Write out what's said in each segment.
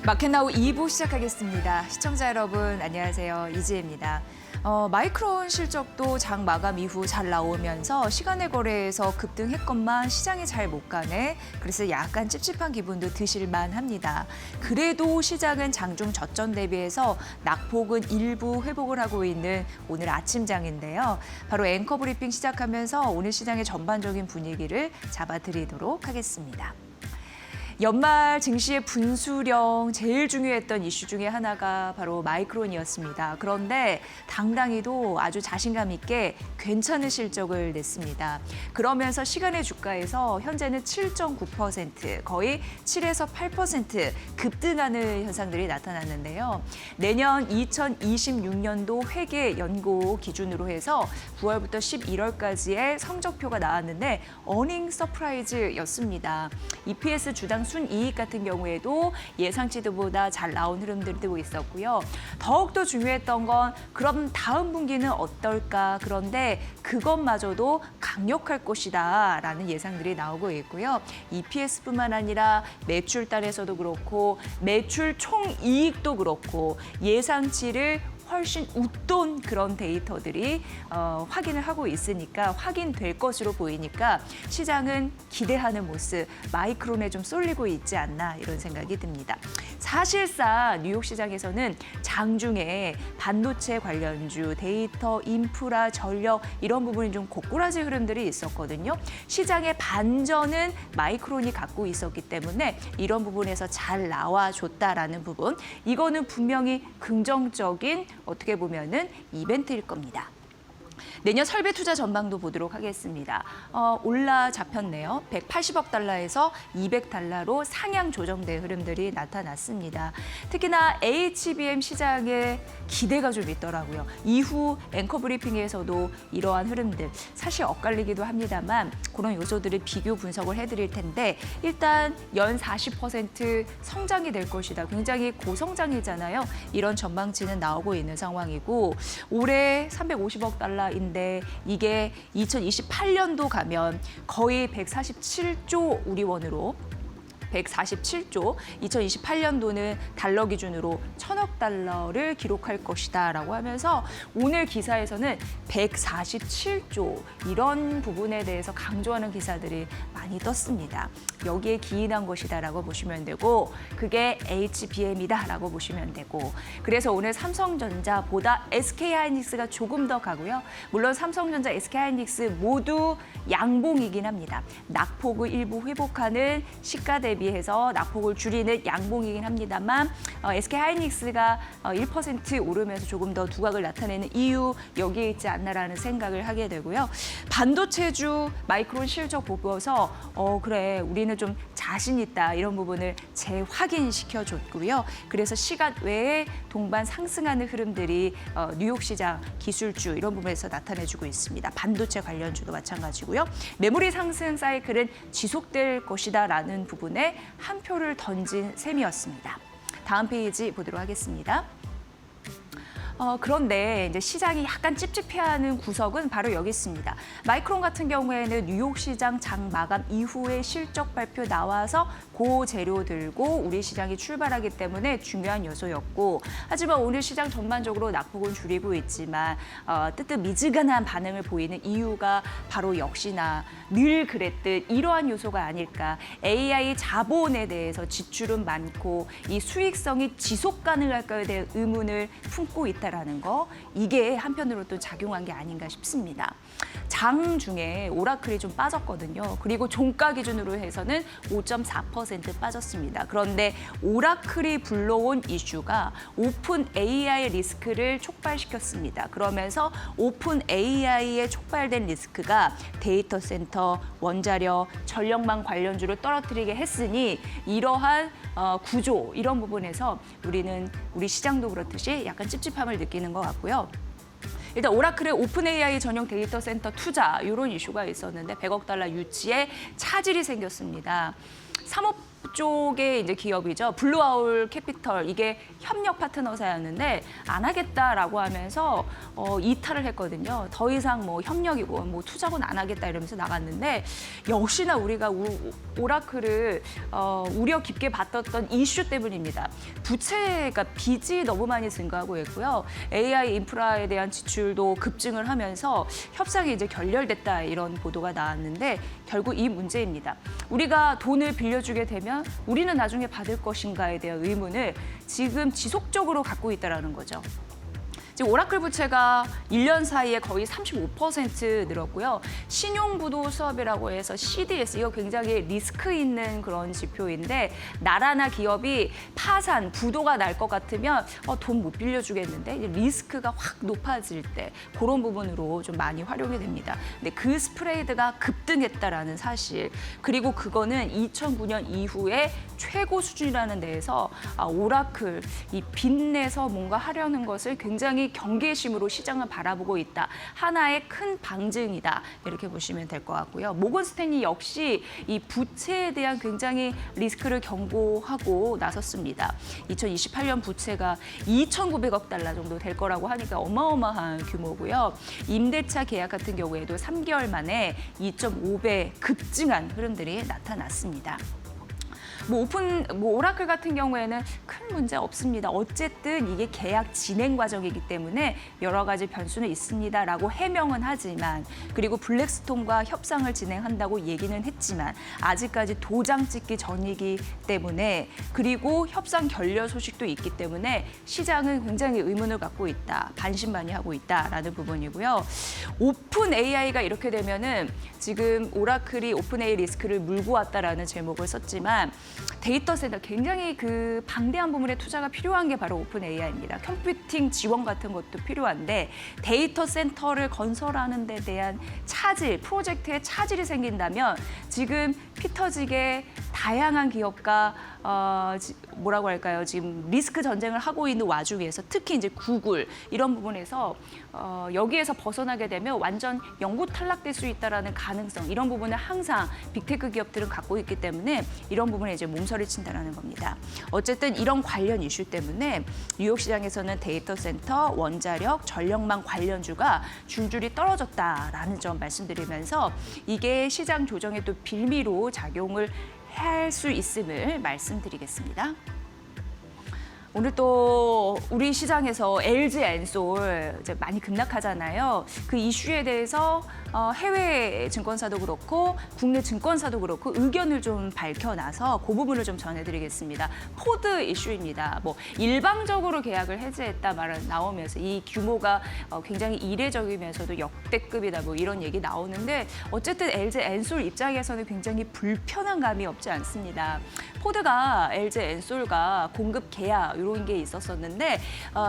마켓나우 2부 시작하겠습니다. 시청자 여러분 안녕하세요. 이지혜입니다. 마이크론 실적도 장 마감 이후 잘 나오면서 시간의 거래에서 급등했건만 시장이 잘 못 가네. 그래서 약간 찝찝한 기분도 드실 만합니다. 그래도 시장은 장중 저점 대비해서 낙폭은 일부 회복을 하고 있는 오늘 아침장인데요. 바로 앵커 브리핑 시작하면서 오늘 시장의 전반적인 분위기를 잡아드리도록 하겠습니다. 연말 증시의 분수령 제일 중요했던 이슈 중에 하나가 바로 마이크론이었습니다. 그런데 당당히도 아주 자신감 있게 괜찮은 실적을 냈습니다. 그러면서 시간의 주가에서 현재는 7.9%, 거의 7에서 8% 급등하는 현상들이 나타났는데요. 내년 2026년도 회계 연고 기준으로 해서 9월부터 11월까지의 성적표가 나왔는데 어닝 서프라이즈였습니다. EPS 주당 순이익 같은 경우에도 예상치보다 잘 나온 흐름들도 있었고요. 더욱더 중요했던 건 그럼 다음 분기는 어떨까? 그런데 그것마저도 강력할 것이다 라는 예상들이 나오고 있고요. EPS뿐만 아니라 매출 단에서도 그렇고 매출 총이익도 그렇고 예상치를 훨씬 웃돈 그런 데이터들이 확인을 하고 있으니까 확인될 것으로 보이니까 시장은 기대하는 모습, 마이크론에 좀 쏠리고 있지 않나 이런 생각이 듭니다. 사실상 뉴욕 시장에서는 장중에 반도체 관련주, 데이터, 인프라, 전력 이런 부분이 좀 고꾸라지 흐름들이 있었거든요. 시장의 반전은 마이크론이 갖고 있었기 때문에 이런 부분에서 잘 나와줬다라는 부분, 이거는 분명히 긍정적인 어떻게 보면은 이벤트일 겁니다. 내년 설비 투자 전망도 보도록 하겠습니다. 올라 잡혔네요. 180억 달러에서 200달러로 상향 조정된 흐름들이 나타났습니다. 특히나 HBM 시장에 기대가 좀 있더라고요. 이후 앵커 브리핑에서도 이러한 흐름들 사실 엇갈리기도 합니다만 그런 요소들을 비교 분석을 해드릴 텐데 일단 연 40% 성장이 될 것이다. 굉장히 고성장이잖아요. 이런 전망치는 나오고 있는 상황이고 올해 350억 달러인데 이게 2028년도 가면 거의 147조 우리 원으로 147조, 2028년도는 달러 기준으로 1,000억 달러를 기록할 것이다라고 하면서 오늘 기사에서는 147조 이런 부분에 대해서 강조하는 기사들이 많이 떴습니다. 여기에 기인한 것이다라고 보시면 되고 그게 HBM이다라고 보시면 되고 그래서 오늘 삼성전자보다 SK하이닉스가 조금 더 가고요. 물론 삼성전자, SK하이닉스 모두 양봉이긴 합니다. 낙폭을 일부 회복하는 시가 대비해서 낙폭을 줄이는 양봉이긴 합니다만 SK하이닉스가 1% 오르면서 조금 더 두각을 나타내는 이유 여기에 있지 않나라는 생각을 하게 되고요. 반도체주 마이크론 실적 보고서 그래 우리는 좀 자신 있다 이런 부분을 재확인시켜줬고요. 그래서 시간 외에 동반 상승하는 흐름들이 뉴욕 시장 기술주 이런 부분에서 나타내주고 있습니다. 반도체 관련주도 마찬가지고요. 메모리 상승 사이클은 지속될 것이다라는 부분에 한 표를 던진 셈이었습니다. 다음 페이지 보도록 하겠습니다. 그런데 이제 시장이 약간 찝찝해하는 구석은 바로 여기 있습니다. 마이크론 같은 경우에는 뉴욕 시장 장 마감 이후에 실적 발표 나와서 그 재료 들고 우리 시장이 출발하기 때문에 중요한 요소였고 하지만 오늘 시장 전반적으로 낙폭은 줄이고 있지만 뜨뜻미지근한 반응을 보이는 이유가 바로 역시나 늘 그랬듯 이러한 요소가 아닐까. AI 자본에 대해서 지출은 많고 이 수익성이 지속 가능할까에 대한 의문을 품고 있다라는 거 이게 한편으로 또 작용한 게 아닌가 싶습니다. 장 중에 오라클이 좀 빠졌거든요. 그리고 종가 기준으로 해서는 5.4% 빠졌습니다. 그런데 오라클이 불러온 이슈가 오픈 AI 리스크를 촉발시켰습니다. 그러면서 오픈 AI에 촉발된 리스크가 데이터 센터, 원자력, 전력망 관련주를 떨어뜨리게 했으니 이러한 구조, 이런 부분에서 우리 시장도 그렇듯이 약간 찝찝함을 느끼는 것 같고요. 일단 오라클의 오픈 AI 전용 데이터 센터 투자 이런 이슈가 있었는데 100억 달러 유치에 차질이 생겼습니다. 이쪽에 이제 기업이죠. 블루아울 캐피털 이게 협력 파트너사였는데 안 하겠다라고 하면서 이탈을 했거든요. 더 이상 뭐 협력이고 뭐 투자는 안 하겠다 이러면서 나갔는데 역시나 우리가 오라클을 우려 깊게 봤던 이슈 때문입니다. 부채가 빚이 너무 많이 증가하고 있고요. AI 인프라에 대한 지출도 급증을 하면서 협상이 이제 결렬됐다 이런 보도가 나왔는데 결국 이 문제입니다. 우리가 돈을 빌려주게 되면 우리는 나중에 받을 것인가에 대한 의문을 지금 지속적으로 갖고 있다는 거죠. 지금 오라클 부채가 1년 사이에 거의 35% 늘었고요. 신용부도 수업이라고 해서 CDS, 이거 굉장히 리스크 있는 그런 지표인데 나라나 기업이 파산, 부도가 날 것 같으면 돈 못 빌려주겠는데 이제 리스크가 확 높아질 때 그런 부분으로 좀 많이 활용이 됩니다. 근데 그 스프레이드가 급등했다라는 사실, 그리고 그거는 2009년 이후에 최고 수준이라는 데에서 오라클 이 빚내서 뭔가 하려는 것을 굉장히 경계심으로 시장을 바라보고 있다. 하나의 큰 방증이다. 이렇게 보시면 될 것 같고요. 모건 스탠리 역시 이 부채에 대한 굉장히 리스크를 경고하고 나섰습니다. 2028년 부채가 2,900억 달러 정도 될 거라고 하니까 어마어마한 규모고요. 임대차 계약 같은 경우에도 3개월 만에 2.5배 급증한 흐름들이 나타났습니다. 오라클 같은 경우에는 큰 문제 없습니다. 어쨌든 이게 계약 진행 과정이기 때문에 여러 가지 변수는 있습니다라고 해명은 하지만, 그리고 블랙스톤과 협상을 진행한다고 얘기는 했지만 아직까지 도장 찍기 전이기 때문에, 그리고 협상 결렬 소식도 있기 때문에 시장은 굉장히 의문을 갖고 있다, 반신반의하고 있다라는 부분이고요. 오픈 AI가 이렇게 되면은 지금 오라클이 오픈 AI 리스크를 물고 왔다라는 제목을 썼지만 데이터 센터 굉장히 그 방대한 부분에 투자가 필요한 게 바로 오픈 AI입니다. 컴퓨팅 지원 같은 것도 필요한데 데이터 센터를 건설하는 데 대한 차질, 프로젝트에 차질이 생긴다면 지금 피 터지게 다양한 기업과 뭐라고 할까요? 지금 리스크 전쟁을 하고 있는 와중에서 특히 이제 구글 이런 부분에서 여기에서 벗어나게 되면 완전 영구 탈락될 수 있다라는 가능성, 이런 부분을 항상 빅테크 기업들은 갖고 있기 때문에 이런 부분에 이제 몸서리 친다라는 겁니다. 어쨌든 이런 관련 이슈 때문에 뉴욕 시장에서는 데이터 센터, 원자력, 전력망 관련주가 줄줄이 떨어졌다라는 점 말씀드리면서 이게 시장 조정의 또 빌미로 작용을 할 수 있음을 말씀드리겠습니다. 오늘 또 우리 시장에서 LG 엔솔 이제 많이 급락하잖아요. 그 이슈에 대해서 해외 증권사도 그렇고 국내 증권사도 그렇고 의견을 좀 밝혀놔서 그 부분을 좀 전해드리겠습니다. 포드 이슈입니다. 일방적으로 계약을 해지했다 말은 나오면서 이 규모가 굉장히 이례적이면서도 역대급이다 이런 얘기 나오는데, 어쨌든 LG 엔솔 입장에서는 굉장히 불편한 감이 없지 않습니다. 포드가 LG 엔솔과 공급 계약 이런 게 있었었는데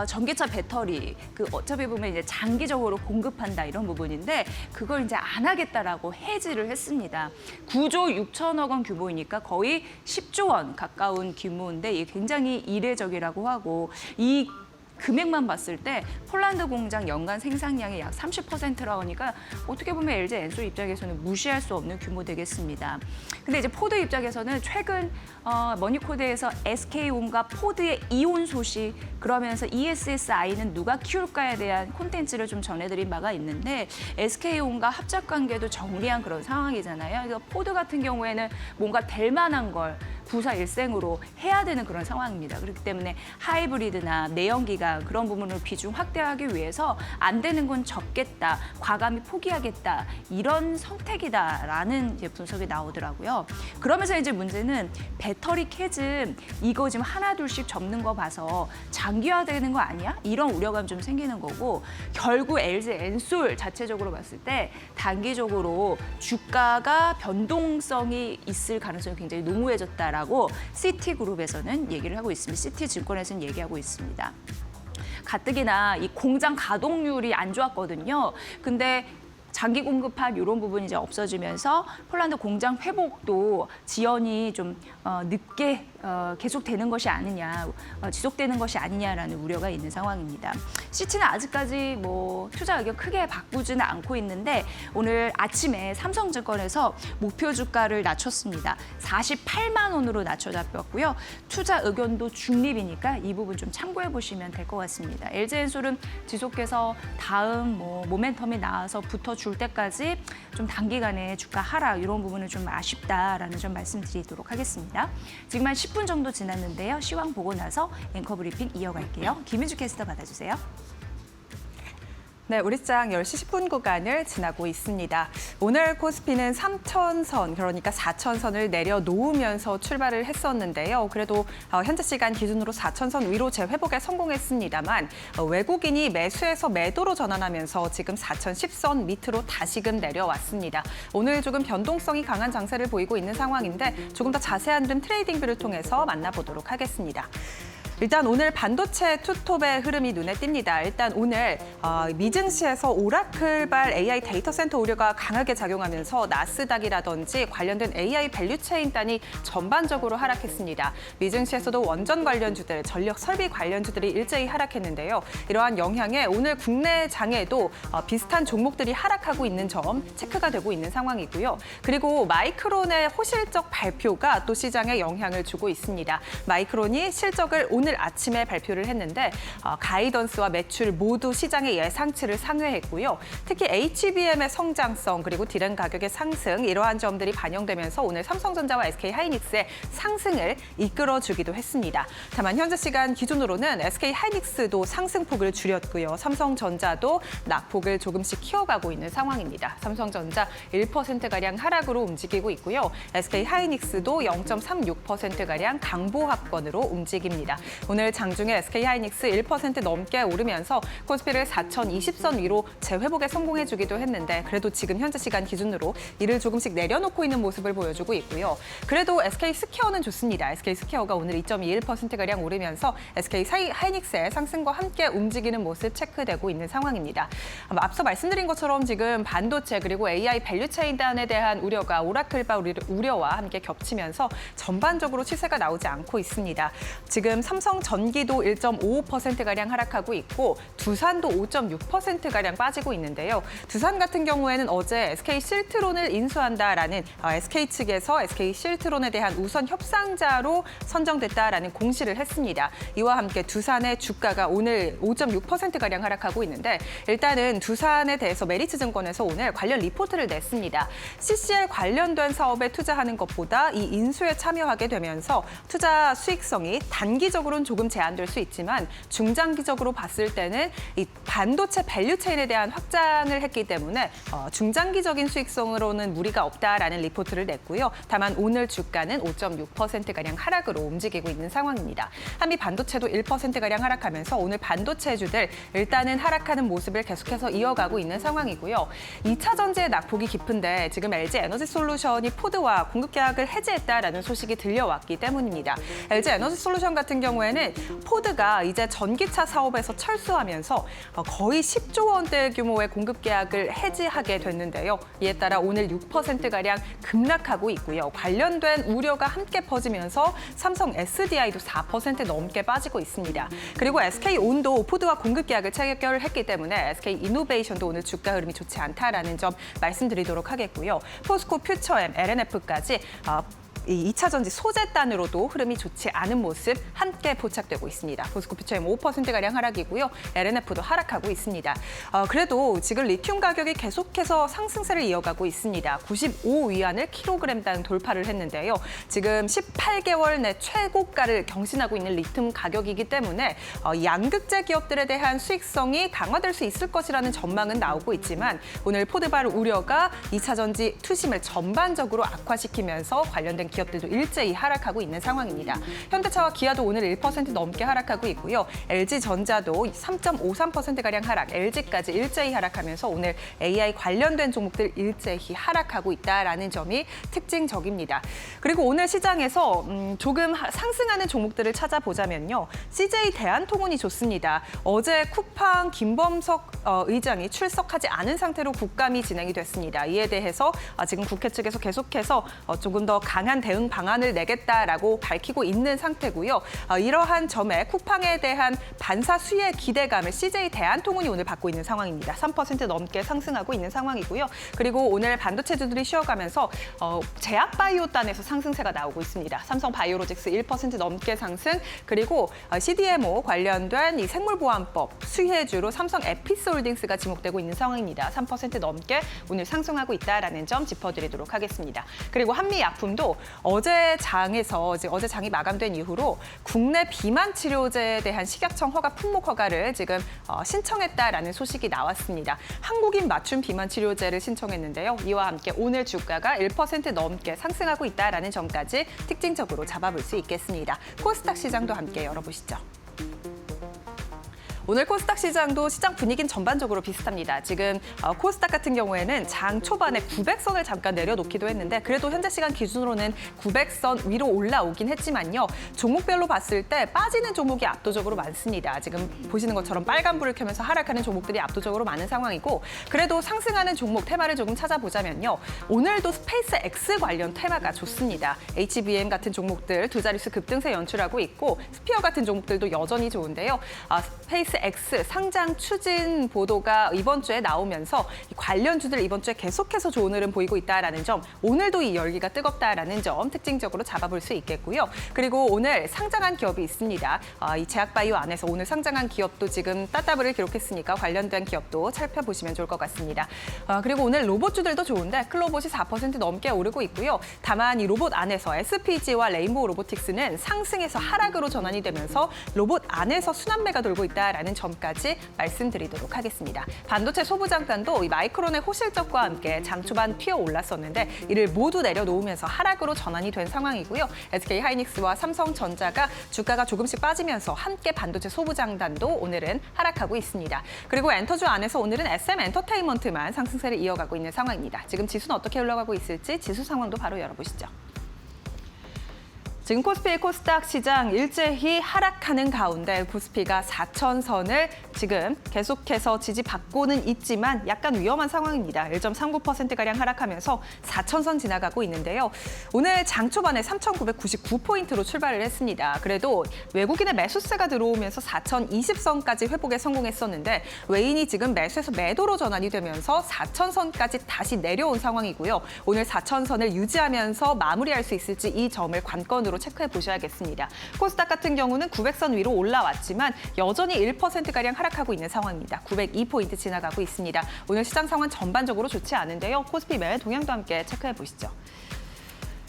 전기차 배터리 어차피 보면 이제 장기적으로 공급한다 이런 부분인데 그걸 이제 안 하겠다라고 해지를 했습니다. 9조 6천억 원 규모이니까 거의 10조 원 가까운 규모인데 이게 굉장히 이례적이라고 하고, 이 금액만 봤을 때 폴란드 공장 연간 생산량의 약 30%라 하니까 어떻게 보면 LG 엔솔 입장에서는 무시할 수 없는 규모 되겠습니다. 근데 이제 포드 입장에서는 최근 머니코드에서 SK온과 포드의 이혼 소식, 그러면서 ESSI는 누가 키울까에 대한 콘텐츠를 좀 전해드린 바가 있는데 SK온과 합작 관계도 정리한 그런 상황이잖아요. 그래서 포드 같은 경우에는 뭔가 될 만한 걸 부사 일생으로 해야 되는 그런 상황입니다. 그렇기 때문에 하이브리드나 내연기관 그런 부분을 비중 확대하기 위해서 안 되는 건 접겠다, 과감히 포기하겠다, 이런 선택이다라는 이제 분석이 나오더라고요. 그러면서 이제 문제는 배터리 캐즘 이거 지금 하나 둘씩 접는 거 봐서 장기화되는 거 아니야? 이런 우려감 좀 생기는 거고, 결국 LG 엔솔 자체적으로 봤을 때 단기적으로 주가가 변동성이 있을 가능성이 굉장히 농후해졌다라고 시티그룹에서는 얘기를 하고 있습니다. 시티증권에서는 얘기하고 있습니다. 가뜩이나 이 공장 가동률이 안 좋았거든요. 근데 장기 공급할 이런 부분이 이제 없어지면서 폴란드 공장 회복도 지연이 좀 늦게 계속되는 것이 아니냐, 지속되는 것이 아니냐라는 우려가 있는 상황입니다. 시티는 아직까지 뭐 투자 의견 크게 바꾸지는 않고 있는데 오늘 아침에 삼성증권에서 목표 주가를 낮췄습니다. 48만 원으로 낮춰 잡혔고요. 투자 의견도 중립이니까 이 부분 좀 참고해 보시면 될 것 같습니다. LG엔솔은 지속해서 다음 모멘텀이 나와서 붙어줄 때까지 좀 단기간에 주가 하락 이런 부분은 좀 아쉽다라는 점 말씀드리도록 하겠습니다. 지금 한 10분 정도 지났는데요. 시황 보고 나서 앵커 브리핑 이어갈게요. 김윤주 캐스터 받아주세요. 네, 우리 시장 10시 10분 구간을 지나고 있습니다. 오늘 코스피는 3,000선, 그러니까 4,000선을 내려놓으면서 출발을 했었는데요. 그래도 현재 시간 기준으로 4,000선 위로 재회복에 성공했습니다만 외국인이 매수에서 매도로 전환하면서 지금 4,010선 밑으로 다시금 내려왔습니다. 오늘 조금 변동성이 강한 장세를 보이고 있는 상황인데 조금 더 자세한 흐름 트레이딩뷰를 통해서 만나보도록 하겠습니다. 일단 오늘 반도체 투톱의 흐름이 눈에 띕니다. 일단 오늘 미증시에서 오라클발 AI 데이터 센터 우려가 강하게 작용하면서 나스닥이라든지 관련된 AI 밸류체인 단이 전반적으로 하락했습니다. 미증시에서도 원전 관련주들, 전력 설비 관련주들이 일제히 하락했는데요. 이러한 영향에 오늘 국내 장에도 비슷한 종목들이 하락하고 있는 점 체크가 되고 있는 상황이고요. 그리고 마이크론의 호실적 발표가 또 시장에 영향을 주고 있습니다. 마이크론이 실적을 오늘 아침에 발표를 했는데 가이던스와 매출 모두 시장의 예상치를 상회했고요. 특히 HBM의 성장성 그리고 디램 가격의 상승 이러한 점들이 반영되면서 오늘 삼성전자와 SK하이닉스의 상승을 이끌어주기도 했습니다. 다만 현재 시간 기준으로는 SK하이닉스도 상승폭을 줄였고요. 삼성전자도 낙폭을 조금씩 키워가고 있는 상황입니다. 삼성전자 1%가량 하락으로 움직이고 있고요. SK하이닉스도 0.36%가량 강보합권으로 움직입니다. 오늘 장중에 SK하이닉스 1% 넘게 오르면서 코스피를 4,020선 위로 재회복에 성공해주기도 했는데 그래도 지금 현재 시간 기준으로 이를 조금씩 내려놓고 있는 모습을 보여주고 있고요. 그래도 SK스퀘어는 좋습니다. SK스퀘어가 오늘 2.21%가량 오르면서 SK하이닉스의 상승과 함께 움직이는 모습 체크되고 있는 상황입니다. 앞서 말씀드린 것처럼 지금 반도체 그리고 AI 밸류체인단에 대한 우려가 오라클바 우려와 함께 겹치면서 전반적으로 시세가 나오지 않고 있습니다. 지금 삼성 전기도 1.55%가량 하락하고 있고 두산도 5.6%가량 빠지고 있는데요. 두산 같은 경우에는 어제 SK실트론을 인수한다라는 SK 측에서 SK실트론에 대한 우선 협상자로 선정됐다라는 공시를 했습니다. 이와 함께 두산의 주가가 오늘 5.6%가량 하락하고 있는데 일단은 두산에 대해서 메리츠증권에서 오늘 관련 리포트를 냈습니다. CCL 관련된 사업에 투자하는 것보다 이 인수에 참여하게 되면서 투자 수익성이 단기적으로는 조금 제한될 수 있지만 중장기적으로 봤을 때는 이 반도체 밸류체인에 대한 확장을 했기 때문에 중장기적인 수익성으로는 무리가 없다라는 리포트를 냈고요. 다만 오늘 주가는 5.6%가량 하락으로 움직이고 있는 상황입니다. 한미 반도체도 1%가량 하락하면서 오늘 반도체주들 일단은 하락하는 모습을 계속해서 이어가고 있는 상황이고요. 2차 전지의 낙폭이 깊은데 지금 LG에너지솔루션이 포드와 공급 계약을 해지했다라는 소식이 들려왔기 때문입니다. LG에너지솔루션 같은 경우에는 포드가 이제 전기차 사업에서 철수하면서 거의 10조 원대 규모의 공급 계약을 해지하게 됐는데요. 이에 따라 오늘 6%가량 급락하고 있고요. 관련된 우려가 함께 퍼지면서 삼성 SDI도 4% 넘게 빠지고 있습니다. 그리고 SK온도 포드와 공급 계약을 체결했기 때문에 SK이노베이션도 오늘 주가 흐름이 좋지 않다라는 점 말씀드리도록 하겠고요. 포스코 퓨처엠, LNF까지 이 2차 전지 소재단으로도 흐름이 좋지 않은 모습 함께 포착되고 있습니다. 포스코 퓨처엠 5%가량 하락이고요. LNF도 하락하고 있습니다. 그래도 지금 리튬 가격이 계속해서 상승세를 이어가고 있습니다. 95위안을 킬로그램당 돌파를 했는데요. 지금 18개월 내 최고가를 경신하고 있는 리튬 가격이기 때문에 양극재 기업들에 대한 수익성이 강화될 수 있을 것이라는 전망은 나오고 있지만 오늘 포드발 우려가 2차 전지 투심을 전반적으로 악화시키면서 관련된 기업들도 일제히 하락하고 있는 상황입니다. 현대차와 기아도 오늘 1% 넘게 하락하고 있고요. LG전자도 3.53%가량 하락, LG까지 일제히 하락하면서 오늘 AI 관련된 종목들 일제히 하락하고 있다라는 점이 특징적입니다. 그리고 오늘 시장에서 조금 상승하는 종목들을 찾아보자면요. CJ 대한통운이 좋습니다. 어제 쿠팡 김범석 의장이 출석하지 않은 상태로 국감이 진행이 됐습니다. 이에 대해서 지금 국회 측에서 계속해서 조금 더 강한 대응 방안을 내겠다라고 밝히고 있는 상태고요. 이러한 점에 쿠팡에 대한 반사 수혜 기대감을 CJ 대한통운이 오늘 받고 있는 상황입니다. 3% 넘게 상승하고 있는 상황이고요. 그리고 오늘 반도체주들이 쉬어가면서 제약바이오단에서 상승세가 나오고 있습니다. 삼성바이오로직스 1% 넘게 상승, 그리고 CDMO 관련된 이 생물보안법 수혜주로 삼성 에피스홀딩스가 지목되고 있는 상황입니다. 3% 넘게 오늘 상승하고 있다라는 점 짚어드리도록 하겠습니다. 그리고 한미약품도 어제 장이 마감된 이후로 국내 비만 치료제에 대한 식약청 허가 품목 허가를 지금 신청했다라는 소식이 나왔습니다. 한국인 맞춤 비만 치료제를 신청했는데요. 이와 함께 오늘 주가가 1% 넘게 상승하고 있다라는 점까지 특징적으로 잡아볼 수 있겠습니다. 코스닥 시장도 함께 열어보시죠. 오늘 코스닥 시장도 시장 분위기는 전반적으로 비슷합니다. 지금 코스닥 같은 경우에는 장 초반에 900선을 잠깐 내려놓기도 했는데 그래도 현재 시간 기준으로는 900선 위로 올라오긴 했지만요. 종목별로 봤을 때 빠지는 종목이 압도적으로 많습니다. 지금 보시는 것처럼 빨간불을 켜면서 하락하는 종목들이 압도적으로 많은 상황이고 그래도 상승하는 종목 테마를 조금 찾아보자면요. 오늘도 스페이스 X 관련 테마가 좋습니다. HBM 같은 종목들 두 자릿수 급등세 연출하고 있고 스피어 같은 종목들도 여전히 좋은데요. 스페이스 X 상장 추진 보도가 이번 주에 나오면서 관련주들 이번 주에 계속해서 좋은 흐름 보이고 있다라는 점, 오늘도 이 열기가 뜨겁다라는 점 특징적으로 잡아볼 수 있겠고요. 그리고 오늘 상장한 기업이 있습니다. 이 제약바이오 안에서 오늘 상장한 기업도 지금 따따블을 기록했으니까 관련된 기업도 살펴보시면 좋을 것 같습니다. 그리고 오늘 로봇주들도 좋은데 클로봇이 4% 넘게 오르고 있고요. 다만 이 로봇 안에서 SPG와 레인보우 로보틱스는 상승에서 하락으로 전환이 되면서 로봇 안에서 순환매가 돌고 있다라는 점까지 말씀드리도록 하겠습니다. 반도체 소부장단도 이 마이크론의 호실적과 함께 장 초반 튀어 올랐었는데 이를 모두 내려놓으면서 하락으로 전환이 된 상황이고요. SK 하이닉스와 삼성전자가 주가가 조금씩 빠지면서 함께 반도체 소부장단도 오늘은 하락하고 있습니다. 그리고 엔터주 안에서 오늘은 SM 엔터테인먼트만 상승세를 이어가고 있는 상황입니다. 지금 지수는 어떻게 흘러가고 있을지 지수 상황도 바로 열어보시죠. 지금 코스피, 코스닥 시장 일제히 하락하는 가운데 코스피가 4천선을 지금 계속해서 지지받고는 있지만 약간 위험한 상황입니다. 1.39%가량 하락하면서 4천선 지나가고 있는데요. 오늘 장 초반에 3,999포인트로 출발을 했습니다. 그래도 외국인의 매수세가 들어오면서 4,020선까지 회복에 성공했었는데 외인이 지금 매수에서 매도로 전환이 되면서 4천선까지 다시 내려온 상황이고요. 오늘 4천선을 유지하면서 마무리할 수 있을지 이 점을 관건으로 체크해 보셔야겠습니다. 코스닥 같은 경우는 900선 위로 올라왔지만 여전히 1%가량 하락하고 있는 상황입니다. 902포인트 지나가고 있습니다. 오늘 시장 상황 전반적으로 좋지 않은데요. 코스피 매매 동향도 함께 체크해 보시죠.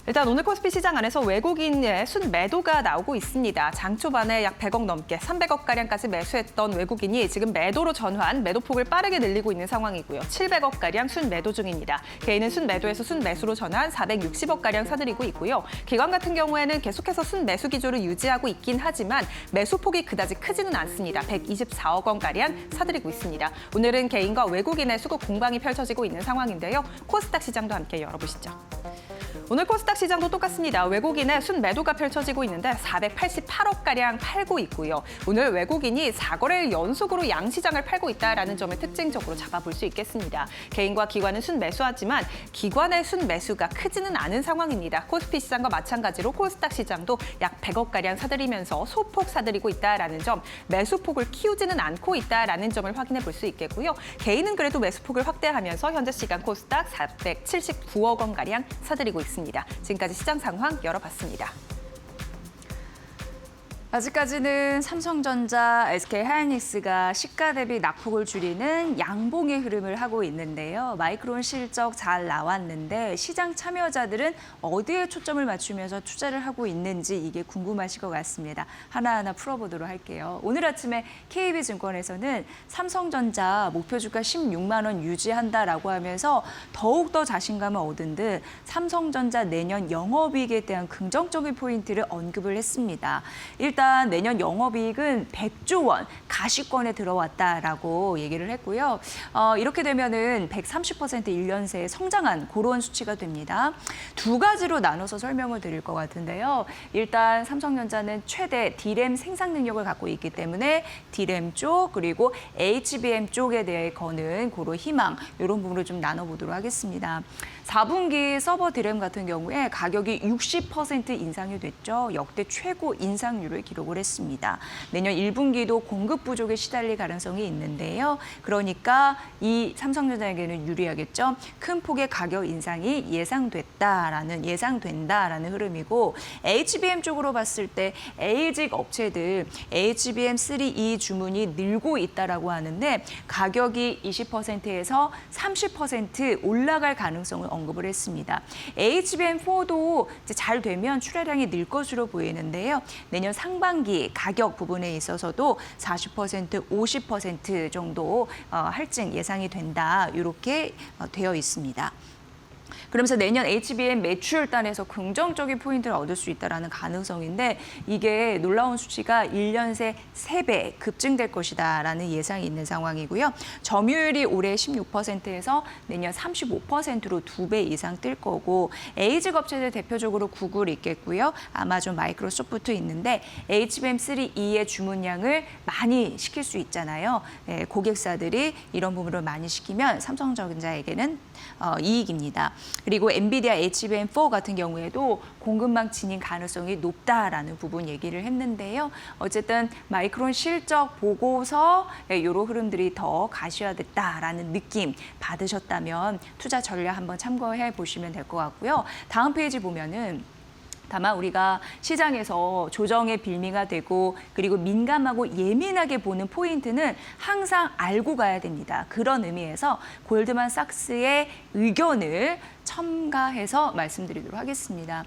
일단 오늘 코스피 시장 안에서 외국인의 순매도가 나오고 있습니다. 장 초반에 약 100억 넘게 300억가량까지 매수했던 외국인이 지금 매도로 전환, 매도폭을 빠르게 늘리고 있는 상황이고요. 700억가량 순매도 중입니다. 개인은 순매도에서 순매수로 전환 460억가량 사들이고 있고요. 기관 같은 경우에는 계속해서 순매수 기조를 유지하고 있긴 하지만 매수폭이 그다지 크지는 않습니다. 124억 원가량 사들이고 있습니다. 오늘은 개인과 외국인의 수급 공방이 펼쳐지고 있는 상황인데요. 코스닥 시장도 함께 열어보시죠. 오늘 코스닥 시장도 똑같습니다. 외국인의 순매도가 펼쳐지고 있는데 488억가량 팔고 있고요. 오늘 외국인이 4거래일 연속으로 양시장을 팔고 있다는 점을 특징적으로 잡아볼 수 있겠습니다. 개인과 기관은 순매수하지만 기관의 순매수가 크지는 않은 상황입니다. 코스피 시장과 마찬가지로 코스닥 시장도 약 100억가량 사들이면서 소폭 사들이고 있다는 점, 매수폭을 키우지는 않고 있다는 점을 확인해 볼 수 있겠고요. 개인은 그래도 매수폭을 확대하면서 현재 시간 코스닥 479억 원가량 사들이고 있습니다. 지금까지 시장 상황 열어봤습니다. 아직까지는 삼성전자, SK하이닉스가 시가 대비 낙폭을 줄이는 양봉의 흐름을 하고 있는데요. 마이크론 실적 잘 나왔는데 시장 참여자들은 어디에 초점을 맞추면서 투자를 하고 있는지 이게 궁금하실 것 같습니다. 하나하나 풀어보도록 할게요. 오늘 아침에 KB증권에서는 삼성전자 목표 주가 16만 원 유지한다라고 하면서 더욱더 자신감을 얻은 듯 삼성전자 내년 영업이익에 대한 긍정적인 포인트를 언급을 했습니다. 일단 내년 영업이익은 100조 원 가시권에 들어왔다라고 얘기를 했고요. 이렇게 되면은 130% 1년 새에 성장한 그런 수치가 됩니다. 두 가지로 나눠서 설명을 드릴 것 같은데요. 일단 삼성전자는 최대 D램 생산 능력을 갖고 있기 때문에 D램 쪽 그리고 HBM 쪽에 대해 거는 그런 희망 이런 부분을 좀 나눠보도록 하겠습니다. 4분기 서버 D램 같은 경우에 가격이 60% 인상이 됐죠. 역대 최고 인상률을 기록을 했습니다. 내년 1분기도 공급 부족에 시달릴 가능성이 있는데요. 그러니까 이 삼성전자에게는 유리하겠죠. 큰 폭의 가격 인상이 예상된다라는 흐름이고 HBM 쪽으로 봤을 때 ASIC 업체들 HBM3E 주문이 늘고 있다라고 하는데 가격이 20%에서 30% 올라갈 가능성을 언급을 했습니다. HBM4도 이제 잘 되면 출하량이 늘 것으로 보이는데요. 내년 상반기 가격 부분에 있어서도 40%, 50% 정도 할증 예상이 된다. 이렇게 되어 있습니다. 그러면서 내년 HBM 매출단에서 긍정적인 포인트를 얻을 수 있다는 가능성인데 이게 놀라운 수치가 1년 새 3배 급증될 것이다라는 예상이 있는 상황이고요. 점유율이 올해 16%에서 내년 35%로 2배 이상 뜰 거고 ASIC 업체들 대표적으로 구글 있겠고요. 아마존, 마이크로소프트 있는데 HBM3E의 주문량을 많이 시킬 수 있잖아요. 네, 고객사들이 이런 부분을 많이 시키면 삼성전자에게는 이익입니다. 그리고 엔비디아 HBM4 같은 경우에도 공급망 진입 가능성이 높다라는 부분 얘기를 했는데요. 어쨌든 마이크론 실적 보고서 이런 흐름들이 더 가시화됐다라는 느낌 받으셨다면 투자 전략 한번 참고해 보시면 될 것 같고요. 다음 페이지 보면은 다만 우리가 시장에서 조정의 빌미가 되고 그리고 민감하고 예민하게 보는 포인트는 항상 알고 가야 됩니다. 그런 의미에서 골드만삭스의 의견을 첨가해서 말씀드리도록 하겠습니다.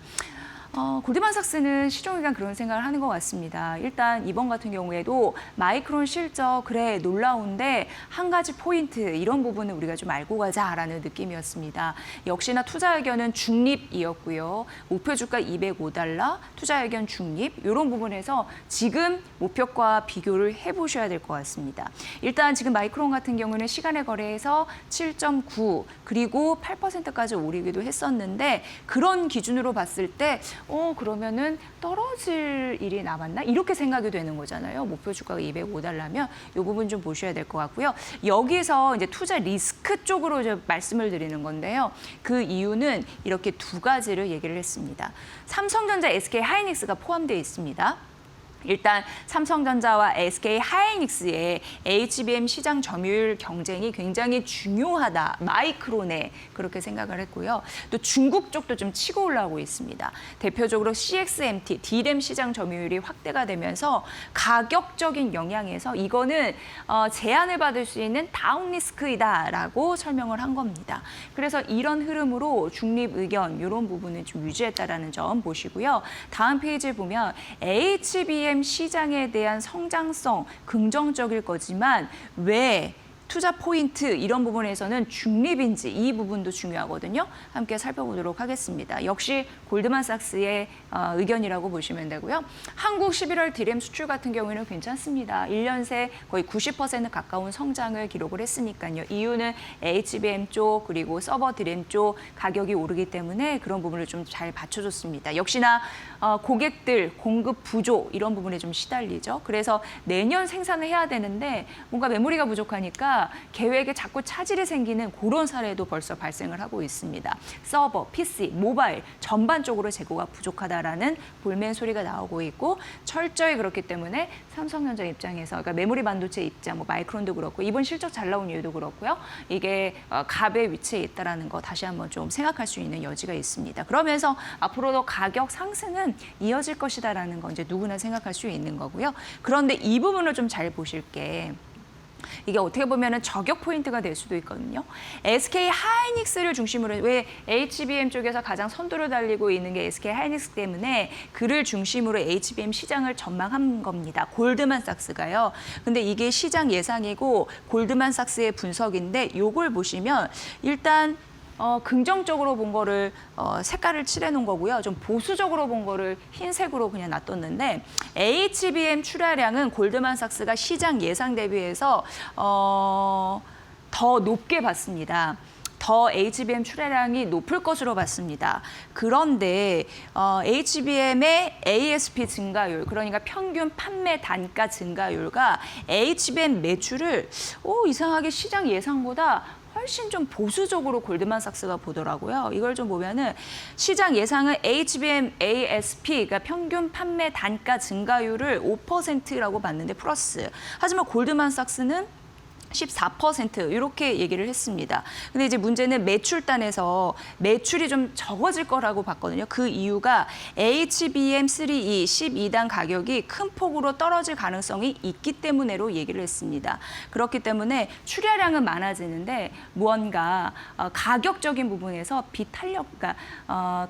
골드만삭스는 시종일관 그런 생각을 하는 것 같습니다. 일단 이번 같은 경우에도 마이크론 실적 그래 놀라운데 한 가지 포인트 이런 부분은 우리가 좀 알고 가자라는 느낌이었습니다. 역시나 투자 의견은 중립이었고요. 목표 주가 $205, 투자 의견 중립 이런 부분에서 지금 목표과 비교를 해보셔야 될 것 같습니다. 일단 지금 마이크론 같은 경우는 시간의 거래에서 7.9 그리고 8%까지 오르기도 했었는데 그런 기준으로 봤을 때 그러면은 떨어질 일이 남았나? 이렇게 생각이 되는 거잖아요. 목표 주가가 $205면 이 부분 좀 보셔야 될 것 같고요. 여기서 이제 투자 리스크 쪽으로 이제 말씀을 드리는 건데요. 그 이유는 이렇게 두 가지를 얘기를 했습니다. 삼성전자, SK하이닉스가 포함되어 있습니다. 일단 삼성전자와 SK하이닉스의 HBM 시장 점유율 경쟁이 굉장히 중요하다. 마이크론에 그렇게 생각을 했고요. 또 중국 쪽도 좀 치고 올라오고 있습니다. 대표적으로 CXMT, D램 시장 점유율이 확대가 되면서 가격적인 영향에서 이거는 제한을 받을 수 있는 다운 리스크이다라고 설명을 한 겁니다. 그래서 이런 흐름으로 중립 의견 이런 부분은 좀 유지했다라는 점 보시고요. 다음 페이지에 보면 HBM 시장에 대한 성장성 긍정적일 거지만 왜 투자 포인트 이런 부분에서는 중립인지 이 부분도 중요하거든요. 함께 살펴보도록 하겠습니다. 역시 골드만삭스의 의견이라고 보시면 되고요. 한국 11월 D램 수출 같은 경우에는 괜찮습니다. 1년 새 거의 90% 가까운 성장을 기록을 했으니까요. 이유는 HBM 쪽 그리고 서버 D램 쪽 가격이 오르기 때문에 그런 부분을 좀 잘 받쳐줬습니다. 역시나 고객들 공급 부족 이런 부분에 좀 시달리죠. 그래서 내년 생산을 해야 되는데 뭔가 메모리가 부족하니까 보니까 계획에 자꾸 차질이 생기는 그런 사례도 벌써 발생을 하고 있습니다. 서버, PC, 모바일 전반적으로 재고가 부족하다라는 볼멘 소리가 나오고 있고 철저히 그렇기 때문에 삼성전자 입장에서 그러니까 메모리 반도체 입장, 뭐 마이크론도 그렇고 이번 실적 잘 나온 이유도 그렇고요. 이게 갑의 위치에 있다라는 거 다시 한번 좀 생각할 수 있는 여지가 있습니다. 그러면서 앞으로도 가격 상승은 이어질 것이다라는 거 이제 누구나 생각할 수 있는 거고요. 그런데 이 부분을 좀 잘 보실 게 이게 어떻게 보면은 저격 포인트가 될 수도 있거든요. SK 하이닉스를 중심으로 왜 HBM 쪽에서 가장 선두를 달리고 있는 게 SK 하이닉스 때문에 그를 중심으로 HBM 시장을 전망한 겁니다. 골드만삭스가요. 근데 이게 시장 예상이고 골드만삭스의 분석인데 요걸 보시면 일단 긍정적으로 본 거를 색깔을 칠해놓은 거고요. 좀 보수적으로 본 거를 흰색으로 그냥 놔뒀는데 HBM 출하량은 골드만삭스가 시장 예상 대비해서 더 높게 봤습니다. 더 HBM 출하량이 높을 것으로 봤습니다. 그런데 HBM의 ASP 증가율, 그러니까 평균 판매 단가 증가율과 HBM 매출을 이상하게 시장 예상보다 훨씬 좀 보수적으로 골드만삭스가 보더라고요. 이걸 좀 보면은 시장 예상은 HBM ASP, 그러니까 평균 판매 단가 증가율을 5%라고 봤는데 플러스. 하지만 골드만삭스는 14% 이렇게 얘기를 했습니다. 근데 이제 문제는 매출단에서 매출이 좀 적어질 거라고 봤거든요. 그 이유가 HBM3E 12단 가격이 큰 폭으로 떨어질 가능성이 있기 때문에로 얘기를 했습니다. 그렇기 때문에 출하량은 많아지는데 무언가 가격적인 부분에서 비탄력가,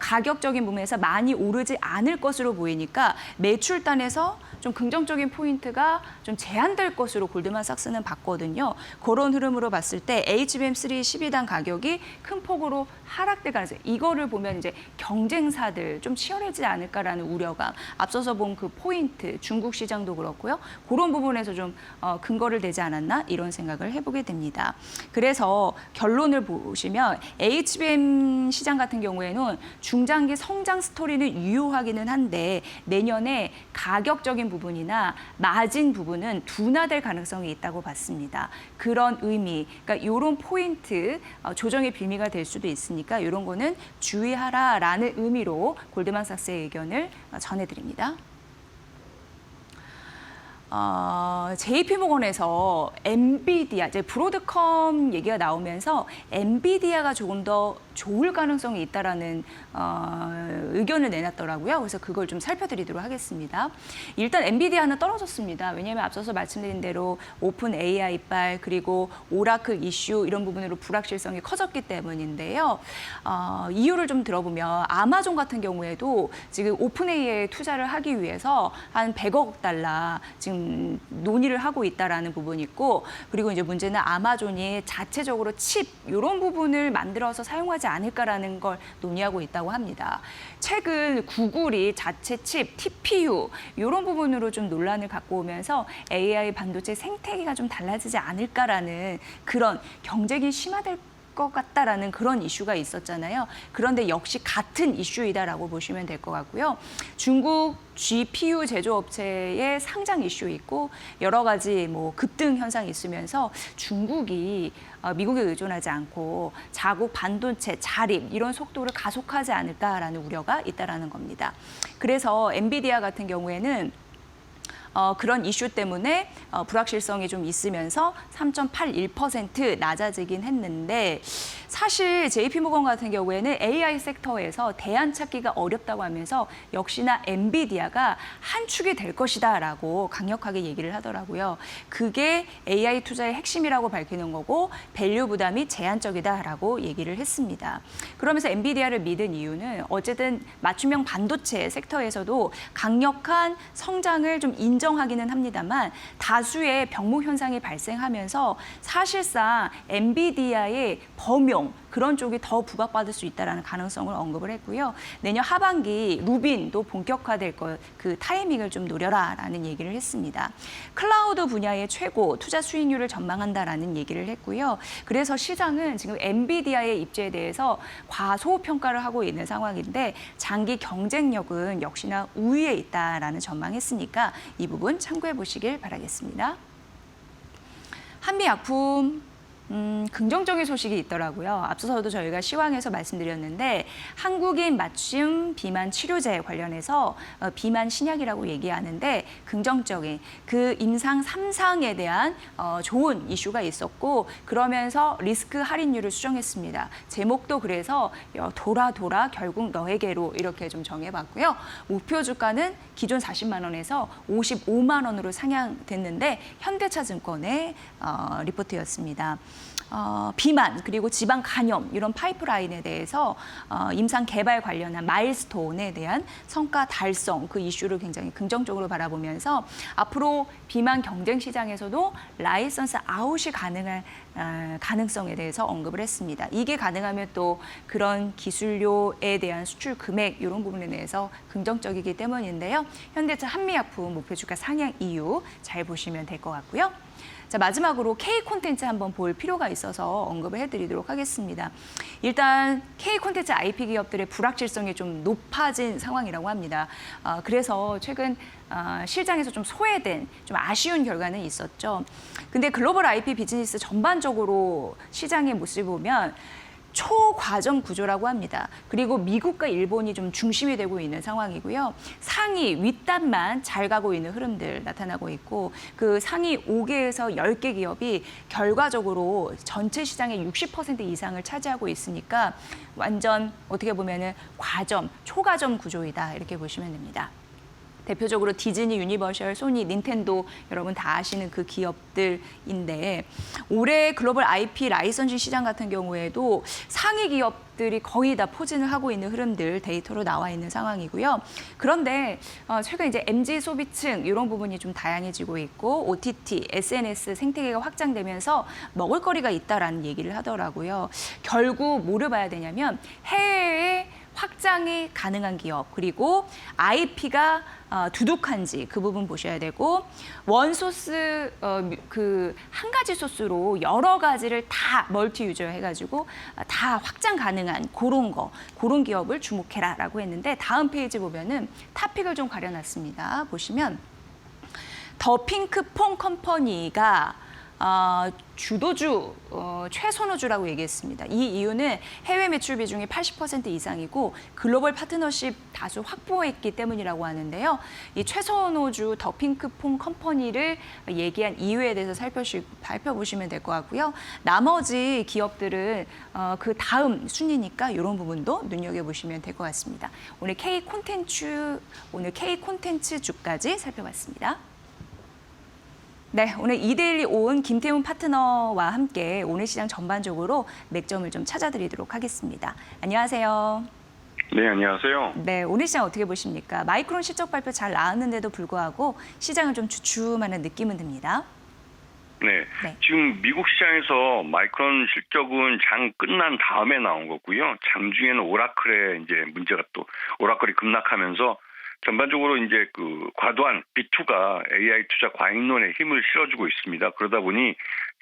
가격적인 부분에서 많이 오르지 않을 것으로 보이니까 매출단에서 좀 긍정적인 포인트가 좀 제한될 것으로 골드만삭스는 봤거든요. 그런 흐름으로 봤을 때 HBM3 12단 가격이 큰 폭으로 하락될 가능성. 이거를 보면 이제 경쟁사들 좀 치열해지지 않을까라는 우려가 앞서서 본 그 포인트, 중국 시장도 그렇고요. 그런 부분에서 좀 근거를 대지 않았나 이런 생각을 해보게 됩니다. 그래서 결론을 보시면 HBM 시장 같은 경우에는 중장기 성장 스토리는 유효하기는 한데 내년에 가격적인 부분이나 마진 부분은 둔화될 가능성이 있다고 봤습니다. 그런 의미, 그러니까 이런 포인트 조정의 빌미가 될 수도 있으니까 이런 거는 주의하라라는 의미로 골드만삭스의 의견을 전해드립니다. JP모건에서 엔비디아, 이제 브로드컴 얘기가 나오면서 엔비디아가 조금 더 좋을 가능성이 있다라는 의견을 내놨더라고요. 그래서 그걸 좀 살펴드리도록 하겠습니다. 일단 엔비디아는 떨어졌습니다. 왜냐하면 앞서서 말씀드린 대로 오픈 AI발 그리고 오라클 이슈 이런 부분으로 불확실성이 커졌기 때문인데요. 이유를 좀 들어보면 아마존 같은 경우에도 지금 오픈 AI에 투자를 하기 위해서 한 100억 달러 지금 논의를 하고 있다라는 부분이 있고 그리고 이제 문제는 아마존이 자체적으로 칩 이런 부분을 만들어서 사용하지 않을까라는 걸 논의하고 있다고 합니다. 최근 구글이 자체 칩, TPU 이런 부분으로 좀 논란을 갖고 오면서 AI 반도체 생태계가 좀 달라지지 않을까라는 그런 경쟁이 심화될 것 같다라는 그런 이슈가 있었잖아요. 그런데 역시 같은 이슈이다라고 보시면 될 것 같고요. 중국 GPU 제조업체의 상장 이슈 있고 여러 가지 뭐 급등 현상이 있으면서 중국이 미국에 의존하지 않고 자국 반도체 자립 이런 속도를 가속하지 않을까라는 우려가 있다라는 겁니다. 그래서 엔비디아 같은 경우에는 그런 이슈 때문에 불확실성이 좀 있으면서 3.81% 낮아지긴 했는데 사실 JP모건 같은 경우에는 AI 섹터에서 대안 찾기가 어렵다고 하면서 역시나 엔비디아가 한 축이 될 것이다라고 강력하게 얘기를 하더라고요. 그게 AI 투자의 핵심이라고 밝히는 거고 밸류 부담이 제한적이다라고 얘기를 했습니다. 그러면서 엔비디아를 믿은 이유는 어쨌든 맞춤형 반도체 섹터에서도 강력한 성장을 좀 인정하기는 합니다만 다수의 병목 현상이 발생하면서 사실상 엔비디아의 범용 그런 쪽이 더 부각받을 수 있다는 가능성을 언급을 했고요. 내년 하반기 루빈도 본격화될 그 타이밍을 좀 노려라라는 얘기를 했습니다. 클라우드 분야의 최고 투자 수익률을 전망한다라는 얘기를 했고요. 그래서 시장은 지금 엔비디아의 입지에 대해서 과소평가를 하고 있는 상황인데 장기 경쟁력은 역시나 우위에 있다라는 전망했으니까 이 부분 참고해 보시길 바라겠습니다. 한미약품 긍정적인 소식이 있더라고요. 앞서서도 저희가 시황에서 말씀드렸는데 한국인 맞춤 비만 치료제 관련해서 비만 신약이라고 얘기하는데 긍정적인 그 임상 3상에 대한 좋은 이슈가 있었고 그러면서 리스크 할인율을 수정했습니다. 제목도 그래서 돌아 결국 너에게로 이렇게 좀 정해봤고요. 목표 주가는 기존 40만 원에서 55만 원으로 상향됐는데 현대차증권의 리포트였습니다. 비만 그리고 지방 간염 이런 파이프라인에 대해서 임상 개발 관련한 마일스톤에 대한 성과 달성 그 이슈를 굉장히 긍정적으로 바라보면서 앞으로 비만 경쟁 시장에서도 라이선스 아웃이 가능한 가능성에 대해서 언급을 했습니다. 이게 가능하면 또 그런 기술료에 대한 수출 금액 이런 부분에 대해서 긍정적이기 때문인데요. 현대차 한미약품 목표 주가 상향 이유 잘 보시면 될 것 같고요. 자, 마지막으로 K 콘텐츠 한번 볼 필요가 있어서 언급을 해드리도록 하겠습니다. 일단 K 콘텐츠 IP 기업들의 불확실성이 좀 높아진 상황이라고 합니다. 그래서 최근 시장에서 좀 소외된, 좀 아쉬운 결과는 있었죠. 근데 글로벌 IP 비즈니스 전반적으로 시장의 모습을 보면 초과점 구조라고 합니다. 그리고 미국과 일본이 좀 중심이 되고 있는 상황이고요. 상위 윗단만 잘 가고 있는 흐름들 나타나고 있고 그 상위 5개에서 10개 기업이 결과적으로 전체 시장의 60% 이상을 차지하고 있으니까 완전 어떻게 보면은 과점, 초과점 구조이다 이렇게 보시면 됩니다. 대표적으로 디즈니, 유니버셜, 소니, 닌텐도 여러분 다 아시는 그 기업들인데 올해 글로벌 IP 라이선싱 시장 같은 경우에도 상위 기업들이 거의 다 포진을 하고 있는 흐름들 데이터로 나와 있는 상황이고요. 그런데 최근 이제 MZ 소비층 이런 부분이 좀 다양해지고 있고 OTT, SNS 생태계가 확장되면서 먹을거리가 있다라는 얘기를 하더라고요. 결국 뭐를 봐야 되냐면 해외에 확장이 가능한 기업 그리고 IP가 두둑한지 그 부분 보셔야 되고 원소스 그 한 가지 소스로 여러 가지를 다 멀티 유저 해가지고 다 확장 가능한 그런 기업을 주목해라라고 했는데 다음 페이지 보면은 탑픽을 좀 가려놨습니다. 보시면 더 핑크퐁 컴퍼니가 주도주, 최선호주라고 얘기했습니다. 이 이유는 해외 매출 비중이 80% 이상이고 글로벌 파트너십 다수 확보했기 때문이라고 하는데요. 이 최선호주 더 핑크퐁 컴퍼니를 얘기한 이유에 대해서 살펴보시면 될 것 같고요. 나머지 기업들은 그 다음 순위니까 이런 부분도 눈여겨보시면 될 것 같습니다. 오늘 K 콘텐츠 주까지 살펴봤습니다. 네, 오늘 이데일리 오은 김태훈 파트너와 함께 오늘 시장 전반적으로 맥점을 좀 찾아드리도록 하겠습니다. 안녕하세요. 네, 안녕하세요. 네, 오늘 시장 어떻게 보십니까? 마이크론 실적 발표 잘 나왔는데도 불구하고 시장은 좀 주춤하는 느낌은 듭니다. 네, 지금 미국 시장에서 마이크론 실적은 장 끝난 다음에 나온 거고요. 장중에는 오라클의 이제 문제가 또 오라클이 급락하면서 전반적으로 이제 그 과도한 B2가 AI 투자 과잉론에 힘을 실어주고 있습니다. 그러다 보니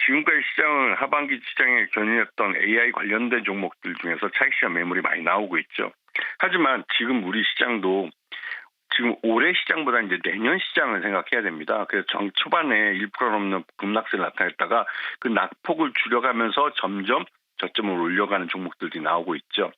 지금까지 시장은 하반기 시장에 견인했던 AI 관련된 종목들 중에서 차익 시장 매물이 많이 나오고 있죠. 하지만 지금 우리 시장도 지금 올해 시장보다 이제 내년 시장을 생각해야 됩니다. 그래서 초반에 1% 넘는 급락세를 나타냈다가 그 낙폭을 줄여가면서 점점 저점을 올려가는 종목들이 나오고 있죠.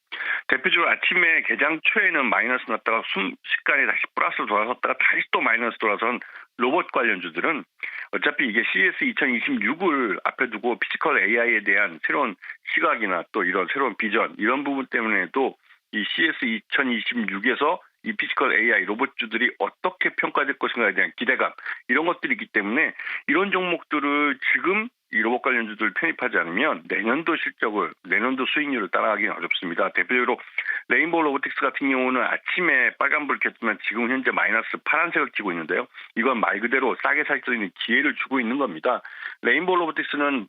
대표적으로 아침에 개장 초에는 마이너스 났다가 순식간에 다시 플러스로 돌아섰다가 다시 또 마이너스 돌아선 로봇 관련주들은 어차피 이게 CES 2026을 앞에 두고 피지컬 AI에 대한 새로운 시각이나 또 이런 새로운 비전 이런 부분 때문에도 이 CES 2026에서 이 피지컬 AI 로봇주들이 어떻게 평가될 것인가에 대한 기대감 이런 것들이 있기 때문에 이런 종목들을 지금 이 로봇 관련주들 편입하지 않으면 내년도 수익률을 따라가기는 어렵습니다. 대표적으로 레인보우 로보틱스 같은 경우는 아침에 빨간불 켰지만 지금 현재 마이너스 파란색을 켜고 있는데요. 이건 말 그대로 싸게 살 수 있는 기회를 주고 있는 겁니다. 레인보우 로보틱스는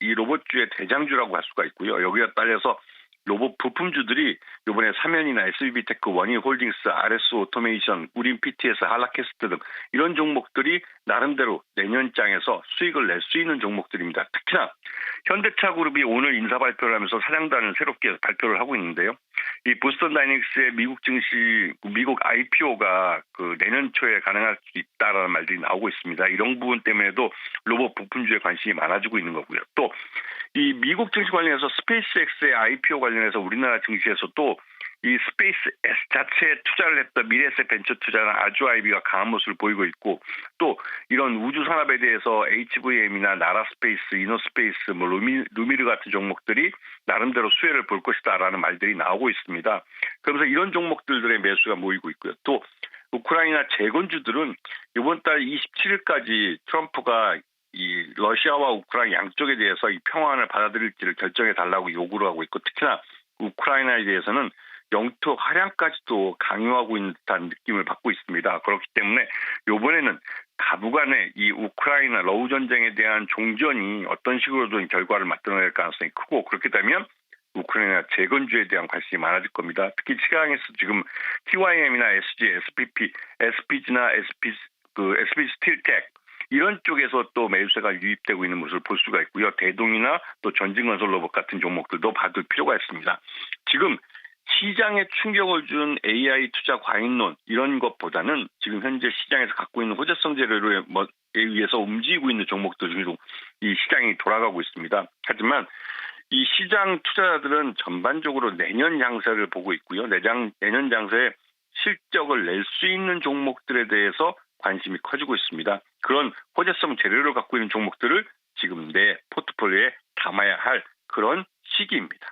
이 로봇주의 대장주라고 할 수가 있고요. 여기에 딸려서 로봇 부품주들이 이번에 사면이나 SBTech, 원희홀딩스, RS 오토메이션, 우린 PTS, 한라캐스트 등 이런 종목들이 나름대로 내년장에서 수익을 낼 수 있는 종목들입니다. 특히나 현대차 그룹이 오늘 인사 발표를 하면서 사장단을 새롭게 발표를 하고 있는데요. 이 보스턴 다이내믹스의 미국 IPO가 그 내년 초에 가능할 수 있다라는 말들이 나오고 있습니다. 이런 부분 때문에도 로봇 부품주에 관심이 많아지고 있는 거고요. 또 이 미국 증시 관련해서 스페이스X의 IPO 관련해서 우리나라 증시에서도 이 스페이스 S 자체에 투자를 했던 미래에셋 벤처 투자는 아주아이비가 강한 모습을 보이고 있고, 또 이런 우주 산업에 대해서 HVM이나 나라스페이스, 이노스페이스, 루미르 같은 종목들이 나름대로 수혜를 볼 것이다라는 말들이 나오고 있습니다. 그러면서 이런 종목들의 매수가 모이고 있고요. 또 우크라이나 재건주들은 이번 달 27일까지 트럼프가 이 러시아와 우크라이나 양쪽에 대해서 이 평화안을 받아들일지를 결정해 달라고 요구를 하고 있고, 특히나 우크라이나에 대해서는 영토 할양까지도 강요하고 있는 듯한 느낌을 받고 있습니다. 그렇기 때문에 이번에는 가부간의 이 우크라이나 러우 전쟁에 대한 종전이 어떤 식으로든 결과를 만들어낼 가능성이 크고, 그렇게 되면 우크라이나 재건주에 대한 관심이 많아질 겁니다. 특히 시장에서 지금 TYM이나 SG, SPP, SPG나 SPG 스틸텍 이런 쪽에서 또 매수세가 유입되고 있는 모습을 볼 수가 있고요. 대동이나 또 전진건설 로봇 같은 종목들도 봐둘 필요가 있습니다. 지금 시장에 충격을 준 AI 투자 과잉론 이런 것보다는 지금 현재 시장에서 갖고 있는 호재성 재료에 의해서 움직이고 있는 종목들 중에도 이 시장이 돌아가고 있습니다. 하지만 이 시장 투자자들은 전반적으로 내년 장세를 보고 있고요. 내년 장세에 실적을 낼 수 있는 종목들에 대해서 관심이 커지고 있습니다. 그런 호재성 재료를 갖고 있는 종목들을 지금 내 포트폴리오에 담아야 할 그런 시기입니다.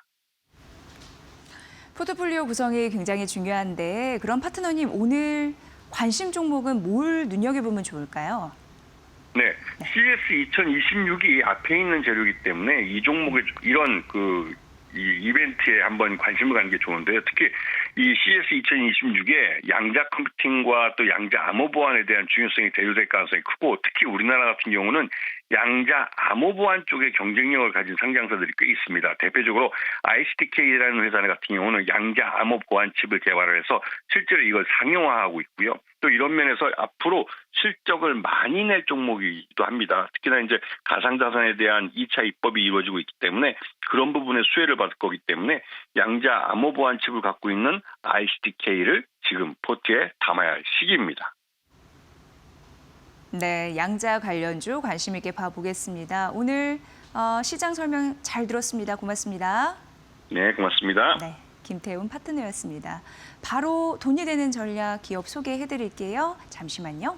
포트폴리오 구성이 굉장히 중요한데, 그럼 파트너님 오늘 관심 종목은 뭘 눈여겨보면 좋을까요? 네, CES 2026이 앞에 있는 재료이기 때문에 이 종목의 이런 이 이벤트에 한번 관심을 갖는 게 좋은데요. 특히 이 CES 2026에 양자 컴퓨팅과 또 양자 암호 보안에 대한 중요성이 대두될 가능성이 크고, 특히 우리나라 같은 경우는 양자 암호 보안 쪽에 경쟁력을 가진 상장사들이 꽤 있습니다. 대표적으로 ICTK라는 회사 같은 경우는 양자 암호 보안 칩을 개발을 해서 실제로 이걸 상용화하고 있고요. 또 이런 면에서 앞으로 실적을 많이 낼 종목이기도 합니다. 특히나 이제 가상자산에 대한 2차 입법이 이루어지고 있기 때문에 그런 부분에 수혜를 받을 거기 때문에 양자 암호 보안 칩을 갖고 있는 ICTK를 지금 포트에 담아야 할 시기입니다. 네, 양자 관련주 관심 있게 봐보겠습니다. 오늘 시장 설명 잘 들었습니다. 고맙습니다. 네, 고맙습니다. 네, 김태훈 파트너였습니다. 바로 돈이 되는 전략 기업 소개해드릴게요. 잠시만요.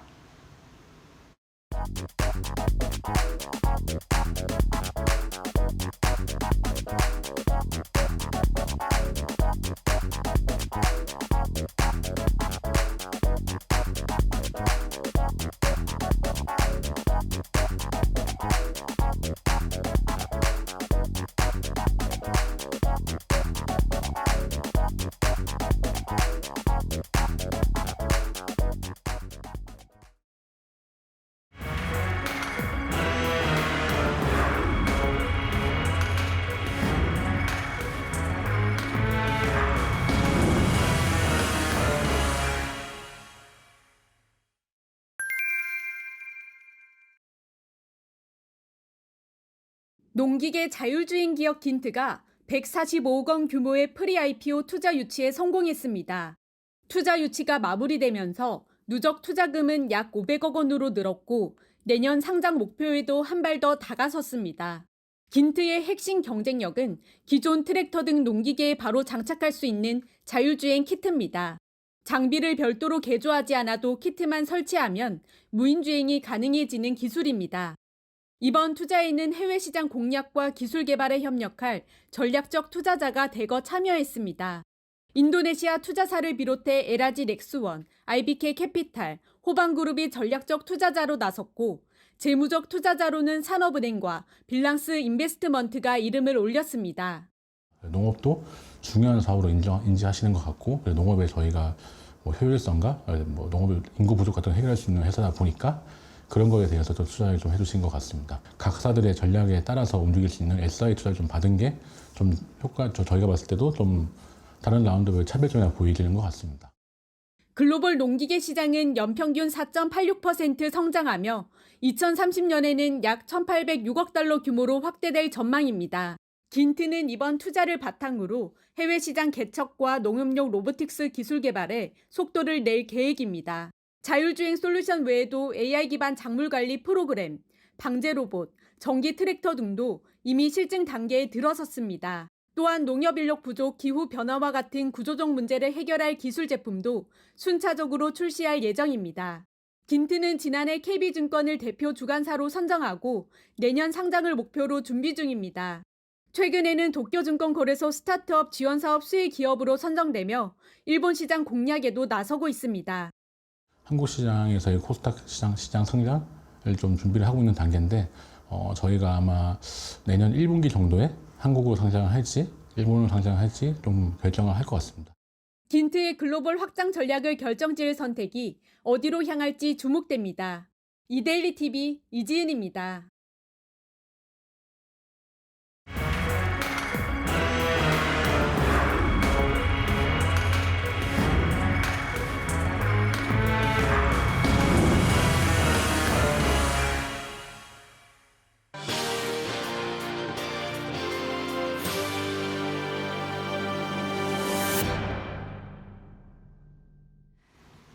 농기계 자율주행 기업 긴트가 145억 원 규모의 프리-IPO 투자 유치에 성공했습니다. 투자 유치가 마무리되면서 누적 투자금은 약 500억 원으로 늘었고 내년 상장 목표에도 한 발 더 다가섰습니다. 긴트의 핵심 경쟁력은 기존 트랙터 등 농기계에 바로 장착할 수 있는 자율주행 키트입니다. 장비를 별도로 개조하지 않아도 키트만 설치하면 무인주행이 가능해지는 기술입니다. 이번 투자에는 해외 시장 공략과 기술 개발에 협력할 전략적 투자자가 대거 참여했습니다. 인도네시아 투자사를 비롯해 에라지 넥스원, IBK 캐피탈, 호방그룹이 전략적 투자자로 나섰고 재무적 투자자로는 산업은행과 빌랑스 인베스트먼트가 이름을 올렸습니다. 농업도 중요한 사업으로 인지하시는 것 같고, 농업에 저희가 효율성과 농업의 인구 부족 같은 걸 해결할 수 있는 회사다 보니까 그런 거에 대해서 좀 투자를 좀 해주신 것 같습니다. 각 사들의 전략에 따라서 움직일 수 있는 SI 투자를 좀 받은 게 좀 저희가 봤을 때도 좀 다른 라운드별 차별점이 보이는 것 같습니다. 글로벌 농기계 시장은 연평균 4.86% 성장하며 2030년에는 약 1,806억 달러 규모로 확대될 전망입니다. 긴트는 이번 투자를 바탕으로 해외 시장 개척과 농업용 로보틱스 기술 개발에 속도를 낼 계획입니다. 자율주행 솔루션 외에도 AI 기반 작물 관리 프로그램, 방제 로봇, 전기 트랙터 등도 이미 실증 단계에 들어섰습니다. 또한 농업 인력 부족, 기후 변화와 같은 구조적 문제를 해결할 기술 제품도 순차적으로 출시할 예정입니다. 긴트는 지난해 KB증권을 대표 주관사로 선정하고 내년 상장을 목표로 준비 중입니다. 최근에는 도쿄증권거래소 스타트업 지원사업 수혜 기업으로 선정되며 일본 시장 공략에도 나서고 있습니다. 한국 시장에서의 코스닥 시장 성장을 좀 준비를 하고 있는 단계인데 저희가 아마 내년 1분기 정도에 한국으로 상장을 할지 일본으로 상장을 할지 좀 결정을 할 것 같습니다. 긴트의 글로벌 확장 전략을 결정지을 선택이 어디로 향할지 주목됩니다. 이데일리 TV 이지은입니다.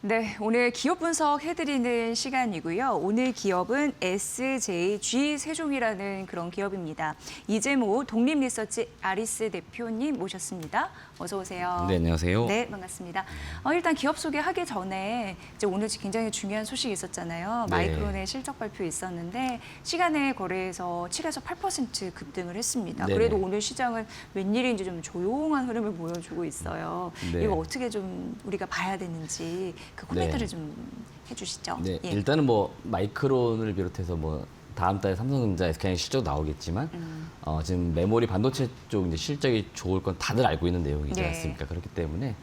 네, 오늘 기업 분석 해드리는 시간이고요. 오늘 기업은 SJG 세종이라는 그런 기업입니다. 이재모 독립리서치 아리스 대표님 모셨습니다. 어서 오세요. 네, 안녕하세요. 네, 반갑습니다. 일단 기업 소개하기 전에 이제 오늘 굉장히 중요한 소식이 있었잖아요. 네. 마이크론의 실적 발표 있었는데 시간의 거래에서 7에서 8% 급등을 했습니다. 네네. 그래도 오늘 시장은 웬일인지 좀 조용한 흐름을 보여주고 있어요. 네. 이거 어떻게 좀 우리가 봐야 되는지 그 코멘트를 네. 좀 해주시죠. 네, 예. 일단은 뭐 마이크론을 비롯해서 뭐 다음 달에 삼성전자, SK 실적 나오겠지만 지금 메모리 반도체 쪽 이제 실적이 좋을 건 다들 알고 있는 내용이지 네. 않습니까? 그렇기 때문에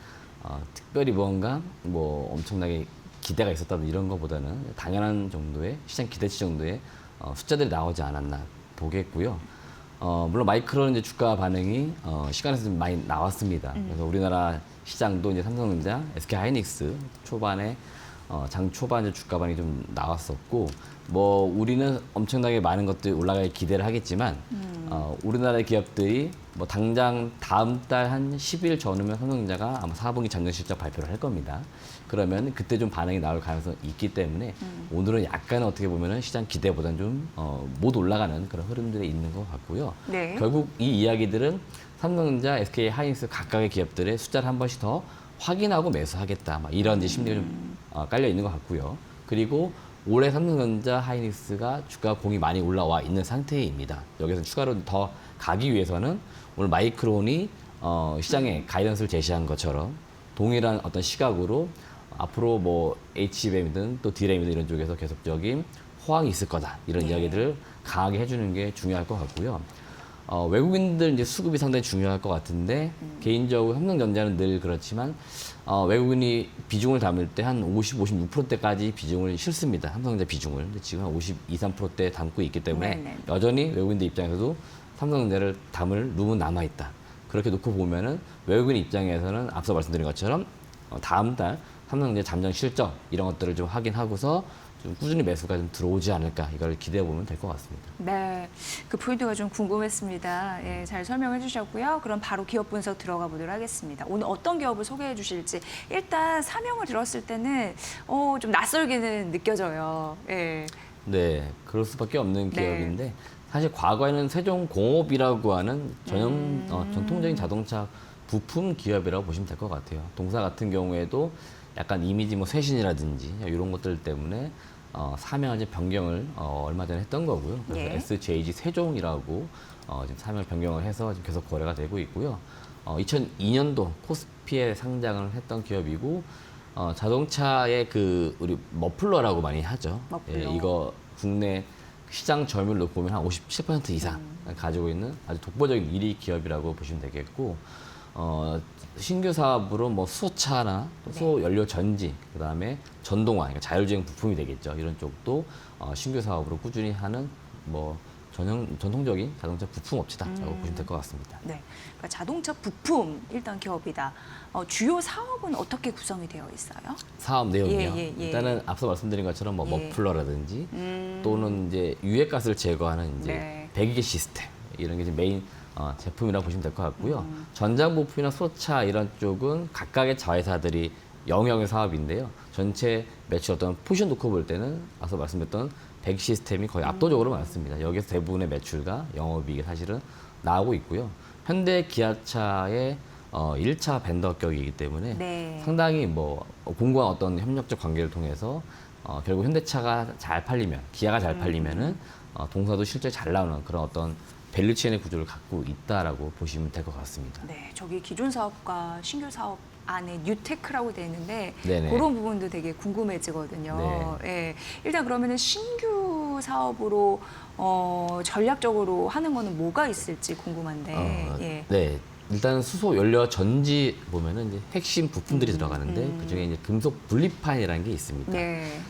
특별히 뭔가 뭐 엄청나게 기대가 있었다든 이런 것보다는 당연한 정도의 시장 기대치 정도의 숫자들이 나오지 않았나 보겠고요. 물론 마이크론 이제 주가 반응이 시간에서 좀 많이 나왔습니다. 그래서 우리나라 시장도 이제 삼성전자, SK 하이닉스 초반에 장 초반에 주가 반응이 좀 나왔었고, 뭐 우리는 엄청나게 많은 것들이 올라갈 기대를 하겠지만 우리나라 기업들이 뭐 당장 다음 달 한 10일 전후면 삼성전자가 아마 4분기 전년 실적 발표를 할 겁니다. 그러면 그때 좀 반응이 나올 가능성이 있기 때문에 오늘은 약간 어떻게 보면은 시장 기대보다는 좀 못 올라가는 그런 흐름들이 있는 것 같고요. 네. 결국 이 이야기들은 삼성전자, SK 하이닉스 각각의 기업들의 숫자를 한 번씩 더 확인하고 매수하겠다. 막 이런 이제 심리가 좀 깔려 있는 것 같고요. 그리고 올해 삼성전자, 하이닉스가 주가 공이 많이 올라와 있는 상태입니다. 여기서 추가로 더 가기 위해서는 오늘 마이크론이 시장에 가이던스를 제시한 것처럼 동일한 어떤 시각으로 앞으로 뭐 HBM이든 또 D램이든 이런 쪽에서 계속적인 호황이 있을 거다. 이런 이야기들을 강하게 해주는 게 중요할 것 같고요. 외국인들 이제 수급이 상당히 중요할 것 같은데 개인적으로 삼성전자는 늘 그렇지만 외국인이 비중을 담을 때 한 50, 56%대까지 비중을 실습니다. 삼성전자 비중을. 근데 지금 한 52, 3%대 담고 있기 때문에 네네. 여전히 외국인들 입장에서도 삼성전자를 담을 룸은 남아있다. 그렇게 놓고 보면은 외국인 입장에서는 앞서 말씀드린 것처럼 다음 달 삼성전자 잠정 실적 이런 것들을 좀 확인하고서 좀 꾸준히 매수가 좀 들어오지 않을까 이걸 기대해 보면 될 것 같습니다. 네, 그 포인트가 좀 궁금했습니다. 예, 잘 설명해 주셨고요. 그럼 바로 기업 분석 들어가 보도록 하겠습니다. 오늘 어떤 기업을 소개해 주실지 일단 사명을 들었을 때는 좀 낯설게는 느껴져요. 예. 네, 그럴 수밖에 없는 네. 기업인데 사실 과거에는 세종공업이라고 하는 전통적인 자동차 부품 기업이라고 보시면 될 것 같아요. 동사 같은 경우에도 약간 이미지 뭐 쇄신이라든지 이런 것들 때문에 사명을 이제 변경을 얼마 전에 했던 거고요. 그래서 예. SJG 세종이라고 지금 사명을 변경을 해서 지금 계속 거래가 되고 있고요. 2002년도 코스피에 상장을 했던 기업이고 자동차의 그 우리 머플러라고 많이 하죠. 머플러. 예, 이거 국내 시장 점유율 놓고 보면 한 57% 이상 가지고 있는 아주 독보적인 1위 기업이라고 보시면 되겠고, 신규 사업으로 뭐 수소차나 수소연료 전지, 그다음에 전동화, 그러니까 자율주행 부품이 되겠죠. 이런 쪽도 신규 사업으로 꾸준히 하는 뭐 전통적인 자동차 부품 업체다라고 보시면 될 것 같습니다. 네, 그러니까 자동차 부품 일단 기업이다. 주요 사업은 어떻게 구성이 되어 있어요? 사업 내용이요. 예. 일단은 앞서 말씀드린 것처럼 뭐 예. 머플러라든지 또는 이제 유해가스를 제거하는 이제 네. 배기계 시스템 이런 게 이제 메인 제품이라고 보시면 될 것 같고요. 전장 부품이나 소차 이런 쪽은 각각의 자회사들이 영역의 사업인데요. 전체 매출 어떤 포션 놓고 볼 때는 앞서 말씀드렸던 배기 시스템이 거의 압도적으로 많습니다. 여기서 대부분의 매출과 영업이익이 사실은 나오고 있고요. 현대 기아차의 1차 벤더격이기 때문에 네. 상당히 뭐 공고한 어떤 협력적 관계를 통해서 결국 현대차가 잘 팔리면, 기아가 잘 팔리면은 동사도 실제 잘 나오는 그런 어떤 밸류체인의 구조를 갖고 있다라고 보시면 될 것 같습니다. 네, 저기 기존 사업과 신규 사업 안에 뉴테크라고 되어 있는데 네네. 그런 부분도 되게 궁금해지거든요. 네. 예, 일단 그러면은 신규 사업으로 전략적으로 하는 거는 뭐가 있을지 궁금한데. 예. 네. 일단 수소 연료 전지 보면은 이제 핵심 부품들이 들어가는데 그중에 이제 금속 분리판이라는 게 있습니다. 네.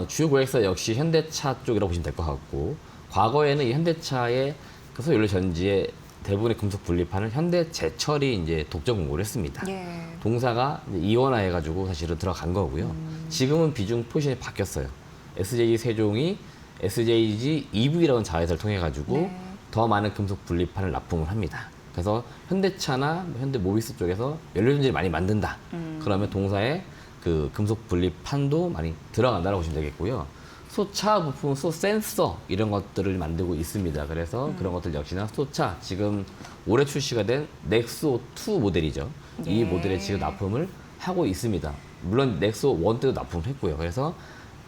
주요 고객사 역시 현대차 쪽이라고 보시면 될 것 같고, 과거에는 이 현대차의 그 수소 연료 전지의 대부분의 금속 분리판을 현대제철이 이제 독점 공고를 했습니다. 예. 동사가 이제 이원화해가지고 사실은 들어간 거고요. 지금은 비중 포지션이 바뀌었어요. SJ 세종이 SJG EV라는 자회사를 통해 가지고 네. 더 많은 금속 분리판을 납품을 합니다. 그래서 현대차나 현대 모비스 쪽에서 연료전지를 많이 만든다. 그러면 동사에 그 금속 분리판도 많이 들어간다고 보시면 되겠고요. 소차 부품, 소 센서 이런 것들을 만들고 있습니다. 그래서 그런 것들 역시나 소차 지금 올해 출시가 된 넥소 2 모델이죠. 이 네. 모델에 지금 납품을 하고 있습니다. 물론 넥소 1 때도 납품을 했고요. 그래서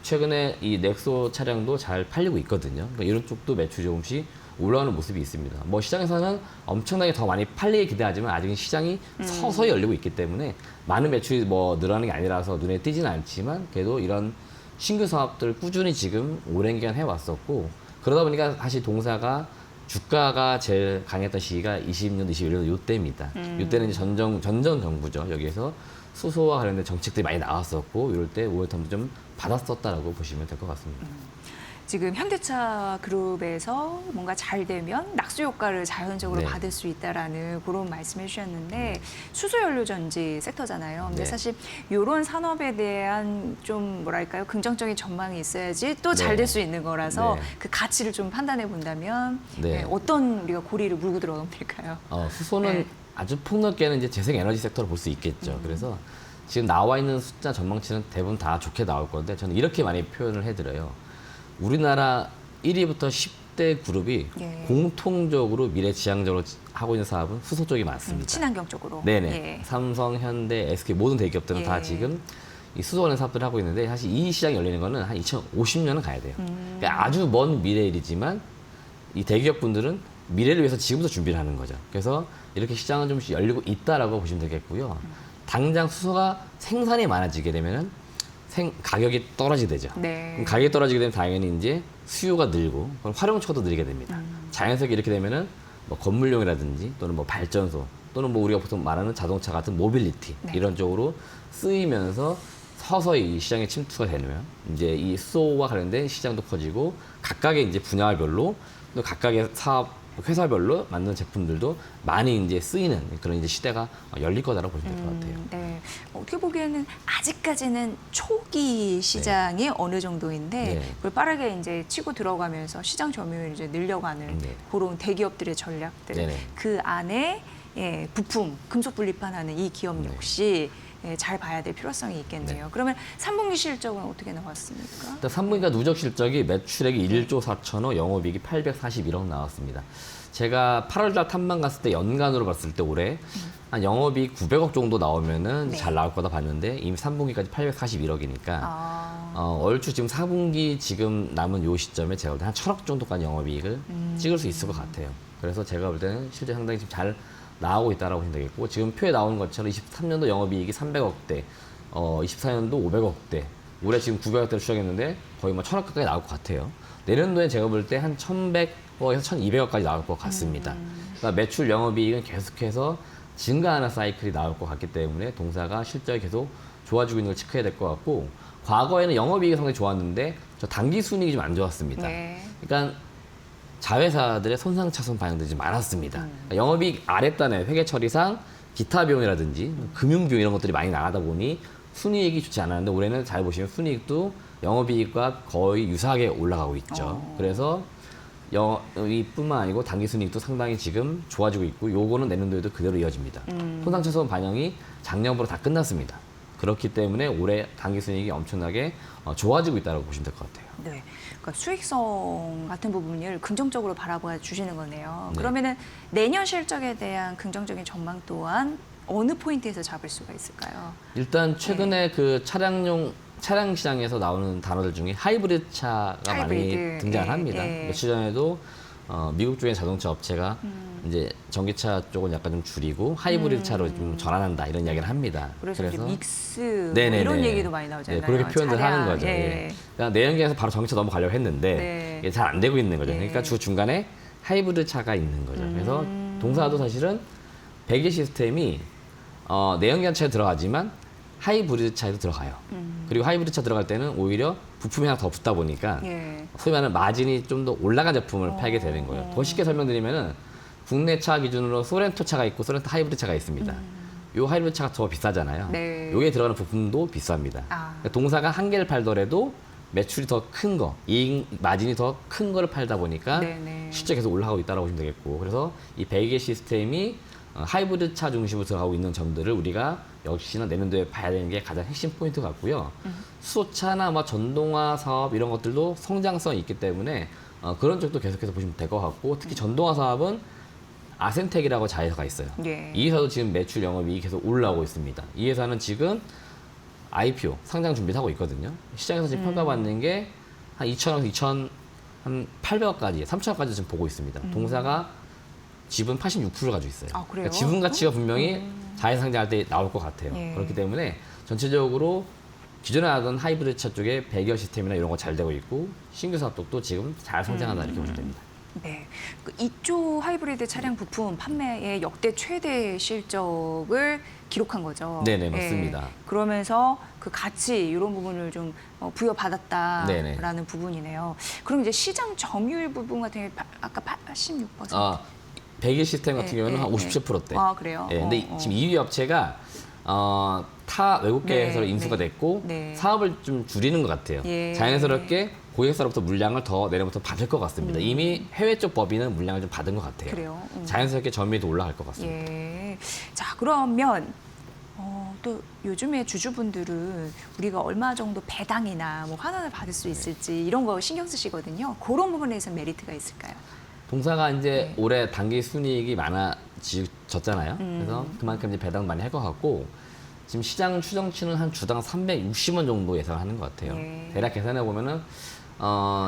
최근에 이 넥소 차량도 잘 팔리고 있거든요. 그러니까 이런 쪽도 매출이 조금씩 올라오는 모습이 있습니다. 뭐 시장에서는 엄청나게 더 많이 팔리게 기대하지만 아직은 시장이 서서히 열리고 있기 때문에 많은 매출이 뭐 늘어나는 게 아니라서 눈에 띄지는 않지만 그래도 이런 신규 사업들 꾸준히 지금 오랜 기간 해왔었고, 그러다 보니까 사실 동사가 주가가 제일 강했던 시기가 20년, 21년 요때입니다. 요때는 이제 전전 정부죠. 여기에서 수소와 관련된 정책들이 많이 나왔었고, 이럴 때 오일텀도 좀 받았었다라고 보시면 될 것 같습니다. 지금 현대차 그룹에서 뭔가 잘 되면 낙수 효과를 자연적으로 네. 받을 수 있다라는 그런 말씀해 주셨는데 수소연료전지 섹터잖아요. 근데 네. 사실 이런 산업에 대한 좀 뭐랄까요 긍정적인 전망이 있어야지 또 잘 네. 될 수 있는 거라서 네. 그 가치를 좀 판단해 본다면 네. 어떤 우리가 고리를 물고 들어가면 될까요? 수소는 네. 아주 폭넓게는 이제 재생에너지 섹터로 볼 수 있겠죠. 그래서 지금 나와 있는 숫자 전망치는 대부분 다 좋게 나올 건데 저는 이렇게 많이 표현을 해드려요. 우리나라 1위부터 10대 그룹이 예. 공통적으로 미래지향적으로 하고 있는 사업은 수소 쪽이 많습니다. 친환경 쪽으로. 네네. 예. 삼성, 현대, SK 모든 대기업들은 예. 다 지금 이 수소 관련 사업들을 하고 있는데 사실 이 시장이 열리는 거는 한 2050년은 가야 돼요. 그러니까 아주 먼 미래 일이지만 이 대기업분들은 미래를 위해서 지금부터 준비를 하는 거죠. 그래서 이렇게 시장은 좀씩 열리고 있다라고 보시면 되겠고요. 당장 수소가 생산이 많아지게 되면은 가격이 떨어지게 되죠. 네. 그럼 가격이 떨어지게 되면 당연히 이제 수요가 늘고 그럼 활용처도 늘게 됩니다. 자연스럽게 이렇게 되면은 뭐 건물용이라든지 또는 뭐 발전소 또는 뭐 우리가 보통 말하는 자동차 같은 모빌리티 네. 이런 쪽으로 쓰이면서 서서히 이 시장에 침투가 되면 이제 이 수소와 관련된 시장도 커지고 각각의 이제 분야별로 또 각각의 사업 회사별로 만든 제품들도 많이 이제 쓰이는 그런 이제 시대가 열릴 거다라고 보시면 될 것 같아요. 네. 어떻게 보기에는 아직까지는 초기 시장이 어느 정도인데 네. 그걸 빠르게 이제 치고 들어가면서 시장 점유율을 이제 늘려가는 네. 그런 대기업들의 전략들. 네네. 그 안에 부품, 금속 분리판하는 이 기업 네. 역시 잘 봐야 될 필요성이 있겠네요. 네. 그러면 3분기 실적은 어떻게 나왔습니까? 일단 3분기가 누적 실적이 매출액이 1조 4천억, 영업이익이 841억 나왔습니다. 제가 8월달 탐방 갔을 때 연간으로 봤을 때 올해 한 영업이익 900억 정도 나오면은 네. 잘 나올 거다 봤는데 이미 3분기까지 841억이니까 아, 얼추 지금 4분기 지금 남은 요 시점에 제가 볼 때 한 1,000억 정도까지 영업이익을 찍을 수 있을 것 같아요. 그래서 제가 볼 때는 실제 상당히 지금 잘 나오고 있다라고 보시면 되겠고 지금 표에 나오는 것처럼 23년도 영업이익이 300억대, 24년도 500억대, 올해 지금 900억대를 추정했는데 거의 뭐 1,000억 가까이 나올 것 같아요. 내년도에 제가 볼 때 한 1,100억에서 1,200억까지 나올 것 같습니다. 그러니까 매출 영업이익은 계속해서 증가하는 사이클이 나올 것 같기 때문에 동사가 실적이 계속 좋아지고 있는 걸 체크해야 될 것 같고 과거에는 영업이익이 상당히 좋았는데 저 단기 순이익이 좀 안 좋았습니다. 네. 그러니까 자회사들의 손상차손 반영들이 좀 많았습니다. 그러니까 영업이익 아랫단에 회계처리상 기타 비용이라든지 금융비용 이런 것들이 많이 나가다 보니 순이익이 좋지 않았는데 올해는 잘 보시면 순이익도 영업이익과 거의 유사하게 올라가고 있죠. 그래서 영업이익뿐만 아니고 당기순이익도 상당히 지금 좋아지고 있고 요거는 내년도에도 그대로 이어집니다. 손상차손 반영이 작년보다 다 끝났습니다. 그렇기 때문에 올해 당기순이익이 엄청나게 좋아지고 있다고 보시면 될 것 같아요. 네, 그러니까 수익성 같은 부분을 긍정적으로 바라봐 주시는 거네요. 네. 그러면은 내년 실적에 대한 긍정적인 전망 또한 어느 포인트에서 잡을 수가 있을까요? 일단 최근에 그 차량 시장에서 나오는 단어들 중에 하이브리드 차가 하이브리드. 많이 등장을 합니다. 예. 며칠 전에도 미국 쪽의 자동차 업체가 이제 전기차 쪽은 약간 좀 줄이고 하이브리드 차로 좀 전환한다 이런 이야기를 합니다. 그래서 이제 믹스 뭐 네네네. 이런 얘기도 많이 나오잖아요. 네, 그렇게 표현을 차량. 하는 거죠. 예. 예. 그러니까 내연기관에서 바로 전기차 넘어가려고 했는데 네. 이게 잘 안 되고 있는 거죠. 예. 그러니까 주 중간에 하이브리드 차가 있는 거죠. 그래서 동사도 사실은 배기 시스템이 내연기관 차에 들어가지만 하이브리드 차에도 들어가요. 그리고 하이브리드 차 들어갈 때는 오히려 부품이 하나 더 붙다 보니까 예. 소위 말하는 마진이 좀 더 올라간 제품을 팔게 되는 거예요. 더 쉽게 설명드리면은 국내 차 기준으로 소렌토 차가 있고 소렌토 하이브리드 차가 있습니다. 요 하이브리드 차가 더 비싸잖아요. 네. 요게 들어가는 부품도 비쌉니다. 아. 그러니까 동사가 한 개를 팔더라도 매출이 더 큰 거, 이익 마진이 더 큰 거를 팔다 보니까 네네. 실제 계속 올라가고 있다고 보시면 되겠고, 그래서 이 배기의 시스템이 하이브리드 차 중심으로 들어가고 있는 점들을 우리가 역시나 내년도에 봐야 되는 게 가장 핵심 포인트 같고요. 수소차나 뭐 전동화 사업 이런 것들도 성장성이 있기 때문에 그런 쪽도 계속해서 보시면 될 것 같고, 특히 전동화 사업은 아센텍이라고 자회사가 있어요. 예. 이 회사도 지금 매출 영업이익이 계속 올라오고 있습니다. 이 회사는 지금 IPO 상장 준비를 하고 있거든요. 시장에서 지금 평가받는 게 한 2,000원, 한 800억까지, 3,000억까지 지금 보고 있습니다. 동사가 지분 86% 가지고 있어요. 아, 그래요? 그러니까 지분 가치가 분명히 자회사 상장할 때 나올 것 같아요. 예. 그렇기 때문에 전체적으로 기존에 하던 하이브리드 차 쪽에 배기어 시스템이나 이런 거 잘 되고 있고, 신규 사업 쪽도 지금 잘 성장한다 이렇게 보시면 됩니다. 네, 그 이쪽 하이브리드 차량 부품 판매의 역대 최대 실적을 기록한 거죠. 네네, 맞습니다. 그러면서 그 가치 이런 부분을 좀 부여받았다라는 네네. 부분이네요. 그럼 이제 시장 점유율 부분 같은 경우에 아까 86%. 배기 시스템 같은 네, 경우는 네, 한 네. 57%대. 아, 그래요? 예, 근데 어. 지금 2위 업체가 타 외국계 네, 회사로 인수가 네. 됐고 네. 사업을 좀 줄이는 것 같아요. 예. 자연스럽게 고객사로부터 물량을 더 내년부터 받을 것 같습니다. 이미 해외 쪽 법인은 물량을 좀 받은 것 같아요. 그래요? 자연스럽게 점유율도 올라갈 것 같습니다. 예. 자, 그러면 또 요즘에 주주분들은 우리가 얼마 정도 배당이나 뭐 환원을 받을 수 있을지 이런 거 신경 쓰시거든요. 그런 부분에서 메리트가 있을까요? 동사가 이제 네. 올해 단기 순이익이 많아졌잖아요. 그래서 그만큼 이제 배당 많이 할 것 같고, 지금 시장 추정치는 한 주당 360원 정도 예상하는 것 같아요. 예. 대략 계산해 보면은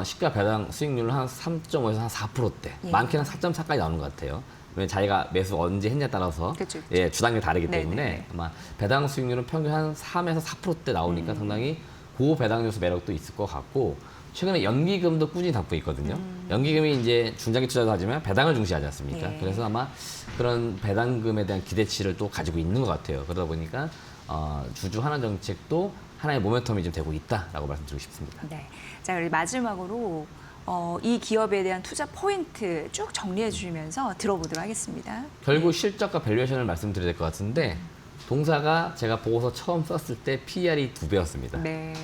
시가 배당 수익률은 한 3.5에서 한 4%대, 예. 많게는 4.4까지 나오는 것 같아요. 왜냐면 자기가 매수 언제 했냐에 따라서 그쵸, 그쵸. 예, 주당이 다르기 네네네. 때문에 아마 배당 수익률은 평균 한 3에서 4%대 나오니까 상당히 고 배당 요소 매력도 있을 것 같고, 최근에 연기금도 꾸준히 담고 있거든요. 연기금이 이제 중장기 투자도 하지만 배당을 중시하지 않습니까? 예. 그래서 아마 그런 배당금에 대한 기대치를 또 가지고 있는 것 같아요. 그러다 보니까 주주 환원 정책도 하나의 모멘텀이 좀 되고 있다라고 말씀드리고 싶습니다. 네. 자, 그리고 마지막으로 이 기업에 대한 투자 포인트 쭉 정리해 주시면서 들어보도록 하겠습니다. 결국 실적과 밸류에이션을 말씀드려야 될 것 같은데, 동사가 제가 보고서 처음 썼을 때 PER이 2배였습니다. 네.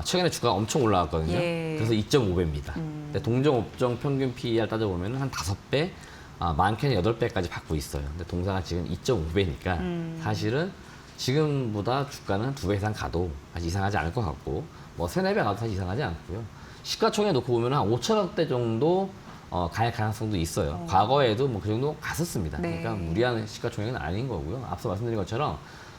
최근에 주가가 엄청 올라왔거든요. 예. 그래서 2.5배입니다. 근데 동종 업종 평균 PER 따져보면 한 5배, 많게는 8배까지 받고 있어요. 근데 동사가 지금 2.5배니까 사실은 지금보다 주가는 2배 이상 가도 사실 이상하지 않을 것 같고, 뭐 3, 4배 가도 사실 이상하지 않고요. 시가총액 놓고 보면 한 5천억대 정도 갈 가능성도 있어요. 과거에도 뭐 그 정도 갔었습니다. 네. 그러니까 무리한 시가총액은 아닌 거고요. 앞서 말씀드린 것처럼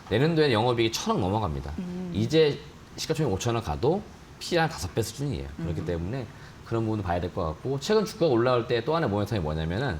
내년도에는 영업이익이 1,000억 넘어갑니다. 이제 시가총액 5천억 가도 PER 한 5배 수준이에요. 그렇기 때문에 그런 부분도 봐야 될 것 같고, 최근 주가가 올라올 때 또 하나의 모멘텀이 뭐냐면은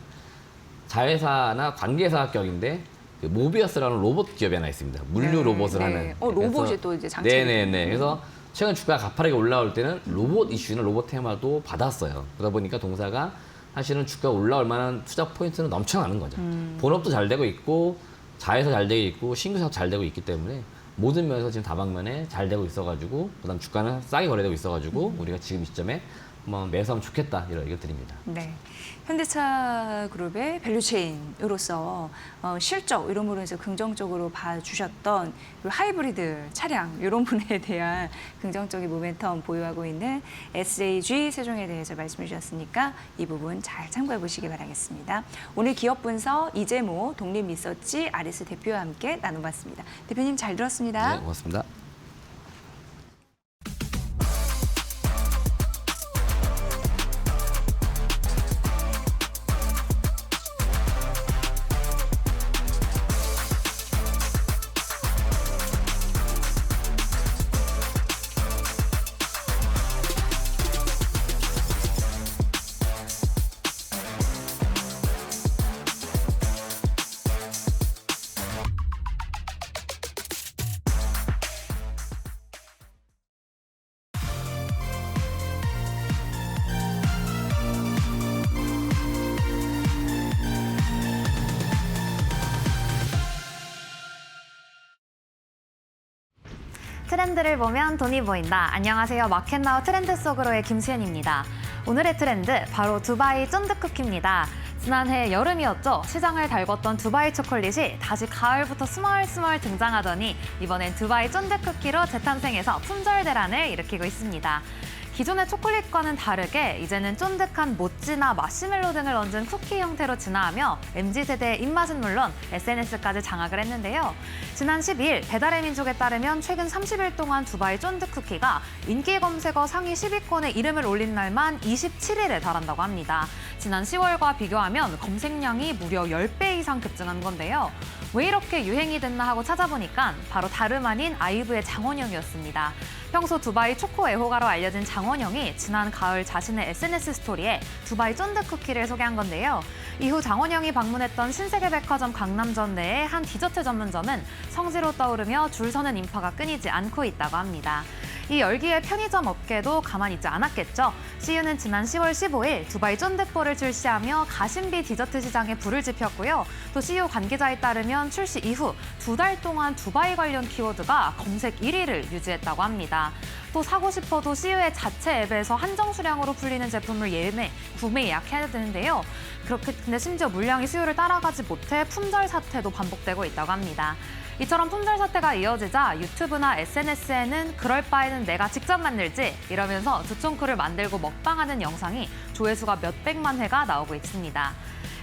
자회사나 관계사격인데 그 모비어스라는 로봇 기업이 하나 있습니다. 물류 네, 로봇을 네. 하는. 로봇이 그래서 또 이제 장착이 네네네. 그래서 최근 주가가 가파르게 올라올 때는 로봇 이슈나 로봇 테마도 받았어요. 그러다 보니까 동사가 사실은 주가 올라올 만한 투자 포인트는 넘쳐나는 거죠. 본업도 잘 되고 있고, 자회사 잘 되고 있고, 신규 사업 잘 되고 있기 때문에 모든 면에서 지금 다방면에 잘 되고 있어가지고, 그다음 주가는 싸게 거래되고 있어가지고 우리가 지금 이 시점에 한번 매수하면 좋겠다 이런 의견 드립니다. 네. 현대차 그룹의 밸류체인으로서 실적 이런 부분에서 긍정적으로 봐주셨던 하이브리드 차량 이런 분에 대한 긍정적인 모멘텀 보유하고 있는 SJG 세종에 대해서 말씀해 주셨으니까 이 부분 잘 참고해 보시기 바라겠습니다. 오늘 기업 분석 이재모 독립리서치 아리스 대표와 함께 나눠봤습니다. 대표님 잘 들었습니다. 네, 고맙습니다. 트렌드를 보면 돈이 보인다. 안녕하세요. 마켓나우 트렌드 속으로의 김수현입니다. 오늘의 트렌드 바로 두바이 쫀득쿠키입니다. 지난해 여름이었죠. 시장을 달궜던 두바이 초콜릿이 다시 가을부터 스멀스멀 등장하더니 이번엔 두바이 쫀득쿠키로 재탄생해서 품절 대란을 일으키고 있습니다. 기존의 초콜릿과는 다르게 이제는 쫀득한 모찌나 마시멜로 등을 얹은 쿠키 형태로 진화하며 MZ세대의 입맛은 물론 SNS까지 장악을 했는데요. 지난 12일 배달의 민족에 따르면 최근 30일 동안 두바이 쫀득쿠키가 인기 검색어 상위 10위권에 이름을 올린 날만 27일에 달한다고 합니다. 지난 10월과 비교하면 검색량이 무려 10배 이상 급증한 건데요. 왜 이렇게 유행이 됐나 하고 찾아보니까 바로 다름 아닌 아이브의 장원영이었습니다. 평소 두바이 초코 애호가로 알려진 장원영이 지난 가을 자신의 SNS 스토리에 두바이 쫀득쿠키를 소개한 건데요. 이후 장원영이 방문했던 신세계백화점 강남점 내의 한 디저트 전문점은 성지로 떠오르며 줄 서는 인파가 끊이지 않고 있다고 합니다. 이 열기에 편의점 업계도 가만히 있지 않았겠죠. CU는 지난 10월 15일 두바이 쫀득볼을 출시하며 가심비 디저트 시장에 불을 지폈고요. 또 CU 관계자에 따르면 출시 이후 2달 동안 두바이 관련 키워드가 검색 1위를 유지했다고 합니다. 또 사고 싶어도 CU의 자체 앱에서 한정 수량으로 풀리는 제품을 구매 예약해야 되는데요. 근데 심지어 물량이 수요를 따라가지 못해 품절 사태도 반복되고 있다고 합니다. 이처럼 품절 사태가 이어지자 유튜브나 SNS에는 그럴 바에는 내가 직접 만들지 이러면서 두쫑쿠를 만들고 먹방하는 영상이 조회수가 몇백만 회가 나오고 있습니다.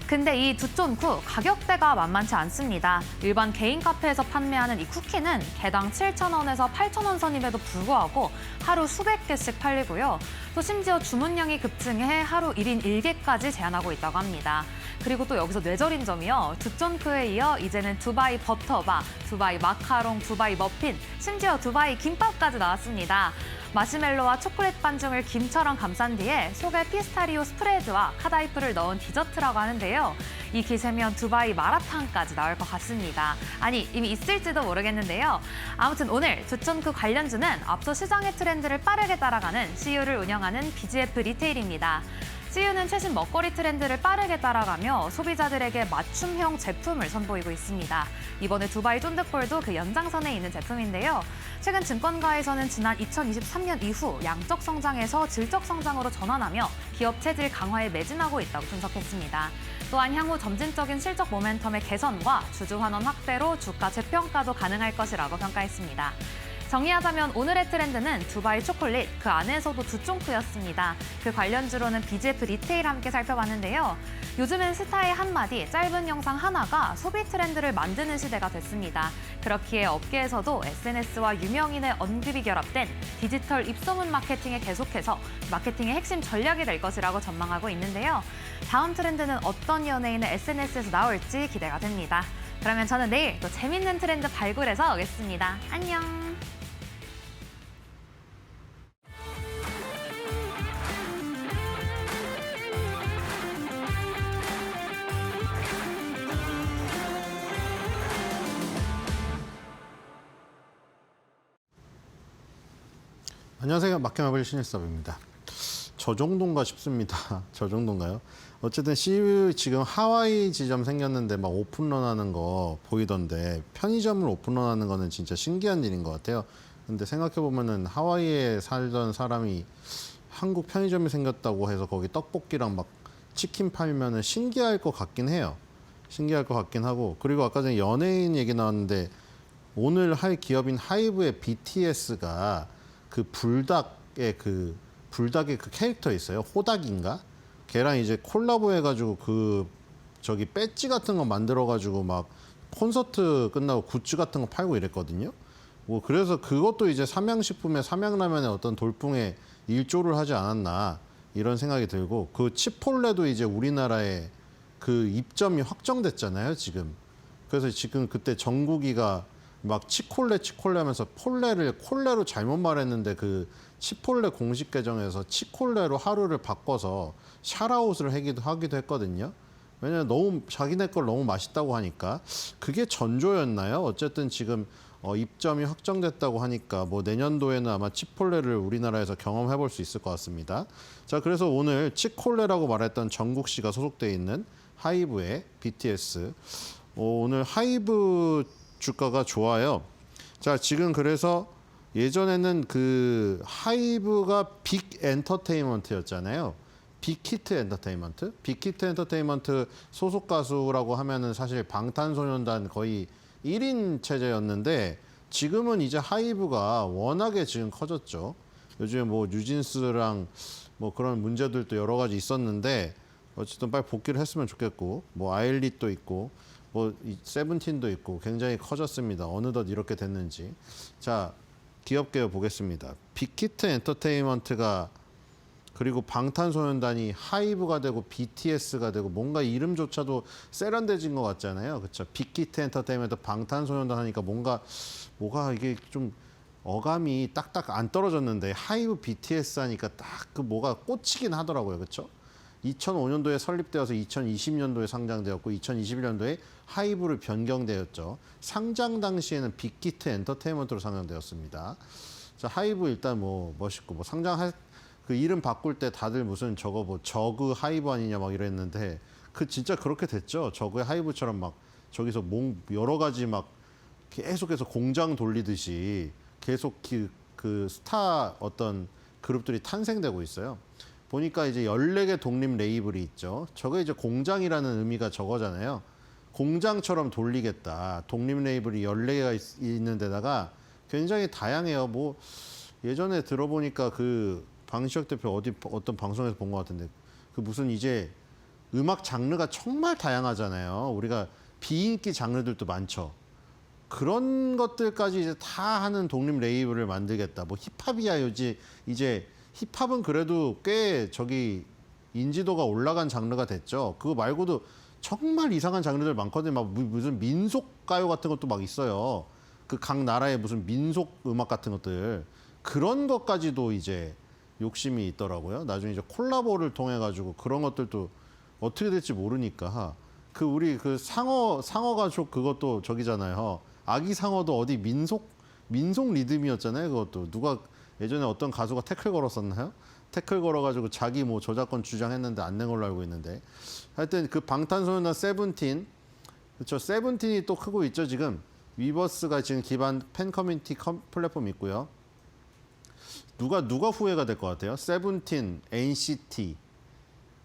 근데 이 두쫀쿠 가격대가 만만치 않습니다. 일반 개인 카페에서 판매하는 이 쿠키는 개당 7,000원에서 8,000원 선임에도 불구하고 하루 수백 개씩 팔리고요. 또 심지어 주문량이 급증해 하루 1인 1개까지 제한하고 있다고 합니다. 그리고 또 여기서 뇌절인 점이요. 두쫀쿠에 이어 이제는 두바이 버터바, 두바이 마카롱, 두바이 머핀, 심지어 두바이 김밥까지 나왔습니다. 마시멜로와 초콜릿 반죽을 김처럼 감싼 뒤에 속에 피스타리오 스프레드와 카다이프를 넣은 디저트라고 하는데요. 이 기세면 두바이 마라탕까지 나올 것 같습니다. 아니, 이미 있을지도 모르겠는데요. 아무튼 오늘 두쫀쿠 관련주는 앞서 시장의 트렌드를 빠르게 따라가는 CU를 운영하는 BGF 리테일입니다. CU는 최신 먹거리 트렌드를 빠르게 따라가며 소비자들에게 맞춤형 제품을 선보이고 있습니다. 이번에 두바이 쫀득볼도 그 연장선에 있는 제품인데요. 최근 증권가에서는 지난 2023년 이후 양적 성장에서 질적 성장으로 전환하며 기업 체질 강화에 매진하고 있다고 분석했습니다. 또한 향후 점진적인 실적 모멘텀의 개선과 주주 환원 확대로 주가 재평가도 가능할 것이라고 평가했습니다. 정리하자면 오늘의 트렌드는 두바이 초콜릿, 그 안에서도 두쫑쿠였습니다. 그 관련주로는 BGF 리테일 함께 살펴봤는데요. 요즘은 스타의 한마디, 짧은 영상 하나가 소비 트렌드를 만드는 시대가 됐습니다. 그렇기에 업계에서도 SNS와 유명인의 언급이 결합된 디지털 입소문 마케팅에 계속해서 마케팅의 핵심 전략이 될 것이라고 전망하고 있는데요. 다음 트렌드는 어떤 연예인의 SNS에서 나올지 기대가 됩니다. 그러면 저는 내일 또 재밌는 트렌드 발굴해서 오겠습니다. 안녕! 안녕하세요. 마켓마블 신일섭입니다. 저 정도인가 싶습니다. 저 정도인가요? 어쨌든 CU 지금 하와이 지점 생겼는데 막 오픈런 하는 거 보이던데 편의점을 오픈런 하는 거는 진짜 신기한 일인 것 같아요. 근데 생각해보면은 하와이에 살던 사람이 한국 편의점이 생겼다고 해서 거기 떡볶이랑 막 치킨 팔면은 신기할 것 같긴 해요. 신기할 것 같긴 하고, 그리고 아까 전에 연예인 얘기 나왔는데 오늘 할 기업인 하이브의 BTS가 그 불닭의 그 캐릭터 있어요. 호닭인가? 걔랑 이제 콜라보 해가지고 그 저기 배지 같은 거 만들어가지고 막 콘서트 끝나고 굿즈 같은 거 팔고 이랬거든요. 뭐 그래서 그것도 이제 삼양식품의 삼양라면의 어떤 돌풍에 일조를 하지 않았나 이런 생각이 들고, 그 치폴레도 이제 우리나라에 그 입점이 확정됐잖아요, 지금. 그래서 지금 그때 정국이가 막 치콜레 하면서 폴레를 콜레로 잘못 말했는데 그 치폴레 공식 계정에서 치콜레로 하루를 바꿔서 샤라웃을 하기도 했거든요. 왜냐면 너무 자기네 걸 너무 맛있다고 하니까. 그게 전조였나요? 어쨌든 지금 입점이 확정됐다고 하니까 뭐 내년도에는 아마 치폴레를 우리나라에서 경험해 볼 수 있을 것 같습니다. 자, 그래서 오늘 치콜레라고 말했던 정국 씨가 소속돼 있는 하이브의 BTS. 오늘 하이브 주가가 좋아요. 자, 지금 그래서 예전에는 그 하이브가 빅 엔터테인먼트였잖아요. 빅히트 엔터테인먼트. 빅히트 엔터테인먼트 소속 가수라고 하면은 사실 방탄소년단 거의 1인 체제였는데 지금은 이제 하이브가 워낙에 지금 커졌죠. 요즘에 뭐 뉴진스랑 뭐 그런 문제들도 여러 가지 있었는데 어쨌든 빨리 복귀를 했으면 좋겠고, 뭐 아일릿도 있고 뭐 세븐틴도 있고 굉장히 커졌습니다. 어느덧 이렇게 됐는지. 자, 기업계열 보겠습니다. 빅히트 엔터테인먼트가 그리고 방탄소년단이 하이브가 되고 BTS가 되고 뭔가 이름조차도 세련돼진 것 같잖아요. 그렇죠? 빅히트 엔터테인먼트 방탄소년단 하니까 뭐가 이게 좀 어감이 딱딱 안 떨어졌는데 하이브 BTS 하니까 딱 그 뭐가 꽂히긴 하더라고요. 그렇죠? 2005년도에 설립되어서 2020년도에 상장되었고 2021년도에 하이브를 변경되었죠. 상장 당시에는 빅히트 엔터테인먼트로 상장되었습니다. 자, 하이브 일단 뭐 멋있고 뭐 상장할 그 이름 바꿀 때 다들 무슨 저거 뭐 저그 하이브 아니냐 막 이랬는데 그 진짜 그렇게 됐죠. 저그의 하이브처럼 막 저기서 여러 가지 막 계속해서 공장 돌리듯이 계속 그 스타 어떤 그룹들이 탄생되고 있어요. 보니까 이제 14개 독립 레이블이 있죠. 저게 이제 공장이라는 의미가 저거잖아요. 공장처럼 돌리겠다. 독립 레이블이 14개가 있는 데다가 굉장히 다양해요. 뭐 예전에 들어보니까 그 방시혁 대표 어떤 방송에서 본 것 같은데 그 무슨 이제 음악 장르가 정말 다양하잖아요. 우리가 비인기 장르들도 많죠. 그런 것들까지 이제 다 하는 독립 레이블을 만들겠다. 뭐 힙합이야 이제 힙합은 그래도 꽤 저기 인지도가 올라간 장르가 됐죠. 그거 말고도 정말 이상한 장르들 많거든요. 막 무슨 민속 가요 같은 것도 막 있어요. 그 각 나라의 무슨 민속 음악 같은 것들 그런 것까지도 이제 욕심이 있더라고요. 나중에 이제 콜라보를 통해 가지고 그런 것들도 어떻게 될지 모르니까 그 우리 그 상어 가족 그것도 저기잖아요. 아기 상어도 어디 민속 리듬이었잖아요. 그것도 누가 예전에 어떤 가수가 태클 걸었었나요? 태클 걸어가지고 자기 뭐 저작권 주장했는데 안 낸 걸로 알고 있는데 하여튼 그 방탄소년단 세븐틴 그렇죠. 세븐틴이 또 크고 있죠. 지금 위버스가 지금 기반 팬 커뮤니티 플랫폼 있고요. 누가 후회가 될 것 같아요? 세븐틴, NCT.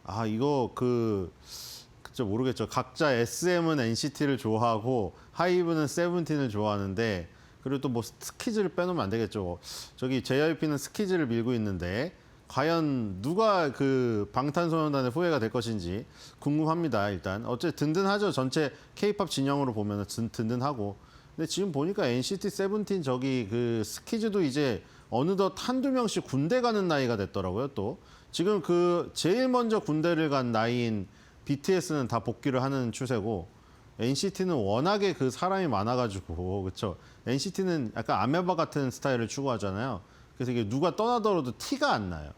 아 이거 그저 모르겠죠. 각자 SM은 NCT를 좋아하고 하이브는 세븐틴을 좋아하는데 그리고 또 뭐 스키즈를 빼놓으면 안 되겠죠. 저기 JYP는 스키즈를 밀고 있는데 과연 누가 그 방탄소년단의 후회가 될 것인지 궁금합니다. 일단 든든하죠. 전체 K-팝 진영으로 보면 든든하고. 근데 지금 보니까 NCT 세븐틴 저기 그 스키즈도 이제 어느덧 한두 명씩 군대 가는 나이가 됐더라고요. 또 지금 그 제일 먼저 군대를 간 나이인 BTS는 다 복귀를 하는 추세고 NCT는 워낙에 그 사람이 많아가지고 그렇죠. NCT는 약간 아메바 같은 스타일을 추구하잖아요. 그래서 이게 누가 떠나더라도 티가 안 나요.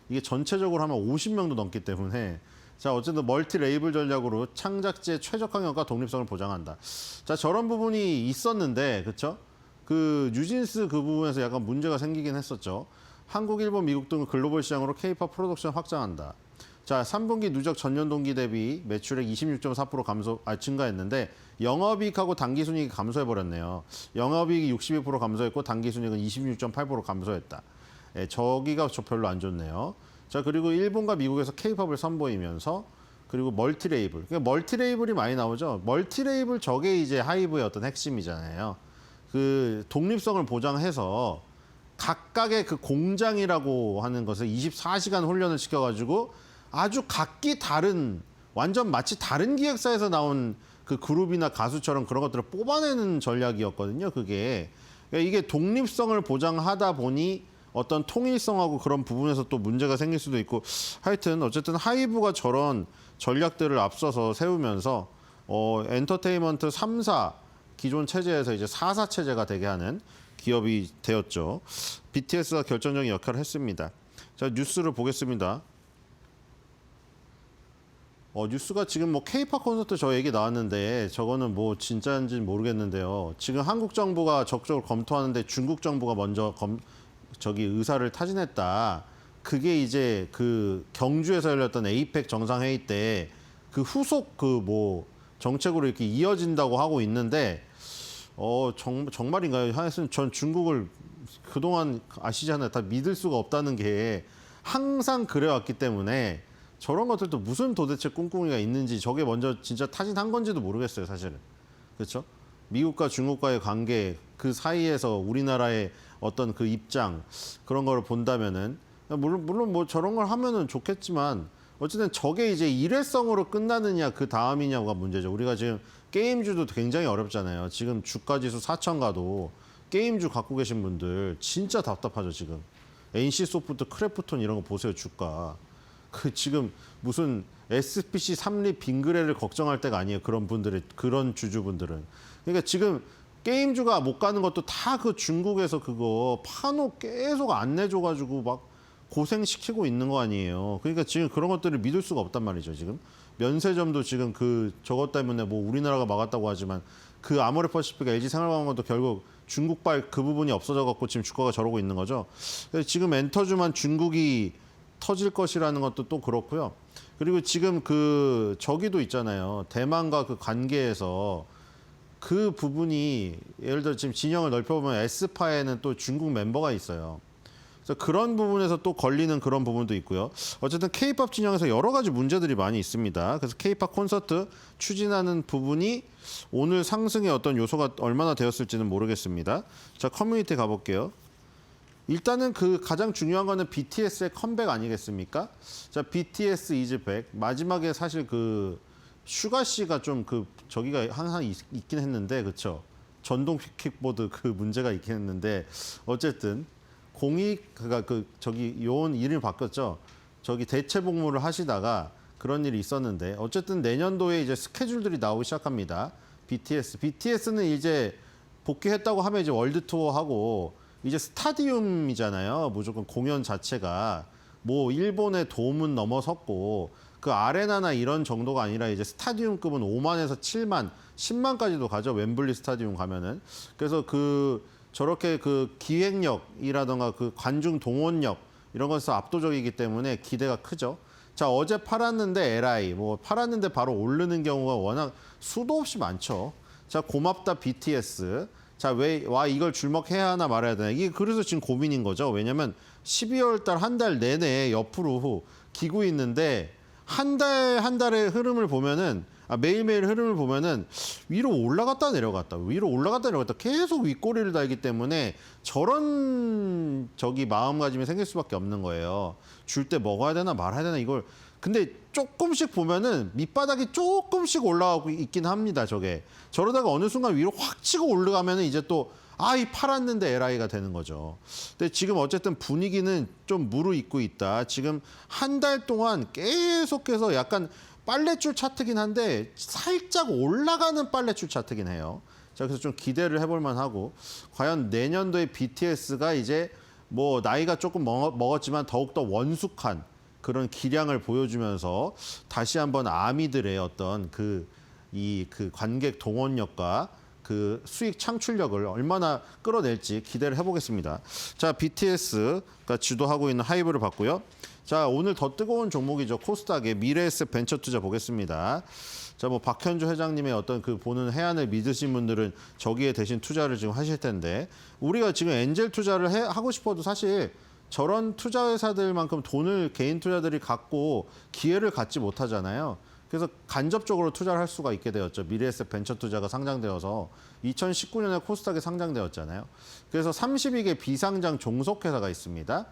이게 전체적으로 하면 50명도 넘기 때문에 자 어쨌든 멀티 레이블 전략으로 창작지의 최적화력과 독립성을 보장한다. 자 저런 부분이 있었는데 그렇죠. 그 뉴진스 그 부분에서 약간 문제가 생기긴 했었죠. 한국, 일본, 미국 등 글로벌 시장으로 K-팝 프로덕션 확장한다. 자, 3분기 누적 전년 동기 대비 매출액 26.4% 증가했는데 영업이익하고 당기순이익이 감소해버렸네요. 영업이익이 62% 감소했고 당기순이익은 26.8% 감소했다. 저기가 별로 안 좋네요. 자, 그리고 일본과 미국에서 K-팝을 선보이면서 그리고 멀티레이블. 그러니까 멀티레이블이 많이 나오죠. 멀티레이블 저게 이제 하이브의 어떤 핵심이잖아요. 그 독립성을 보장해서 각각의 그 공장이라고 하는 것을 24시간 훈련을 시켜가지고 아주 각기 다른 완전 마치 다른 기획사에서 나온 그 그룹이나 가수처럼 그런 것들을 뽑아내는 전략이었거든요. 그게 그러니까 이게 독립성을 보장하다 보니 어떤 통일성하고 그런 부분에서 또 문제가 생길 수도 있고 하여튼 어쨌든 하이브가 저런 전략들을 앞서서 세우면서 엔터테인먼트 3사 기존 체제에서 이제 4사 체제가 되게 하는 기업이 되었죠. BTS가 결정적인 역할을 했습니다. 자, 뉴스를 보겠습니다. 뉴스가 지금 뭐 K-팝 콘서트 저 얘기 나왔는데 저거는 뭐 진짜인지는 모르겠는데요. 지금 한국 정부가 적극적으로 검토하는데 중국 정부가 먼저 의사를 타진했다. 그게 이제 그 경주에서 열렸던 에이펙 정상회의 때 그 후속 그 뭐 정책으로 이렇게 이어진다고 하고 있는데 정말인가요? 하여튼 전 중국을 그동안 아시잖아요. 다 믿을 수가 없다는 게 항상 그래왔기 때문에 저런 것들도 무슨 도대체 꿍꿍이가 있는지 저게 먼저 진짜 타진한 건지도 모르겠어요, 사실은. 그렇죠? 미국과 중국과의 관계 그 사이에서 우리나라의 어떤 그 입장 그런 걸 본다면은 물론 뭐 저런 걸 하면은 좋겠지만 어쨌든 저게 이제 일회성으로 끝나느냐 그 다음이냐가 문제죠. 우리가 지금 게임주도 굉장히 어렵잖아요. 지금 주가지수 4천 가도 게임주 갖고 계신 분들 진짜 답답하죠, 지금. NC소프트, 크래프톤 이런 거 보세요, 주가. 그 지금 무슨 SPC 삼립 빙그레를 걱정할 때가 아니에요. 그런 분들의 그런 주주분들은. 그러니까 지금 게임주가 못 가는 것도 다 그 중국에서 그거 판호 계속 안 내줘가지고 막 고생시키고 있는 거 아니에요. 그러니까 지금 그런 것들을 믿을 수가 없단 말이죠. 지금 면세점도 지금 그 저것 때문에 뭐 우리나라가 막았다고 하지만 그 아모레퍼시픽, LG생활광원도 결국 중국발 그 부분이 없어져 갖고 지금 주가가 저러고 있는 거죠. 그래서 지금 엔터주만 중국이 터질 것이라는 것도 또 그렇고요. 그리고 지금 그 저기도 있잖아요. 대만과 그 관계에서 그 부분이 예를 들어 지금 진영을 넓혀보면 에스파에는 또 중국 멤버가 있어요. 그래서 그런 부분에서 또 걸리는 그런 부분도 있고요. 어쨌든 K-팝 진영에서 여러 가지 문제들이 많이 있습니다. 그래서 K-팝 콘서트 추진하는 부분이 오늘 상승의 어떤 요소가 얼마나 되었을지는 모르겠습니다. 자, 커뮤니티 가볼게요. 일단은 그 가장 중요한 거는 BTS의 컴백 아니겠습니까? 자, BTS is back. 마지막에 사실 그 슈가 씨가 좀 그 저기가 항상 있긴 했는데, 그렇죠? 전동 킥보드 그 문제가 있긴 했는데 어쨌든 공익가 그 저기 요원 이름이 바뀌었죠. 저기 대체 복무를 하시다가 그런 일이 있었는데 어쨌든 내년도에 이제 스케줄들이 나오기 시작합니다. BTS는 이제 복귀했다고 하면 이제 월드 투어하고 이제 스타디움이잖아요. 무조건 공연 자체가 뭐 일본의 돔은 넘어섰고 그 아레나나 이런 정도가 아니라 이제 스타디움급은 5만에서 7만, 10만까지도 가죠. 웸블리 스타디움 가면은. 그래서 그 저렇게 그 기획력이라던가 그 관중 동원력 이런 것에서 압도적이기 때문에 기대가 크죠. 자, 어제 팔았는데 LI, 뭐 팔았는데 바로 오르는 경우가 워낙 수도 없이 많죠. 자, 고맙다 BTS. 자, 와 이걸 줄먹해야 하나 말아야 되나. 이게 그래서 지금 고민인 거죠. 왜냐면 12월 달 한 달 내내 옆으로 기고 있는데 한 달의 흐름을 보면은 매일매일 흐름을 보면은 위로 올라갔다 내려갔다 계속 윗꼬리를 달기 때문에 저런 저기 마음가짐이 생길 수밖에 없는 거예요. 줄 때 먹어야 되나 말아야 되나 이걸. 근데 조금씩 보면은 밑바닥이 조금씩 올라가고 있긴 합니다. 저게. 저러다가 어느 순간 위로 확 치고 올라가면은 이제 또 이 팔았는데 LI가 되는 거죠. 근데 지금 어쨌든 분위기는 좀 무르익고 있다. 지금 한 달 동안 계속해서 약간 빨래줄 차트긴 한데 살짝 올라가는 빨래줄 차트긴 해요. 자, 그래서 좀 기대를 해볼 만하고 과연 내년도에 BTS가 이제 뭐 나이가 조금 먹었지만 더욱더 원숙한 그런 기량을 보여주면서 다시 한번 아미들의 어떤 그 관객 동원력과 그 수익 창출력을 얼마나 끌어낼지 기대를 해보겠습니다. 자, BTS가 주도하고 있는 하이브를 봤고요. 자, 오늘 더 뜨거운 종목이죠. 코스닥의 미래에셋 벤처 투자 보겠습니다. 자, 뭐 박현주 회장님의 어떤 그 보는 해안을 믿으신 분들은 저기에 대신 투자를 지금 하실 텐데 우리가 지금 엔젤 투자를 하고 싶어도 사실 저런 투자 회사들만큼 돈을 개인 투자들이 갖고 기회를 갖지 못하잖아요. 그래서 간접적으로 투자를 할 수가 있게 되었죠. 미래에셋 벤처 투자가 상장되어서 2019년에 코스닥에 상장되었잖아요. 그래서 32개 비상장 종속회사가 있습니다.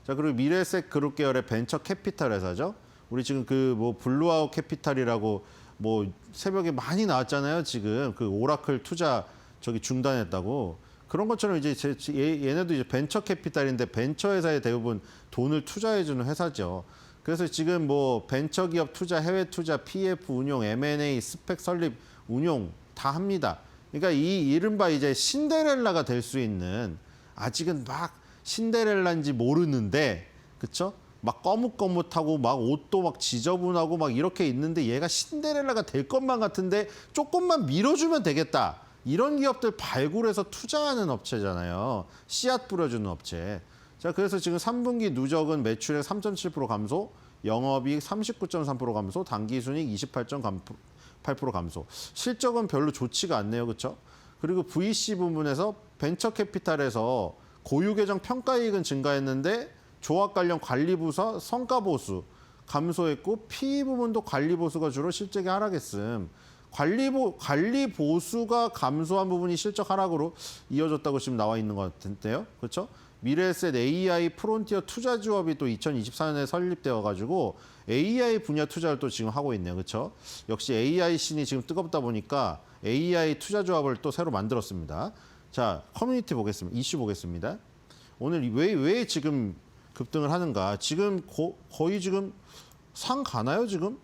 자, 그리고 미래에셋 그룹 계열의 벤처 캐피탈 회사죠. 우리 지금 그 뭐 블루아웃 캐피탈이라고 뭐 새벽에 많이 나왔잖아요. 지금 그 오라클 투자 저기 중단했다고. 그런 것처럼 이제 얘네도 이제 벤처 캐피탈인데 벤처 회사에 대부분 돈을 투자해주는 회사죠. 그래서 지금 뭐 벤처 기업 투자, 해외 투자, PF 운용, M&A, 스펙 설립, 운용 다 합니다. 그러니까 이 이른바 이제 신데렐라가 될 수 있는, 아직은 막 신데렐라인지 모르는데, 그쵸? 막 거뭇거뭇하고 막 옷도 막 지저분하고 막 이렇게 있는데 얘가 신데렐라가 될 것만 같은데 조금만 밀어주면 되겠다. 이런 기업들 발굴해서 투자하는 업체잖아요. 씨앗 뿌려주는 업체. 자, 그래서 지금 3분기 누적은 매출액 3.7% 감소, 영업이익 39.3% 감소, 당기순이익 28.8% 감소. 실적은 별로 좋지가 않네요. 그렇죠? 그리고 VC 부분에서 벤처 캐피탈에서 고유계정 평가이익은 증가했는데 조합 관련 관리부서 성과보수 감소했고, PE 부분도 관리보수가 주로 실적이 하락했음. 관리보수가 감소한 부분이 실적 하락으로 이어졌다고 지금 나와 있는 것 같은데요. 그렇죠? 미래에셋 AI 프론티어 투자조합이 또 2024년에 설립되어가지고 AI 분야 투자를 또 지금 하고 있네요. 그렇죠? 역시 AI 씬이 지금 뜨겁다 보니까 AI 투자조합을 또 새로 만들었습니다. 자, 커뮤니티 보겠습니다. 이슈 보겠습니다. 오늘 왜 지금 급등을 하는가? 지금 거의 지금 상 가나요, 지금?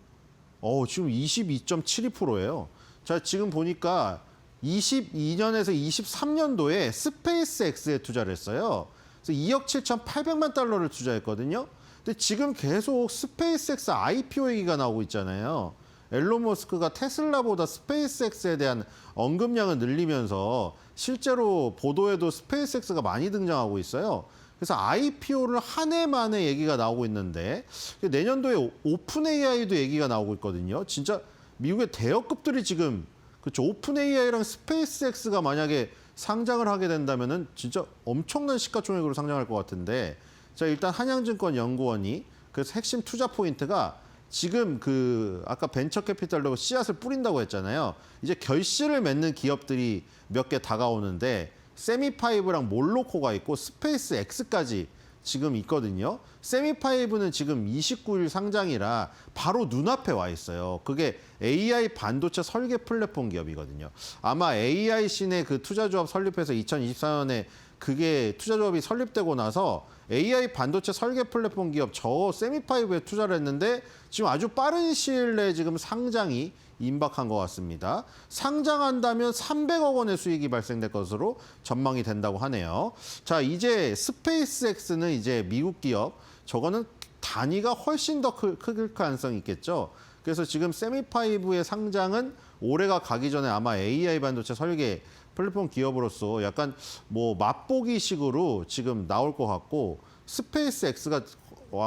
지금 22.72%예요. 자, 지금 보니까 22년에서 23년도에 스페이스 X에 투자를 했어요. 그래서 2억 7,800만 달러를 투자했거든요. 근데 지금 계속 스페이스 X IPO 얘기가 나오고 있잖아요. 앨런 머스크가 테슬라보다 스페이스 X에 대한 언급량을 늘리면서 실제로 보도에도 스페이스 X가 많이 등장하고 있어요. 그래서 IPO를 한 해 만에 얘기가 나오고 있는데, 내년도에 오픈 AI도 얘기가 나오고 있거든요. 진짜 미국의 대여급들이 지금, 그렇죠, 오픈 AI랑 스페이스 X가 만약에 상장을 하게 된다면은 진짜 엄청난 시가총액으로 상장할 것 같은데, 자, 일단 한양증권 연구원이 그래서 핵심 투자 포인트가 지금 그 아까 벤처 캐피탈로 씨앗을 뿌린다고 했잖아요. 이제 결실을 맺는 기업들이 몇 개 다가오는데, 세미파이브랑 몰로코가 있고 스페이스 X까지 지금 있거든요. 세미파이브는 지금 29일 상장이라 바로 눈앞에 와 있어요. 그게 AI 반도체 설계 플랫폼 기업이거든요. 아마 AI 씬의 그 투자조합 설립해서 2024년에 그게 투자조합이 설립되고 나서 AI 반도체 설계 플랫폼 기업 저 세미파이브에 투자를 했는데 지금 아주 빠른 시일 내에 지금 상장이 임박한 것 같습니다. 상장한다면 300억 원의 수익이 발생될 것으로 전망이 된다고 하네요. 자, 이제 스페이스 X는 이제 미국 기업, 저거는 단위가 훨씬 더 클 가능성이 있겠죠. 그래서 지금 세미파이브의 상장은 올해가 가기 전에 아마 AI 반도체 설계 플랫폼 기업으로서 약간 뭐 맛보기식으로 지금 나올 것 같고, 스페이스 X가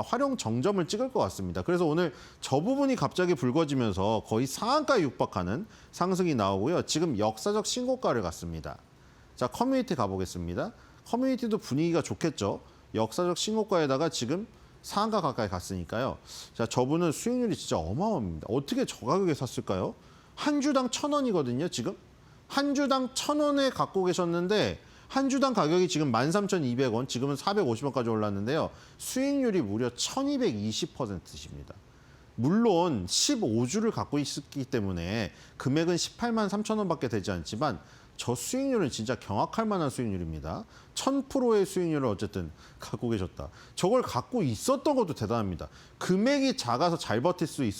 활용 정점을 찍을 것 같습니다. 그래서 오늘 저 부분이 갑자기 불거지면서 거의 상한가에 육박하는 상승이 나오고요. 지금 역사적 신고가를 갔습니다. 자, 커뮤니티 가보겠습니다. 커뮤니티도 분위기가 좋겠죠. 역사적 신고가에다가 지금 상한가 가까이 갔으니까요. 자, 저분은 수익률이 진짜 어마어마합니다. 어떻게 저 가격에 샀을까요? 한 주당 1,000원이거든요, 지금. 한 주당 1,000원에 갖고 계셨는데 한 주당 가격이 지금 13,200원, 지금은 450원까지 올랐는데요. 수익률이 무려 1220%입니다. 물론 15주를 갖고 있기 때문에 금액은 18만 3천 원밖에 되지 않지만 저 수익률은 진짜 경악할 만한 수익률입니다. 1000%의 수익률을 어쨌든 갖고 계셨다. 저걸 갖고 있었던 것도 대단합니다. 금액이 작아서 잘 버틸 수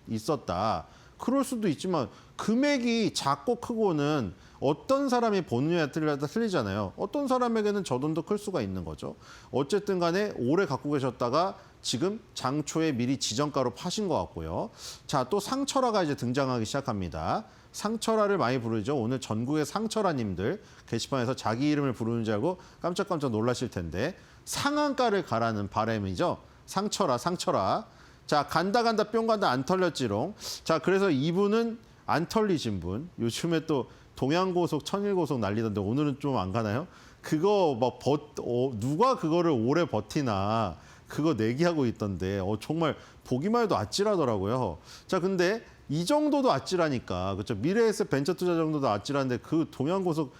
있었다. 그럴 수도 있지만 금액이 작고 크고는 어떤 사람이 보느냐에 따라 틀리잖아요. 어떤 사람에게는 저 돈도 클 수가 있는 거죠. 어쨌든 간에 오래 갖고 계셨다가 지금 장초에 미리 지정가로 파신 것 같고요. 자, 또 상철화가 이제 등장하기 시작합니다. 상철화를 많이 부르죠. 오늘 전국의 상철화님들 게시판에서 자기 이름을 부르는 줄 알고 깜짝깜짝 놀라실 텐데, 상한가를 가라는 바람이죠. 상철화, 상철화. 자, 간다 뿅 간다 안 털렸지롱. 자, 그래서 이분은 안 털리신 분. 요즘에 또 동양고속, 천일고속 난리던데 오늘은 좀 안 가나요? 그거 막 누가 그거를 오래 버티나 그거 내기하고 있던데 정말 보기만 해도 아찔하더라고요. 자, 근데 이 정도도 아찔하니까 그렇죠. 미래에셋 벤처투자 정도도 아찔한데 그 동양고속,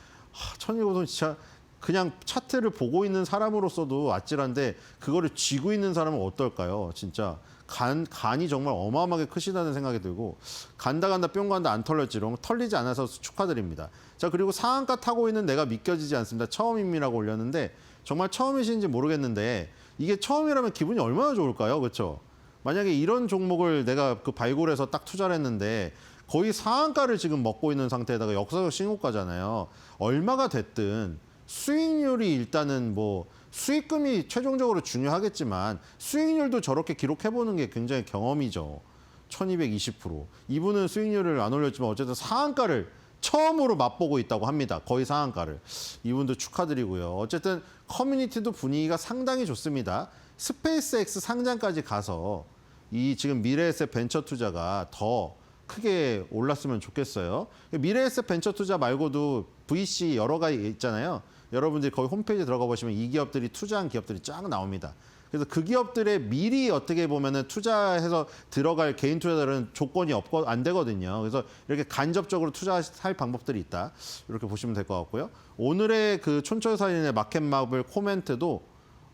천일고속 진짜 그냥 차트를 보고 있는 사람으로서도 아찔한데 그거를 쥐고 있는 사람은 어떨까요? 진짜 간이 정말 어마어마하게 크시다는 생각이 들고 간다 뿅 간다 안 털렸지롱 털리지 않아서 축하드립니다. 자, 그리고 상한가 타고 있는 내가 믿겨지지 않습니다. 처음입니다라고 올렸는데 정말 처음이신지 모르겠는데 이게 처음이라면 기분이 얼마나 좋을까요? 그렇죠? 만약에 이런 종목을 내가 발굴해서 딱 투자를 했는데 거의 상한가를 지금 먹고 있는 상태에다가 역사적 신고가잖아요. 얼마가 됐든 수익률이 일단은 뭐 수익금이 최종적으로 중요하겠지만 수익률도 저렇게 기록해보는 게 굉장히 경험이죠. 1220%. 이분은 수익률을 안 올렸지만 어쨌든 상한가를 처음으로 맛보고 있다고 합니다. 거의 상한가를. 이분도 축하드리고요. 어쨌든 커뮤니티도 분위기가 상당히 좋습니다. 스페이스X 상장까지 가서 이 지금 미래에셋 벤처 투자가 더 크게 올랐으면 좋겠어요. 미래에셋 벤처 투자 말고도 VC 여러 가지 있잖아요. 여러분들이 거기 홈페이지 들어가 보시면 이 기업들이 투자한 기업들이 쫙 나옵니다. 그래서 그 기업들에 미리 어떻게 보면은 투자해서 들어갈 개인 투자자들은 조건이 없고 안 되거든요. 그래서 이렇게 간접적으로 투자할 방법들이 있다. 이렇게 보시면 될 것 같고요. 오늘의 그 촌철살인의 마켓마블 코멘트도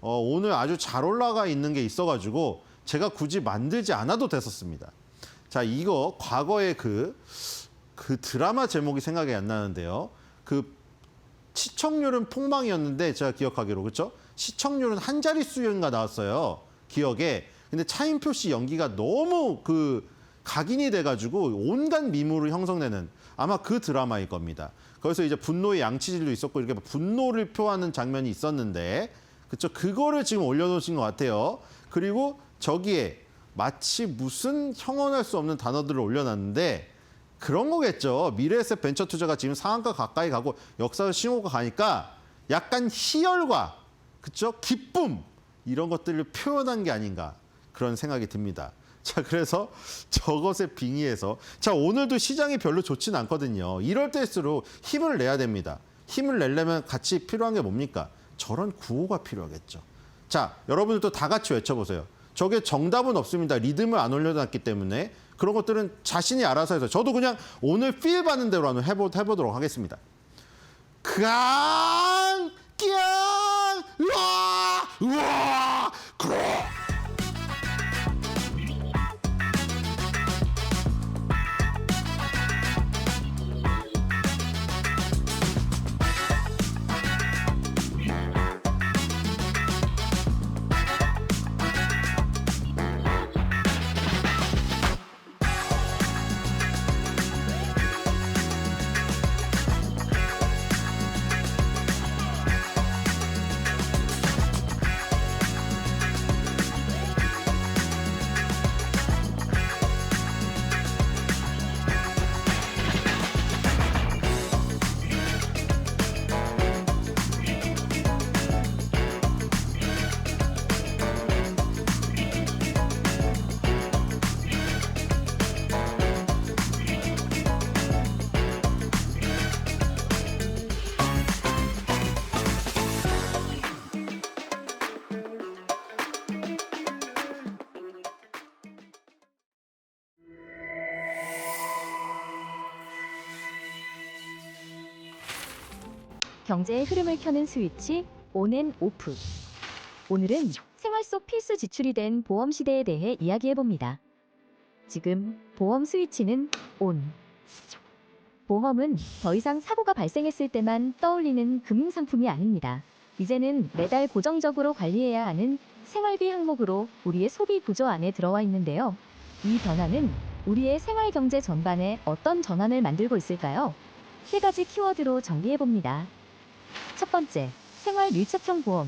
오늘 아주 잘 올라가 있는 게 있어가지고 제가 굳이 만들지 않아도 됐었습니다. 자, 이거 과거에 그 드라마 제목이 생각이 안 나는데요. 시청률은 폭망이었는데 제가 기억하기로 그렇죠? 시청률은 한 자릿수인가 나왔어요. 기억에. 근데 차인표 씨 연기가 너무 각인이 돼가지고 온갖 미모를 형성되는 아마 그 드라마일 겁니다. 거기서 이제 분노의 양치질도 있었고 이렇게 분노를 표하는 장면이 있었는데 그렇죠? 그거를 지금 올려놓으신 것 같아요. 그리고 저기에 마치 무슨 형언할 수 없는 단어들을 올려놨는데 그런 거겠죠. 미래에셋 벤처 투자가 지금 상한가 가까이 가고 역사적 신호가 가니까 약간 희열과 그쵸? 기쁨 이런 것들을 표현한 게 아닌가 그런 생각이 듭니다. 자, 그래서 저것에 빙의해서 자, 오늘도 시장이 별로 좋지는 않거든요. 이럴 때일수록 힘을 내야 됩니다. 힘을 내려면 같이 필요한 게 뭡니까? 저런 구호가 필요하겠죠. 자, 여러분들도 다 같이 외쳐보세요. 저게 정답은 없습니다. 리듬을 안 올려놨기 때문에 그런 것들은 자신이 알아서 해서 저도 그냥 오늘 필 받는 대로 한번 해보도록 하겠습니다. 깡! 깡! 우와! 우와! 그래! 경제의 흐름을 켜는 스위치 온 앤 오프. 오늘은 생활 속 필수 지출이 된 보험 시대에 대해 이야기해봅니다. 지금 보험 스위치는 온. 보험은 더 이상 사고가 발생했을 때만 떠올리는 금융상품이 아닙니다. 이제는 매달 고정적으로 관리해야 하는 생활비 항목으로 우리의 소비 구조 안에 들어와 있는데요. 이 변화는 우리의 생활 경제 전반에 어떤 전환을 만들고 있을까요? 3가지 키워드로 정리해봅니다. 첫 번째, 생활 밀착형 보험.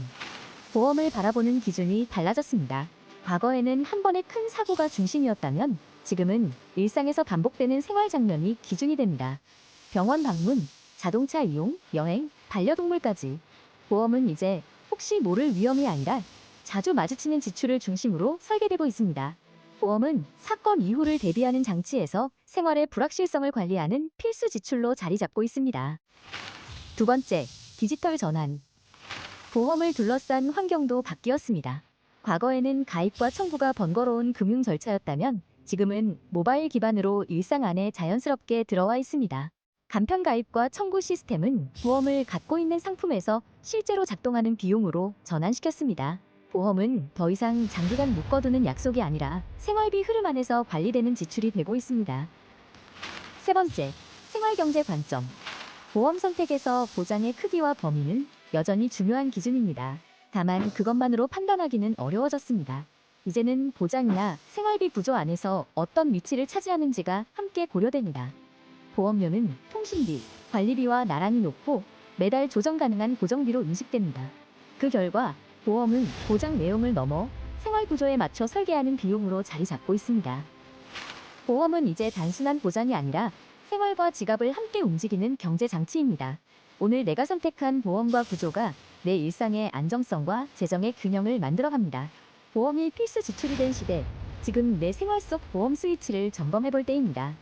보험을 바라보는 기준이 달라졌습니다. 과거에는 한 번의 큰 사고가 중심이었다면 지금은 일상에서 반복되는 생활 장면이 기준이 됩니다. 병원 방문, 자동차 이용, 여행, 반려동물까지. 보험은 이제 혹시 모를 위험이 아니라 자주 마주치는 지출을 중심으로 설계되고 있습니다. 보험은 사건 이후를 대비하는 장치에서 생활의 불확실성을 관리하는 필수 지출로 자리 잡고 있습니다. 두 번째, 디지털 전환. 보험을 둘러싼 환경도 바뀌었습니다. 과거에는 가입과 청구가 번거로운 금융 절차였다면 지금은 모바일 기반으로 일상 안에 자연스럽게 들어와 있습니다. 간편 가입과 청구 시스템은 보험을 갖고 있는 상품에서 실제로 작동하는 비용으로 전환시켰습니다. 보험은 더 이상 장기간 묶어두는 약속이 아니라 생활비 흐름 안에서 관리되는 지출이 되고 있습니다. 세 번째, 생활경제 관점. 보험 선택에서 보장의 크기와 범위는 여전히 중요한 기준입니다. 다만 그것만으로 판단하기는 어려워졌습니다. 이제는 보장이나 생활비 구조 안에서 어떤 위치를 차지하는지가 함께 고려됩니다. 보험료는 통신비, 관리비와 나란히 놓고 매달 조정 가능한 고정비로 인식됩니다. 그 결과 보험은 보장 내용을 넘어 생활 구조에 맞춰 설계하는 비용으로 자리 잡고 있습니다. 보험은 이제 단순한 보장이 아니라 생활과 지갑을 함께 움직이는 경제 장치입니다. 오늘 내가 선택한 보험과 구조가 내 일상의 안정성과 재정의 균형을 만들어갑니다. 보험이 필수 지출이 된 시대, 지금 내 생활 속 보험 스위치를 점검해 볼 때입니다.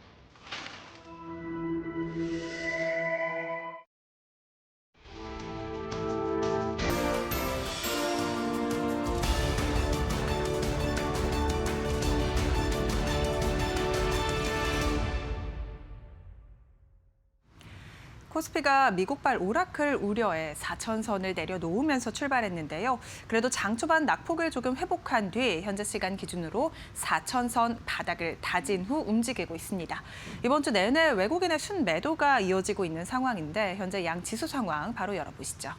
코스피가 미국발 오라클 우려에 4천선을 내려놓으면서 출발했는데요. 그래도 장 초반 낙폭을 조금 회복한 뒤 현재 시간 기준으로 4천선 바닥을 다진 후 움직이고 있습니다. 이번 주 내내 외국인의 순매도가 이어지고 있는 상황인데 현재 양 지수 상황 바로 열어보시죠.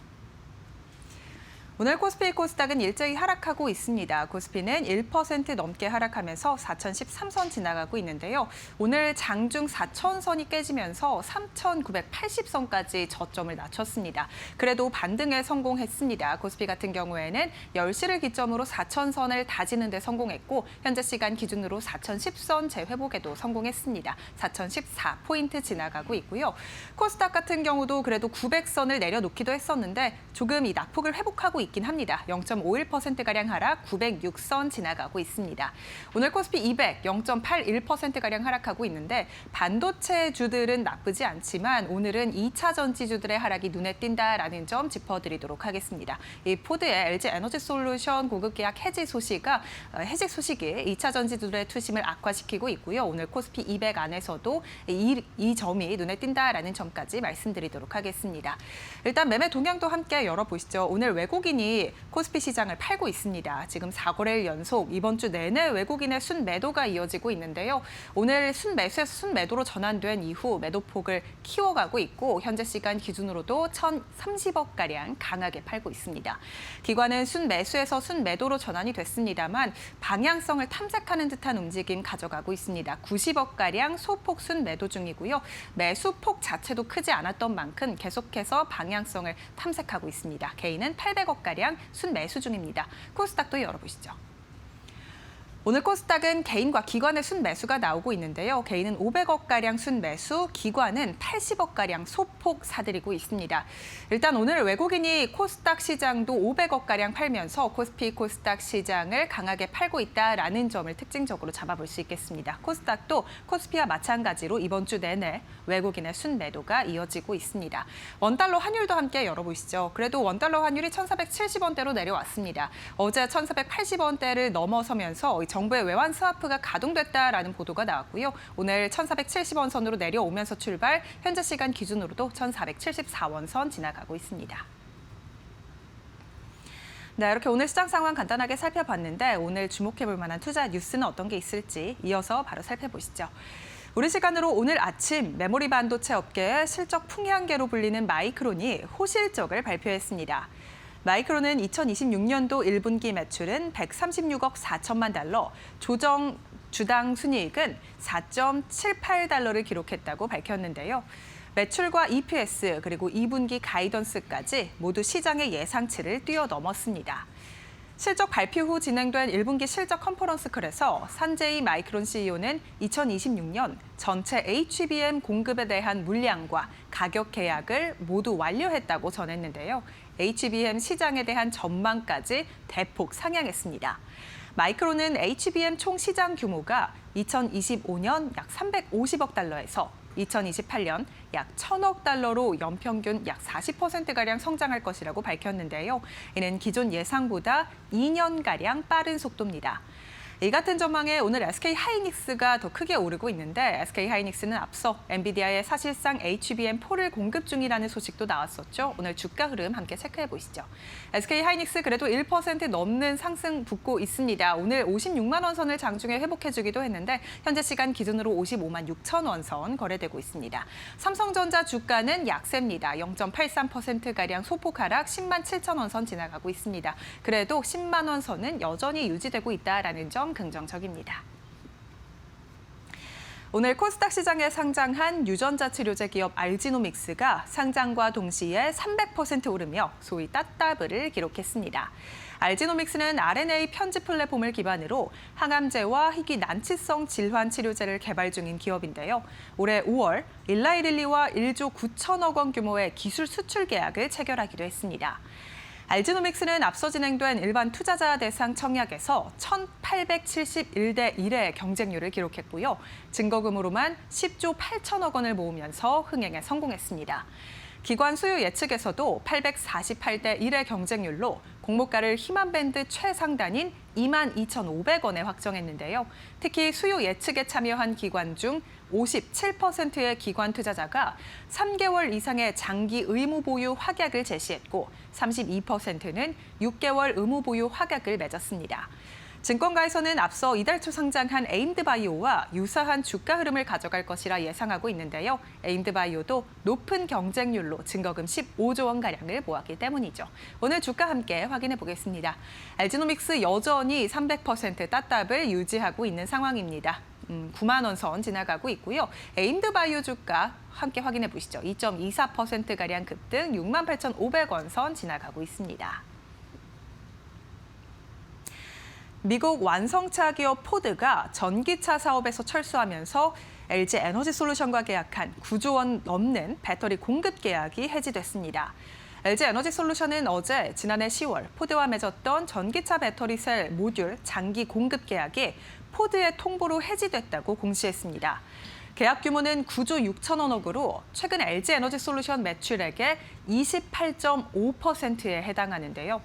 오늘 코스피, 코스닥은 일제히 하락하고 있습니다. 코스피는 1% 넘게 하락하면서 4,013선 지나가고 있는데요. 오늘 장중 4,000선이 깨지면서 3,980선까지 저점을 낮췄습니다. 그래도 반등에 성공했습니다. 코스피 같은 경우에는 10시를 기점으로 4,000선을 다지는 데 성공했고 현재 시간 기준으로 4,010선 재회복에도 성공했습니다. 4,014포인트 지나가고 있고요. 코스닥 같은 경우도 그래도 900선을 내려놓기도 했었는데 조금 이 낙폭을 회복하고 있긴 합니다. 0.51%가량 하락, 906선 지나가고 있습니다. 오늘 코스피 200, 0.81%가량 하락하고 있는데 반도체 주들은 나쁘지 않지만 오늘은 2차 전지주들의 하락이 눈에 띈다라는 점 짚어드리도록 하겠습니다. 이 포드의 LG 에너지 솔루션 공급 계약 해지 소식이 2차 전지주들의 투심을 악화시키고 있고요. 오늘 코스피 200 안에서도 이 점이 눈에 띈다라는 점까지 말씀드리도록 하겠습니다. 일단 매매 동향도 함께 열어보시죠. 오늘 외국인이 코스피 시장을 팔고 있습니다. 지금 4거래일 연속 이번 주 내내 외국인의 순매도가 이어지고 있는데요. 오늘 순매수에서 순매도로 전환된 이후 매도폭을 키워가고 있고 현재 시간 기준으로도 1,030억가량 강하게 팔고 있습니다. 기관은 순매수에서 순매도로 전환이 됐습니다만 방향성을 탐색하는 듯한 움직임 가져가고 있습니다. 90억가량 소폭 순매도 중이고요. 매수폭 자체도 크지 않았던 만큼 계속해서 방향성을 탐색하고 있습니다. 개인은 800억가량 순매수 중입니다. 코스닥도 열어보시죠. 오늘 코스닥은 개인과 기관의 순매수가 나오고 있는데요. 개인은 500억가량 순매수, 기관은 80억가량 소폭 사들이고 있습니다. 일단 오늘 외국인이 코스닥 시장도 500억가량 팔면서 코스피, 코스닥 시장을 강하게 팔고 있다라는 점을 특징적으로 잡아볼 수 있겠습니다. 코스닥도 코스피와 마찬가지로 이번 주 내내 외국인의 순매도가 이어지고 있습니다. 원달러 환율도 함께 열어보시죠. 그래도 원달러 환율이 1,470원대로 내려왔습니다. 어제 1,480원대를 넘어서면서 정부의 외환 스와프가 가동됐다라는 보도가 나왔고요. 오늘 1,470원 선으로 내려오면서 출발, 현재 시간 기준으로도 1,474원 선 지나가고 있습니다. 네, 이렇게 오늘 시장 상황 간단하게 살펴봤는데 오늘 주목해볼 만한 투자 뉴스는 어떤 게 있을지 이어서 바로 살펴보시죠. 우리 시간으로 오늘 아침 메모리 반도체 업계의 실적 풍향계로 불리는 마이크론이 호실적을 발표했습니다. 마이크론은 2026년도 1분기 매출은 136억 4천만 달러, 조정 주당 순이익은 4.78달러를 기록했다고 밝혔는데요. 매출과 EPS 그리고 2분기 가이던스까지 모두 시장의 예상치를 뛰어넘었습니다. 실적 발표 후 진행된 1분기 실적 컨퍼런스콜에서 산제이 마이크론 CEO는 2026년 전체 HBM 공급에 대한 물량과 가격 계약을 모두 완료했다고 전했는데요. HBM 시장에 대한 전망까지 대폭 상향했습니다. 마이크론은 HBM 총 시장 규모가 2025년 약 350억 달러에서 2028년 약 1,000억 달러로 연평균 약 40%가량 성장할 것이라고 밝혔는데요. 이는 기존 예상보다 2년가량 빠른 속도입니다. 이 같은 전망에 오늘 SK하이닉스가 더 크게 오르고 있는데 SK하이닉스는 앞서 엔비디아에 사실상 HBM4를 공급 중이라는 소식도 나왔었죠. 오늘 주가 흐름 함께 체크해 보시죠. SK하이닉스 그래도 1% 넘는 상승 붙고 있습니다. 오늘 56만 원 선을 장중에 회복해주기도 했는데 현재 시간 기준으로 55만 6천 원 선 거래되고 있습니다. 삼성전자 주가는 약세입니다. 0.83%가량 소폭 하락 10만 7천 원 선 지나가고 있습니다. 그래도 10만 원 선은 여전히 유지되고 있다라는 점 긍정적입니다. 오늘 코스닥 시장에 상장한 유전자 치료제 기업 알지노믹스가 상장과 동시에 300% 오르며 소위 따따블을 기록했습니다. 알지노믹스는 RNA 편집 플랫폼을 기반으로 항암제와 희귀 난치성 질환 치료제를 개발 중인 기업인데요. 올해 5월 일라이릴리와 1조 9천억 원 규모의 기술 수출 계약을 체결하기도 했습니다. 알지노믹스는 앞서 진행된 일반 투자자 대상 청약에서 1,871대 1의 경쟁률을 기록했고요. 증거금으로만 10조 8천억 원을 모으면서 흥행에 성공했습니다. 기관 수요 예측에서도 848대 1의 경쟁률로 공모가를 희망밴드 최상단인 22,500원에 확정했는데요. 특히 수요 예측에 참여한 기관 중 57%의 기관 투자자가 3개월 이상의 장기 의무 보유 확약을 제시했고 32%는 6개월 의무 보유 확약을 맺었습니다. 증권가에서는 앞서 이달 초 상장한 에임드바이오와 유사한 주가 흐름을 가져갈 것이라 예상하고 있는데요. 에임드바이오도 높은 경쟁률로 증거금 15조 원가량을 모았기 때문이죠. 오늘 주가 함께 확인해 보겠습니다. 알지노믹스 여전히 300% 따따블 유지하고 있는 상황입니다. 9만 원 선 지나가고 있고요. 에임드바이오 주가 함께 확인해 보시죠. 2.24%가량 급등 68,500원 선 지나가고 있습니다. 미국 완성차 기업 포드가 전기차 사업에서 철수하면서 LG 에너지 솔루션과 계약한 9조 원 넘는 배터리 공급 계약이 해지됐습니다. LG 에너지 솔루션은 어제 지난해 10월 포드와 맺었던 전기차 배터리 셀 모듈 장기 공급 계약이 포드의 통보로 해지됐다고 공시했습니다. 계약 규모는 9조 6천억으로 최근 LG 에너지 솔루션 매출액의 28.5%에 해당하는데요.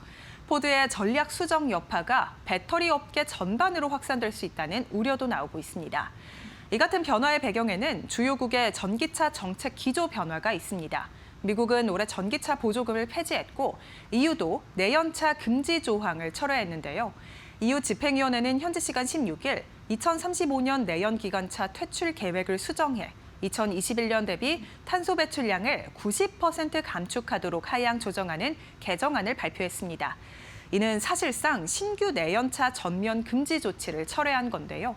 포드의 전략 수정 여파가 배터리 업계 전반으로 확산될 수 있다는 우려도 나오고 있습니다. 이 같은 변화의 배경에는 주요국의 전기차 정책 기조 변화가 있습니다. 미국은 올해 전기차 보조금을 폐지했고 EU도 내연차 금지 조항을 철회했는데요. EU 집행위원회는 현지 시간 16일 2035년 내연 기관차 퇴출 계획을 수정해 2021년 대비 탄소 배출량을 90% 감축하도록 하향 조정하는 개정안을 발표했습니다. 이는 사실상 신규 내연차 전면 금지 조치를 철회한 건데요.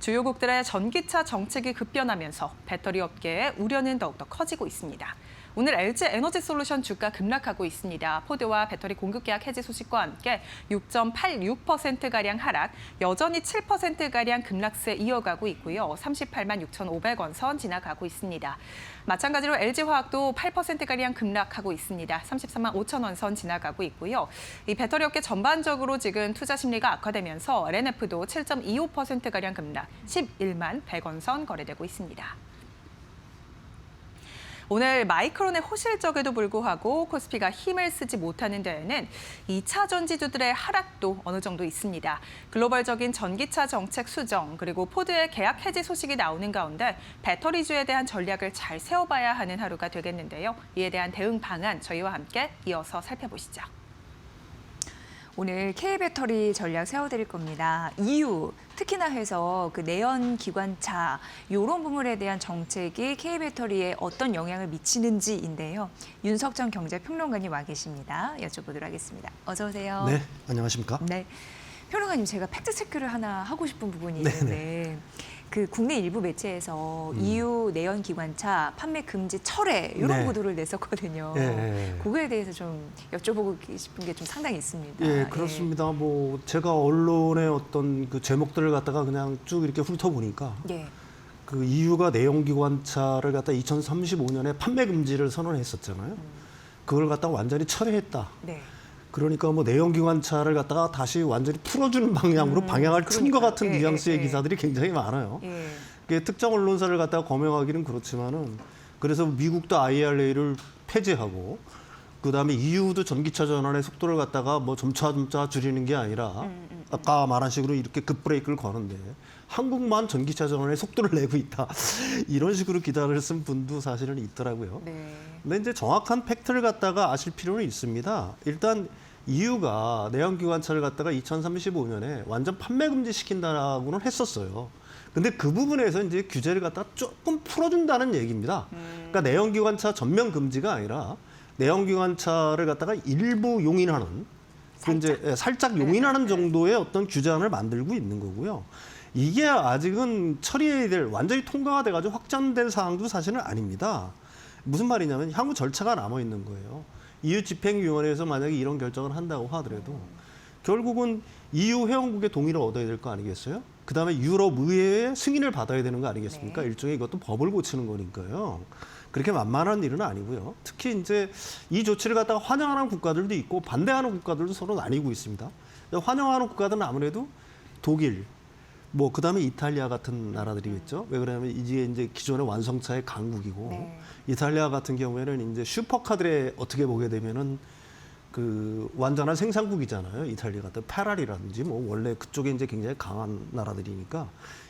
주요국들의 전기차 정책이 급변하면서 배터리 업계의 우려는 더욱더 커지고 있습니다. 오늘 LG 에너지 솔루션 주가 급락하고 있습니다. 포드와 배터리 공급 계약 해지 소식과 함께 6.86%가량 하락, 여전히 7%가량 급락세 이어가고 있고요. 38만 6,500원 선 지나가고 있습니다. 마찬가지로 LG화학도 8%가량 급락하고 있습니다. 33만 5천 원 선 지나가고 있고요. 이 배터리 업계 전반적으로 지금 투자 심리가 악화되면서 LNF도 7.25%가량 급락, 11만 100원 선 거래되고 있습니다. 오늘 마이크론의 호실적에도 불구하고 코스피가 힘을 쓰지 못하는 데에는 2차 전지주들의 하락도 어느 정도 있습니다. 글로벌적인 전기차 정책 수정 그리고 포드의 계약 해지 소식이 나오는 가운데 배터리주에 대한 전략을 잘 세워봐야 하는 하루가 되겠는데요. 이에 대한 대응 방안 저희와 함께 이어서 살펴보시죠. 오늘 K배터리 전략 세워드릴 겁니다. EU, 특히나 해서 그 내연 기관차 이런 부분에 대한 정책이 K배터리에 어떤 영향을 미치는지인데요. 윤석정 경제평론가님 와 계십니다. 여쭤보도록 하겠습니다. 어서 오세요. 네, 안녕하십니까? 네, 평론가님 제가 팩트체크를 하나 하고 싶은 부분이 있는데 그 국내 일부 매체에서 EU 내연 기관차 판매 금지 철회 이런 보도를 냈었거든요. 그거에 대해서 좀 여쭤보고 싶은 게 좀 상당히 있습니다. 예, 그렇습니다. 뭐 제가 언론의 어떤 그 제목들을 갖다가 그냥 쭉 이렇게 훑어보니까 그 EU가 내연 기관차를 갖다 2035년에 판매 금지를 선언했었잖아요. 그걸 갖다가 완전히 철회했다. 그러니까 뭐 내연 기관차를 갖다가 다시 완전히 풀어주는 방향으로 방향을 튼 것 같은 뉘앙스의 기사들이 굉장히 많아요. 특정 언론사를 갖다가 검명하기는 그렇지만은 그래서 미국도 IRA를 폐지하고 그다음에 EU도 전기차 전환의 속도를 갖다가 뭐 점차 줄이는 게 아니라 아까 말한 식으로 이렇게 급브레이크를 거는데 한국만 전기차 전환의 속도를 내고 있다. 이런 식으로 기사를 쓴 분도 사실은 있더라고요. 네. 근데 이제 정확한 팩트를 갖다가 아실 필요는 있습니다. 일단 EU가 내연기관차를 갖다가 2035년에 완전 판매 금지시킨다고는 했었어요. 근데 그 부분에서 이제 규제를 갖다가 조금 풀어준다는 얘기입니다. 그러니까 내연기관차 전면 금지가 아니라 내연기관차를 갖다가 일부 용인하는, 살짝 용인하는 정도의 어떤 규제안을 만들고 있는 거고요. 이게 아직은 처리해야 될, 완전히 통과가 돼가지고 확정된 사항도 사실은 아닙니다. 무슨 말이냐면 향후 절차가 남아 있는 거예요. EU 집행위원회에서 만약에 이런 결정을 한다고 하더라도 결국은 EU 회원국의 동의를 얻어야 될 거 아니겠어요? 그다음에 유럽 의회의 승인을 받아야 되는 거 아니겠습니까? 네. 일종의 이것도 법을 고치는 거니까요. 그렇게 만만한 일은 아니고요. 특히 이제 이 조치를 갖다가 환영하는 국가들도 있고 반대하는 국가들도 서로 나뉘고 있습니다. 환영하는 국가들은 아무래도 독일, 뭐 그다음에 이탈리아 같은 나라들이겠죠. 왜 그러냐면 이제 기존의 완성차의 강국이고 네. 이탈리아 같은 경우에는 이제 슈퍼카들에 어떻게 보게 되면은 그 완전한 생산국이잖아요. 이탈리아 같은 페라리라든지 뭐 원래 그쪽에 이제 굉장히 강한 나라들이니까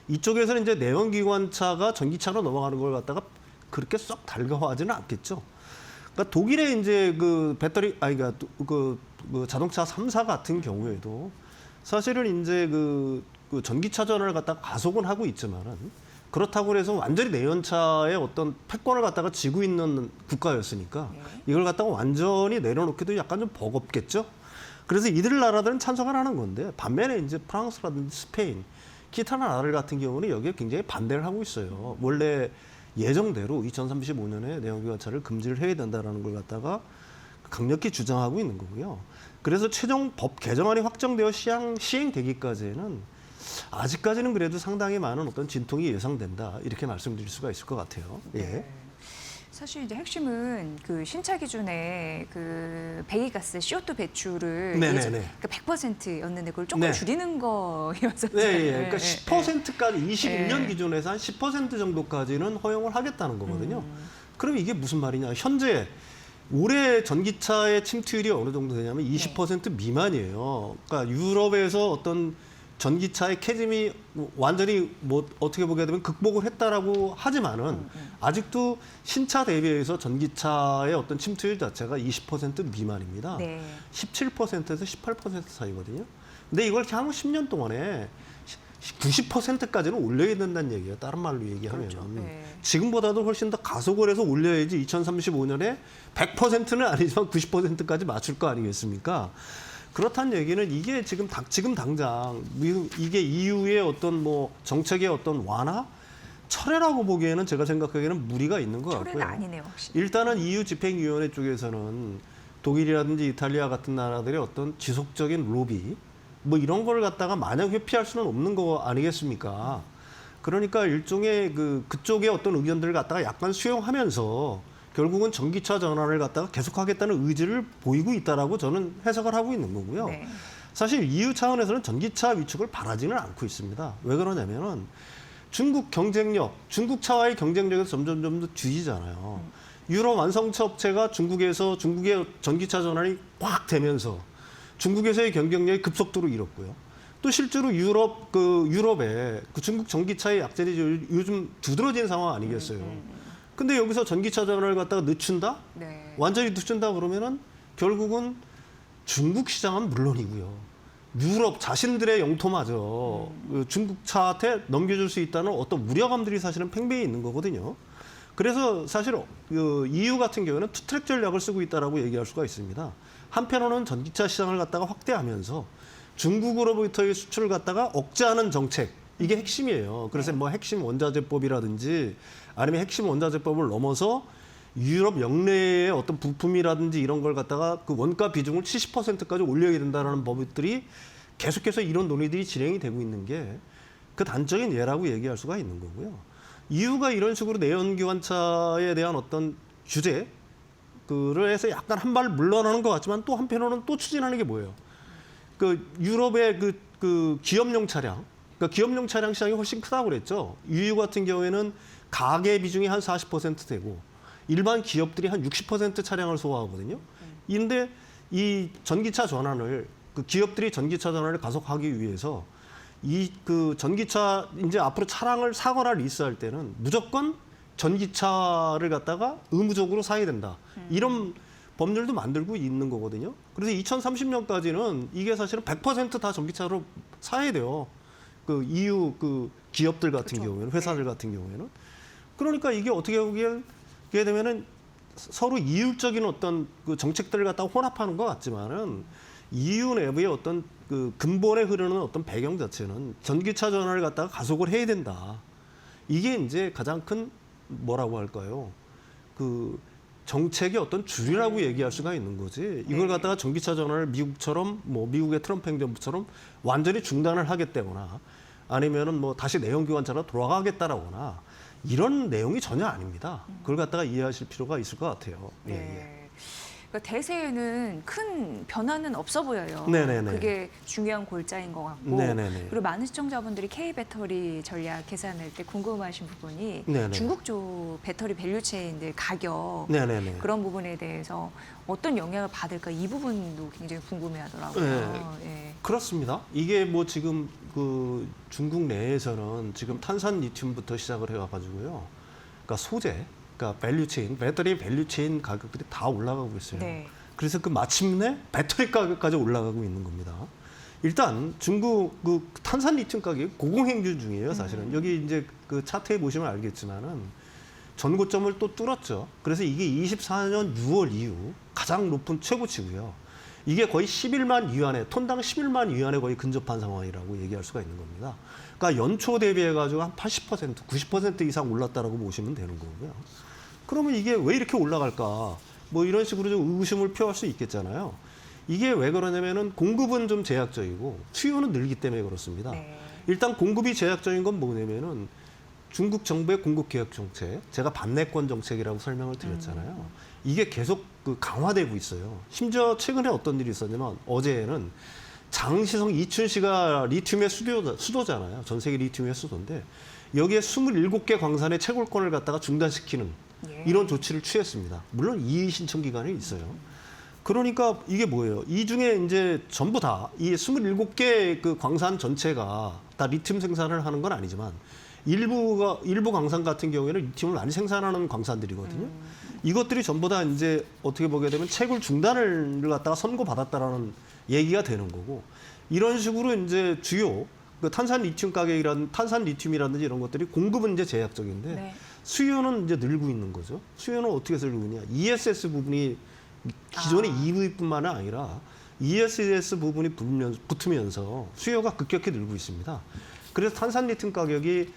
이쪽에서는 이제 내연기관차가 전기차로 넘어가는 걸 갖다가 그렇게 썩 달가워하지는 않겠죠. 그러니까 독일의 이제 그 배터리 그러니까 그 자동차 3사 같은 경우에도 사실은 이제 그 전기차 전환을 갖다가 가속은 하고 있지만은 그렇다고 해서 완전히 내연차의 어떤 패권을 갖다가 쥐고 있는 국가였으니까 이걸 갖다가 완전히 내려놓기도 약간 좀 버겁겠죠. 그래서 이들 나라들은 찬성을 하는 건데 반면에 이제 프랑스라든지 스페인, 기타 나라들 같은 경우는 여기에 굉장히 반대를 하고 있어요. 원래 예정대로 2035년에 내연기관차를 금지를 해야 된다라는 걸 갖다가 강력히 주장하고 있는 거고요. 그래서 최종 법 개정안이 확정되어 시행되기까지는 아직까지는 그래도 상당히 많은 어떤 진통이 예상된다 이렇게 말씀드릴 수가 있을 것 같아요. 예. 사실 이제 핵심은 그 신차 기준의 그 배기가스 CO2 배출을 네네네. 그 100%였는데 그걸 조금 네. 줄이는 거였었죠. 네, 그러니까 10%까지 21년 네. 기준에서 한 10% 정도까지는 허용을 하겠다는 거거든요. 그럼 이게 무슨 말이냐? 현재 올해 전기차의 침투율이 어느 정도 되냐면 20% 미만이에요. 그러니까 유럽에서 어떤 전기차의 캐즘이 완전히 뭐 어떻게 보게 되면 극복을 했다라고 하지만은 아직도 신차 대비해서 전기차의 어떤 침투율 자체가 20% 미만입니다. 네. 17%에서 18% 사이거든요. 근데 이걸 향후 10년 동안에 90%까지는 올려야 된다는 얘기예요. 다른 말로 얘기하면. 그렇죠. 네. 지금보다도 훨씬 더 가속을 해서 올려야지 2035년에 100%는 아니지만 90%까지 맞출 거 아니겠습니까? 그렇다는 얘기는 이게 지금 당장 이게 EU의 어떤 뭐 정책의 어떤 완화, 철회라고 보기에는 제가 생각하기에는 무리가 있는 것 같고요. 철회는 아니네요, 확실히. 일단은 EU 집행위원회 쪽에서는 독일이라든지 이탈리아 같은 나라들의 어떤 지속적인 로비, 뭐 이런 걸 갖다가 마냥 회피할 수는 없는 거 아니겠습니까? 그러니까 일종의 그쪽의 어떤 의견들을 갖다가 약간 수용하면서 결국은 전기차 전환을 갖다가 계속하겠다는 의지를 보이고 있다라고 저는 해석을 하고 있는 거고요. 네. 사실 EU 차원에서는 전기차 위축을 바라지는 않고 있습니다. 왜 그러냐면은 중국 차와의 경쟁력에서 점점 더 뒤지잖아요. 유럽 완성차 업체가 중국의 전기차 전환이 꽉 되면서 중국에서의 경쟁력이 급속도로 잃었고요. 또 실제로 유럽에 중국 전기차의 약진이 요즘 두드러진 상황 아니겠어요. 근데 여기서 전기차 전환을 갖다가 늦춘다? 네. 완전히 늦춘다 그러면은 결국은 중국 시장은 물론이고요. 유럽 자신들의 영토마저 중국 차한테 넘겨줄 수 있다는 어떤 우려감들이 사실은 팽배해 있는 거거든요. 그래서 사실 EU 같은 경우는 투트랙 전략을 쓰고 있다라고 얘기할 수가 있습니다. 한편으로는 전기차 시장을 갖다가 확대하면서 중국으로부터의 수출을 갖다가 억제하는 정책, 이게 핵심이에요. 그래서 뭐 핵심 원자재법이라든지 아니면 핵심 원자재법을 넘어서 유럽 역내의 어떤 부품이라든지 이런 걸 갖다가 그 원가 비중을 70%까지 올려야 된다는 법들이 계속해서 이런 논의들이 진행이 되고 있는 게 그 단적인 예라고 얘기할 수가 있는 거고요. EU가 이런 식으로 내연기관차에 대한 어떤 규제, 그를 해서 약간 한 발 물러나는 것 같지만 또 한편으로는 또 추진하는 게 뭐예요? 그 유럽의 그 기업용 차량, 그러니까 기업용 차량 시장이 훨씬 크다고 그랬죠. EU 같은 경우에는 가계 비중이 한 40% 되고 일반 기업들이 한 60% 차량을 소화하거든요. 근데 이 전기차 전환을 그 기업들이 전기차 전환을 가속하기 위해서 이 그 전기차 이제 앞으로 차량을 사거나 리스할 때는 무조건 전기차를 갖다가 의무적으로 사야 된다. 이런 법률도 만들고 있는 거거든요. 그래서 2030년까지는 이게 사실은 100% 다 전기차로 사야 돼요. 그 EU 그 기업들 같은 그렇죠. 경우에는 회사들 같은 경우에는 그러니까 이게 어떻게 보게 되면은 서로 이율적인 어떤 그 정책들을 갖다가 혼합하는 것 같지만은 EU 내부의 어떤 그 근본에 흐르는 어떤 배경 자체는 전기차 전환을 갖다가 가속을 해야 된다. 이게 이제 가장 큰 뭐라고 할까요? 그 정책의 어떤 줄이라고 얘기할 수가 있는 거지. 이걸 갖다가 전기차 전환을 미국처럼 뭐 미국의 트럼프 행정부처럼 완전히 중단을 하겠다거나 아니면은 뭐 다시 내연기관차로 돌아가겠다라거나 이런 내용이 전혀 아닙니다. 그걸 갖다가 이해하실 필요가 있을 것 같아요. 네. 예. 그러니까 대세에는 큰 변화는 없어 보여요. 네네네. 그게 중요한 골자인 것 같고 네네네. 그리고 많은 시청자분들이 K배터리 전략 계산할 때 궁금하신 부분이 네네. 중국 쪽 배터리 밸류체인들 가격 네네네. 그런 부분에 대해서 어떤 영향을 받을까 이 부분도 굉장히 궁금해하더라고요. 예. 그렇습니다. 이게 뭐 지금 그 중국 내에서는 지금 탄산 리튬부터 시작을 해가지고요. 그러니까 소재, 그러니까 밸류체인, 배터리 밸류체인 가격들이 다 올라가고 있어요. 네. 그래서 그 마침내 배터리 가격까지 올라가고 있는 겁니다. 일단 중국 그 탄산 리튬 가격이 고공행진 중이에요, 사실은. 여기 이제 그 차트에 보시면 알겠지만은 전고점을 또 뚫었죠. 그래서 이게 24년 6월 이후 가장 높은 최고치고요. 이게 거의 11만 위안에, 톤당 11만 위안에 거의 근접한 상황이라고 얘기할 수가 있는 겁니다. 그러니까 연초 대비해가지고 한 80%, 90% 이상 올랐다라고 보시면 되는 거고요. 그러면 이게 왜 이렇게 올라갈까? 뭐 이런 식으로 좀 의구심을 표할 수 있겠잖아요. 이게 왜 그러냐면은 공급은 좀 제약적이고 수요는 늘기 때문에 그렇습니다. 네. 일단 공급이 제약적인 건 뭐냐면은 중국 정부의 공급 개혁 정책, 제가 반내권 정책이라고 설명을 드렸잖아요. 이게 계속 그 강화되고 있어요. 심지어 최근에 어떤 일이 있었냐면 어제는 장시성 이춘시가 리튬의 수도잖아요. 전 세계 리튬의 수도인데 여기에 27개 광산의 채굴권을 갖다가 중단시키는 이런 조치를 취했습니다. 물론 이의 신청 기간이 있어요. 그러니까 이게 뭐예요? 이 중에 이제 전부 다 이 27개 그 광산 전체가 다 리튬 생산을 하는 건 아니지만 일부 광산 같은 경우에는 리튬을 많이 생산하는 광산들이거든요. 이것들이 전부 다 이제 어떻게 보게 되면 채굴 중단을 갖다가 선고받았다라는 얘기가 되는 거고 이런 식으로 이제 주요 그 탄산 리튬이라든지 이런 것들이 공급은 이제 제약적인데 네. 수요는 이제 늘고 있는 거죠. 수요는 어떻게 늘고 있냐? ESS 부분이 기존의 EV뿐만 아니라 ESS 부분이 붙으면서 수요가 급격히 늘고 있습니다. 그래서 탄산 리튬 가격이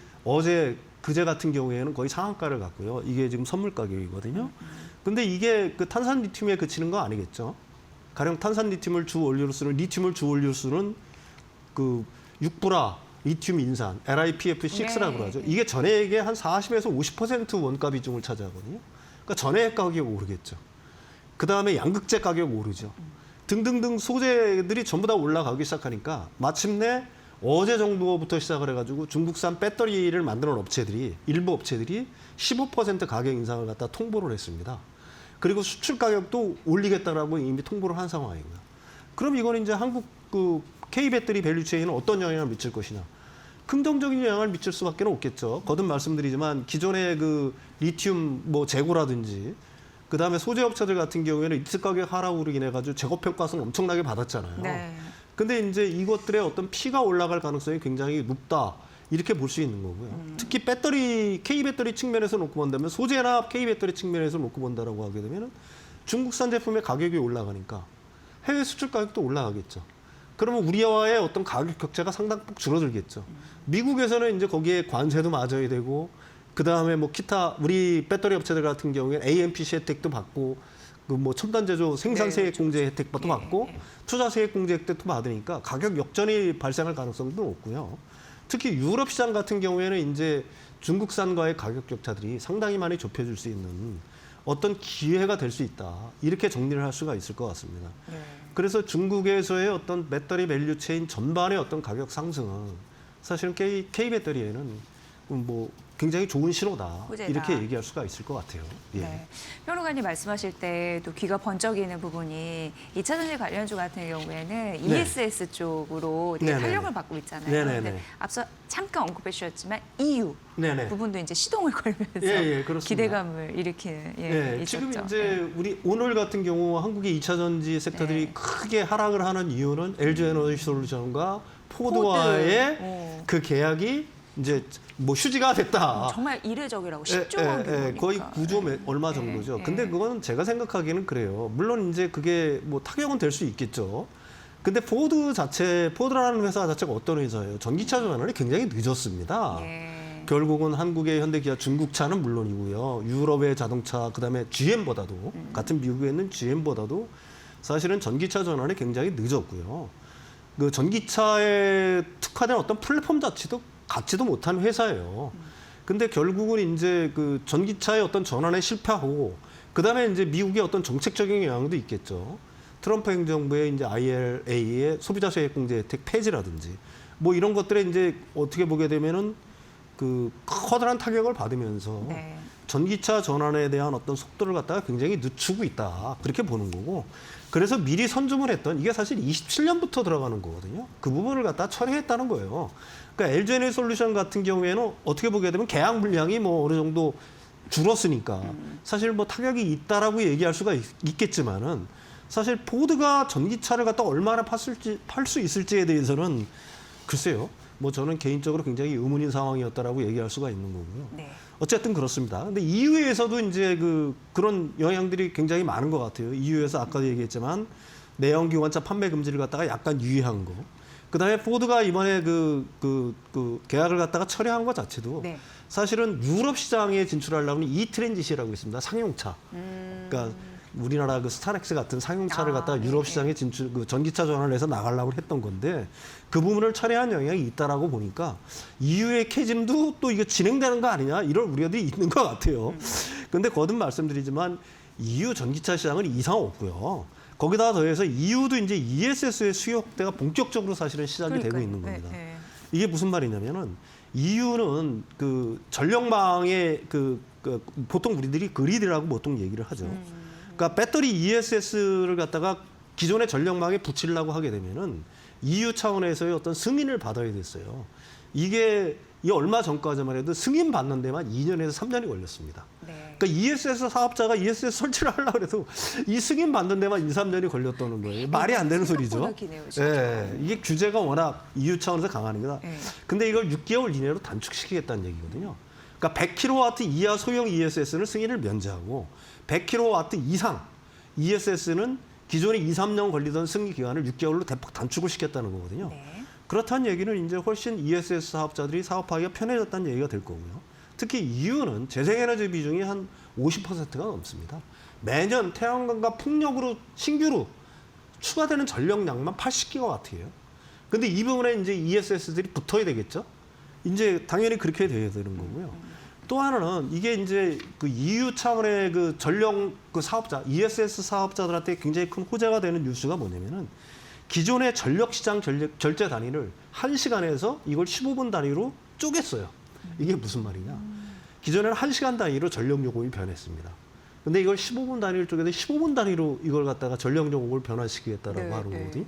그제 같은 경우에는 거의 상한가를 갔고요. 이게 지금 선물 가격이거든요. 근데 이게 그 탄산 리튬에 그치는 거 아니겠죠? 가령 탄산 리튬을 주 원료로 쓰는 그 6불화 리튬 인산, LiPF6라고 그러죠. 이게 전해액의 한 40에서 50% 원가 비중을 차지하거든요. 그러니까 전해액 가격이 오르겠죠. 그 다음에 양극재 가격이 오르죠. 등등등 소재들이 전부 다 올라가기 시작하니까 마침내 어제 정도부터 시작을 해가지고 중국산 배터리를 만드는 일부 업체들이 15% 가격 인상을 갖다 통보를 했습니다. 그리고 수출 가격도 올리겠다라고 이미 통보를 한 상황입니다. 그럼 이건 이제 한국 그 K배터리 밸류체인은 어떤 영향을 미칠 것이냐? 긍정적인 영향을 미칠 수밖에 없겠죠. 거듭 말씀드리지만 기존의 그 리튬 뭐 재고라든지 그다음에 소재 업체들 같은 경우에는 이트 가격 하락으로 인해 가지고 재고 평가성 엄청나게 받았잖아요. 네. 근데 이제 이것들의 어떤 피가 올라갈 가능성이 굉장히 높다. 이렇게 볼 수 있는 거고요. 특히 K배터리 측면에서 놓고 본다면 소재나 K배터리 측면에서 놓고 본다라고 하게 되면 중국산 제품의 가격이 올라가니까 해외 수출 가격도 올라가겠죠. 그러면 우리와의 어떤 가격 격차가 상당폭 줄어들겠죠. 미국에서는 이제 거기에 관세도 맞아야 되고 그다음에 뭐 기타 우리 배터리 업체들 같은 경우에는 AMPC 혜택도 받고 그 뭐 첨단 제조 생산 세액 공제 혜택도 받고 투자 세액 공제 혜택도 받으니까 가격 역전이 발생할 가능성도 높고요. 특히 유럽 시장 같은 경우에는 이제 중국산과의 가격 격차들이 상당히 많이 좁혀질 수 있는 어떤 기회가 될 수 있다. 이렇게 정리를 할 수가 있을 것 같습니다. 그래서 중국에서의 어떤 배터리 밸류체인 전반의 어떤 가격 상승은 사실은 K 배터리에는 뭐 굉장히 좋은 신호다. 호재다. 이렇게 얘기할 수가 있을 것 같아요. 예. 네. 평론가님 말씀하실 때 또 귀가 번쩍이는 부분이 2차 전지 관련주 같은 경우에는 ESS 쪽으로 되게 네네네. 탄력을 받고 있잖아요. 네네네. 근데 앞서 잠깐 언급해 주셨지만 EU 네네. 부분도 이제 시동을 걸면서 그렇습니다. 기대감을 일으키는 있었죠. 지금 이제 우리 오늘 같은 경우 한국의 2차 전지 섹터들이 크게 하락을 하는 이유는 LG 에너지 솔루션과 포드와의 그 계약이 이제 뭐 휴지가 됐다. 정말 이례적이라고 10조 원 규모니까. 거의 9조 얼마 정도죠. 근데 그거는 제가 생각하기에는 그래요. 물론 이제 그게 뭐 타격은 될 수 있겠죠. 근데 포드라는 회사 자체가 어떤 회사예요? 전기차 전환이 굉장히 늦었습니다. 결국은 한국의 현대기아 중국차는 물론이고요. 유럽의 자동차, 그다음에 GM보다도 같은 미국에 있는 GM보다도 사실은 전기차 전환이 굉장히 늦었고요. 그 전기차에 특화된 어떤 플랫폼 자체도 갖지도 못한 회사예요. 근데 결국은 이제 그 전기차의 어떤 전환에 실패하고 그다음에 이제 미국의 어떤 정책적인 영향도 있겠죠. 트럼프 행정부의 이제 IRA의 소비자 소액 공제 혜택 폐지라든지 뭐 이런 것들에 이제 어떻게 보게 되면은 그 커다란 타격을 받으면서 전기차 전환에 대한 어떤 속도를 갖다가 굉장히 늦추고 있다. 그렇게 보는 거고. 그래서 미리 선점을 했던 이게 사실 27년부터 들어가는 거거든요. 그 부분을 갖다 처리했다는 거예요. 그러니까 LG 에너지 솔루션 같은 경우에는 어떻게 보게 되면 계약 물량이 뭐 어느 정도 줄었으니까 사실 뭐 타격이 있다라고 얘기할 수가 있겠지만은 사실 포드가 전기차를 갖다 얼마나 팔 수 있을지에 대해서는 글쎄요. 뭐 저는 개인적으로 굉장히 의문인 상황이었다라고 얘기할 수가 있는 거고요. 어쨌든 그렇습니다. 근데 EU에서도 이제 그런 영향들이 굉장히 많은 것 같아요. EU에서 아까도 얘기했지만 내연기관차 판매 금지를 갖다가 약간 유예한 거. 그다음에 포드가 이번에 그 계약을 갖다가 철회한 것 자체도 사실은 유럽 시장에 진출하려면 이 트랜짓이라고 있습니다. 상용차. 그러니까 우리나라 그 스타렉스 같은 상용차를 갖다가 유럽 시장에 진출, 그 전기차 전환을 해서 나가려고 했던 건데 그 부분을 철회한 영향이 있다라고 보니까 EU의 캐즘도 또 이게 진행되는 거 아니냐 이런 우려들이 있는 것 같아요. 근데 거듭 말씀드리지만 EU 전기차 시장은 이상 없고요. 거기다 더해서 EU도 이제 ESS의 수요 확대가 본격적으로 사실은 시작이 되고 있는 겁니다. 이게 무슨 말이냐면은 EU는 그 전력망의 보통 우리들이 그리드라고 보통 얘기를 하죠. 그러니까 배터리 ESS를 갖다가 기존의 전력망에 붙이려고 하게 되면은 EU 차원에서의 어떤 승인을 받아야 됐어요. 이게 얼마 전까지만 해도 승인 받는 데만 2년에서 3년이 걸렸습니다. 그러니까 ESS 사업자가 ESS 설치를 하려고 해도 이 승인 받는 데만 2, 3년이 걸렸다는 거예요. 말이 안 되는 소리죠. 이게 규제가 워낙 EU 차원에서 강하니까. 근데 이걸 6개월 이내로 단축시키겠다는 얘기거든요. 그러니까 100kW 이하 소형 ESS는 승인을 면제하고 100kW 이상 ESS는 기존에 2, 3년 걸리던 승인 기간을 6개월로 대폭 단축을 시켰다는 거거든요. 그렇다는 얘기는 이제 훨씬 ESS 사업자들이 사업하기가 편해졌다는 얘기가 될 거고요. 특히 EU는 재생에너지 비중이 한 50%가 넘습니다. 매년 태양광과 풍력으로 신규로 추가되는 전력량만 80GW예요. 근데 이 부분에 이제 ESS들이 붙어야 되겠죠. 이제 당연히 그렇게 돼야 되는 거고요. 또 하나는 이게 이제 그 EU 차원의 그 전력 그 사업자, ESS 사업자들한테 굉장히 큰 호재가 되는 뉴스가 뭐냐면은 기존의 전력 시장 결제 단위를 1시간에서 이걸 15분 단위로 쪼갰어요. 이게 무슨 말이냐? 기존에는 1시간 단위로 전력 요금이 변했습니다. 근데 이걸 15분 단위로 쪼개서 15분 단위로 이걸 갖다가 전력 요금을 변화시키겠다라고 하는 거거든요.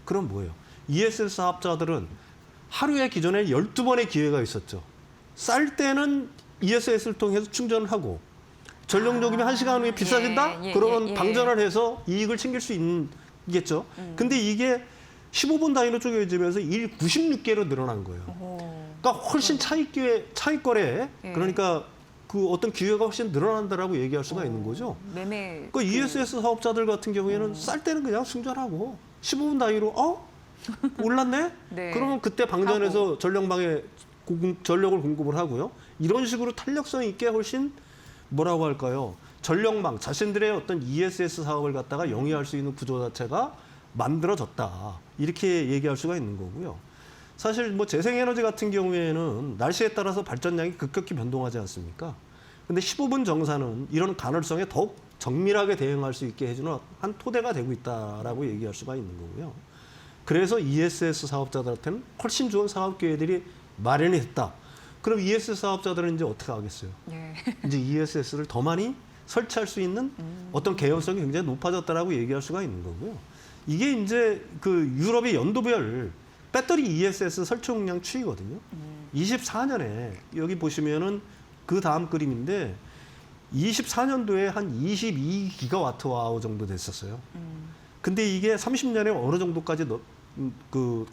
그럼 뭐예요? ESS 사업자들은 하루에 기존에 12번의 기회가 있었죠. 쌀 때는 ESS를 통해서 충전을 하고 전력 요금이 1시간 후에 비싸진다? 그러면 방전을 해서 이익을 챙길 수 있겠죠. 근데 이게 15분 단위로 쪼개지면서 일 96개로 늘어난 거예요. 그러니까 훨씬 차익거래 그러니까 그 어떤 기회가 훨씬 늘어난다라고 얘기할 수가 있는 거죠. 그러니까 ESS 사업자들 같은 경우에는 쌀 때는 그냥 충전하고 15분 단위로 올랐네? 그러면 그때 방전해서 전력망에 전력을 공급을 하고요. 이런 식으로 탄력성 있게 훨씬 뭐라고 할까요? 전력망, 자신들의 어떤 ESS 사업을 갖다가 영위할 수 있는 구조 자체가 만들어졌다. 이렇게 얘기할 수가 있는 거고요. 사실 뭐 재생에너지 같은 경우에는 날씨에 따라서 발전량이 급격히 변동하지 않습니까? 근데 15분 정산은 이런 가능성에 더욱 정밀하게 대응할 수 있게 해주는 한 토대가 되고 있다라고 얘기할 수가 있는 거고요. 그래서 ESS 사업자들한테는 훨씬 좋은 사업 기회들이 마련이 됐다. 그럼 ESS 사업자들은 이제 어떻게 하겠어요? 네. 이제 ESS를 더 많이 설치할 수 있는 어떤 개연성이 굉장히 높아졌다라고 얘기할 수가 있는 거고요. 이게 이제 그 유럽의 연도별 배터리 ESS 설치 용량 추이거든요. 24년에 여기 보시면은 그 다음 그림인데 24년도에 한 22기가와트아워 정도 됐었어요. 근데 이게 30년에 어느 정도까지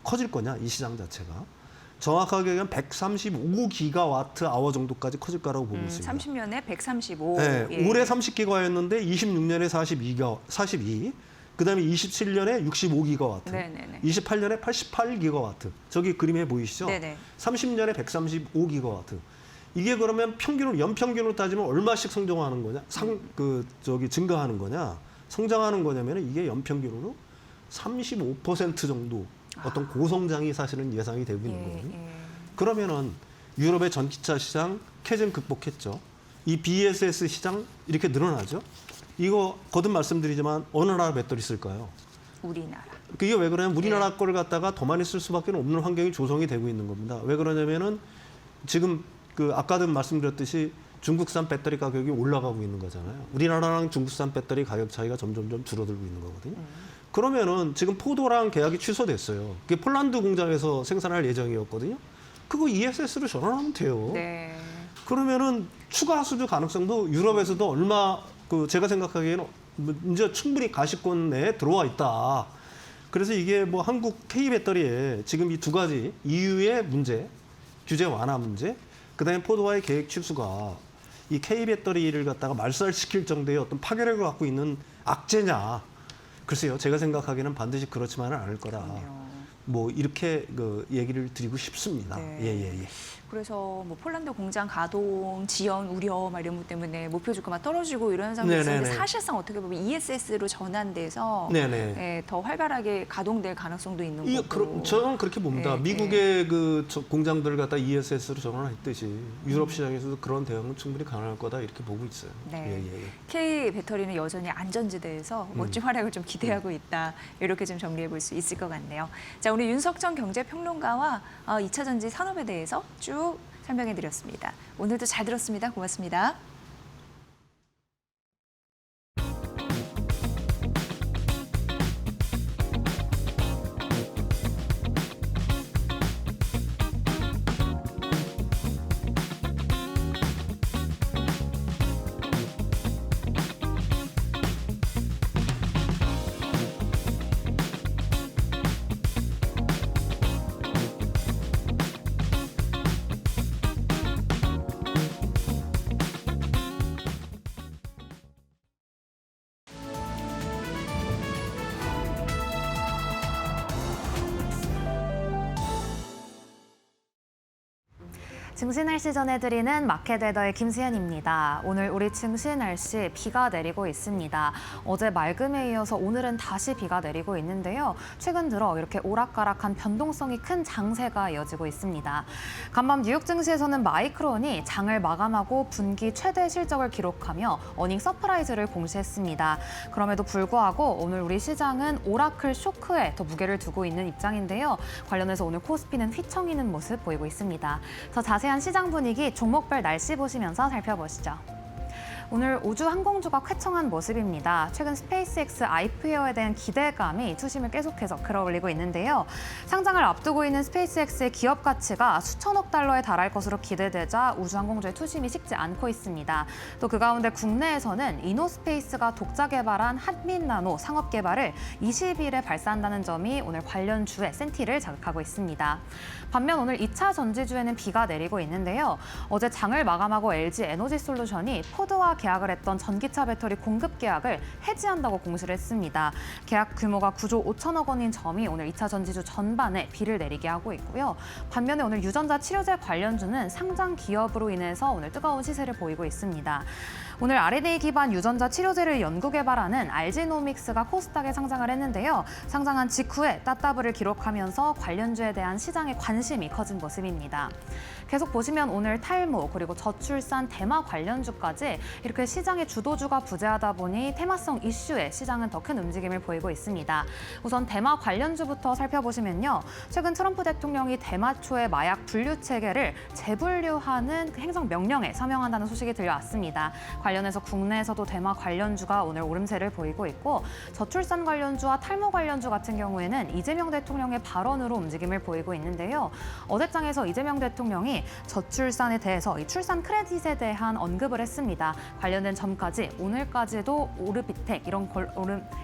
커질 거냐, 이 시장 자체가. 정확하게 얘기하면 135기가와트아워 정도까지 커질 거라고 보고 있습니다. 30년에 135. 네, 예. 올해 30기가였는데 26년에 42. 그다음에 27년에 65기가와트. 네네네. 28년에 88기가와트. 저기 그림에 보이시죠? 네네. 30년에 135기가와트. 이게 그러면 평균으로 연평균으로 따지면 얼마씩 성장하는 거냐? 증가하는 거냐? 성장하는 거냐면 이게 연평균으로 35% 정도 어떤 고성장이 사실은 예상이 되고 있는 거거든요. 그러면은 유럽의 전기차 시장 캐즘 극복했죠. 이 BESS 시장 이렇게 늘어나죠. 이거 거듭 말씀드리지만 어느 나라 배터리 쓸까요? 우리나라. 그게 왜 그러냐면 우리나라 거를 갖다가 더 많이 쓸 수밖에 없는 환경이 조성이 되고 있는 겁니다. 왜 그러냐면은 지금 아까도 말씀드렸듯이 중국산 배터리 가격이 올라가고 있는 거잖아요. 우리나라랑 중국산 배터리 가격 차이가 점점점 줄어들고 있는 거거든요. 그러면은 지금 포도랑 계약이 취소됐어요. 그게 폴란드 공장에서 생산할 예정이었거든요. 그거 ESS로 전환하면 돼요. 네. 그러면은 추가 수주 가능성도 유럽에서도 얼마 제가 생각하기에는 이제 충분히 가시권 내에 들어와 있다. 그래서 이게 뭐 한국 K 배터리에 지금 이 두 가지 EU의 문제, 규제 완화 문제, 그다음에 포도와의 계획 취소가 이 K 배터리를 갖다가 말살시킬 정도의 어떤 파괴력을 갖고 있는 악재냐? 글쎄요, 제가 생각하기에는 반드시 그렇지만은 않을 거라. 뭐 이렇게 얘기를 드리고 싶습니다. 네. 예. 그래서 뭐 폴란드 공장 가동 지연 우려 이런 것 때문에 목표 주가가 떨어지고 이런 현상이 있었는데 사실상 어떻게 보면 ESS로 전환돼서 더 활발하게 가동될 가능성도 있는 거고. 저는 그렇게 봅니다. 미국의 공장들을 갖다 ESS로 전환했듯이 유럽 시장에서도 그런 대응은 충분히 가능할 거다 이렇게 보고 있어요. 네. K 배터리는 여전히 안전지대에서 멋진 활약을 좀 기대하고 있다. 이렇게 좀 정리해 볼 수 있을 것 같네요. 자, 오늘 윤석정 경제평론가와 2차 전지 산업에 대해서 쭉 설명해 드렸습니다. 오늘도 잘 들었습니다. 고맙습니다. 증시 날씨 전해드리는 마켓웨더의 김수현입니다. 오늘 우리 증시 날씨 비가 내리고 있습니다. 어제 맑음에 이어서 오늘은 다시 비가 내리고 있는데요. 최근 들어 이렇게 오락가락한 변동성이 큰 장세가 이어지고 있습니다. 간밤 뉴욕 증시에서는 마이크론이 장을 마감하고 분기 최대 실적을 기록하며 어닝 서프라이즈를 공시했습니다. 그럼에도 불구하고 오늘 우리 시장은 오라클 쇼크에 더 무게를 두고 있는 입장인데요. 관련해서 오늘 코스피는 휘청이는 모습 보이고 있습니다. 더 자세한 시장 분위기 종목별 날씨 보시면서 살펴보시죠. 오늘 우주 항공주가 쾌청한 모습입니다. 최근 스페이스X IPO에 대한 기대감이 투심을 계속해서 끌어올리고 있는데요. 상장을 앞두고 있는 스페이스X의 기업 가치가 수천억 달러에 달할 것으로 기대되자 우주 항공주의 투심이 식지 않고 있습니다. 또 그 가운데 국내에서는 이노스페이스가 독자 개발한 한민나노 상업 개발을 20일에 발사한다는 점이 오늘 관련주의 센티를 자극하고 있습니다. 반면 오늘 2차 전지주에는 비가 내리고 있는데요. 어제 장을 마감하고 LG 에너지솔루션이 포드와 계약을 했던 전기차 배터리 공급 계약을 해지한다고 공시를 했습니다. 계약 규모가 9조 5천억 원인 점이 오늘 2차 전지주 전반에 비를 내리게 하고 있고요. 반면에 오늘 유전자 치료제 관련주는 상장 기업으로 인해서 오늘 뜨거운 시세를 보이고 있습니다. 오늘 R&D 기반 유전자 치료제를 연구 개발하는 알지노믹스가 코스닥에 상장을 했는데요. 상장한 직후에 따따블을 기록하면서 관련주에 대한 시장의 관심이 커진 모습입니다. 계속 보시면 오늘 탈모 그리고 저출산 테마 관련주까지 이렇게 시장의 주도주가 부재하다 보니 테마성 이슈에 시장은 더 큰 움직임을 보이고 있습니다. 우선 테마 관련주부터 살펴보시면요. 최근 트럼프 대통령이 대마초의 마약 분류 체계를 재분류하는 행정명령에 서명한다는 소식이 들려왔습니다. 관련해서 국내에서도 대마 관련주가 오늘 오름세를 보이고 있고 저출산 관련주와 탈모 관련주 같은 경우에는 이재명 대통령의 발언으로 움직임을 보이고 있는데요. 어제장에서 이재명 대통령이 저출산에 대해서 이 출산 크레딧에 대한 언급을 했습니다. 관련된 점까지 오늘까지도 오르비텍 이런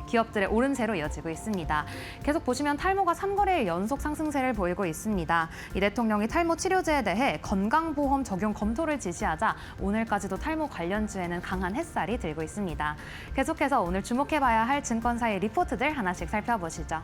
기업들의 오름세로 이어지고 있습니다. 계속 보시면 탈모가 3거래일 연속 상승세를 보이고 있습니다. 이 대통령이 탈모 치료제에 대해 건강보험 적용 검토를 지시하자 오늘까지도 탈모 관련주에는 강한 햇살이 들고 있습니다. 계속해서 오늘 주목해봐야 할 증권사의 리포트들 하나씩 살펴보시죠.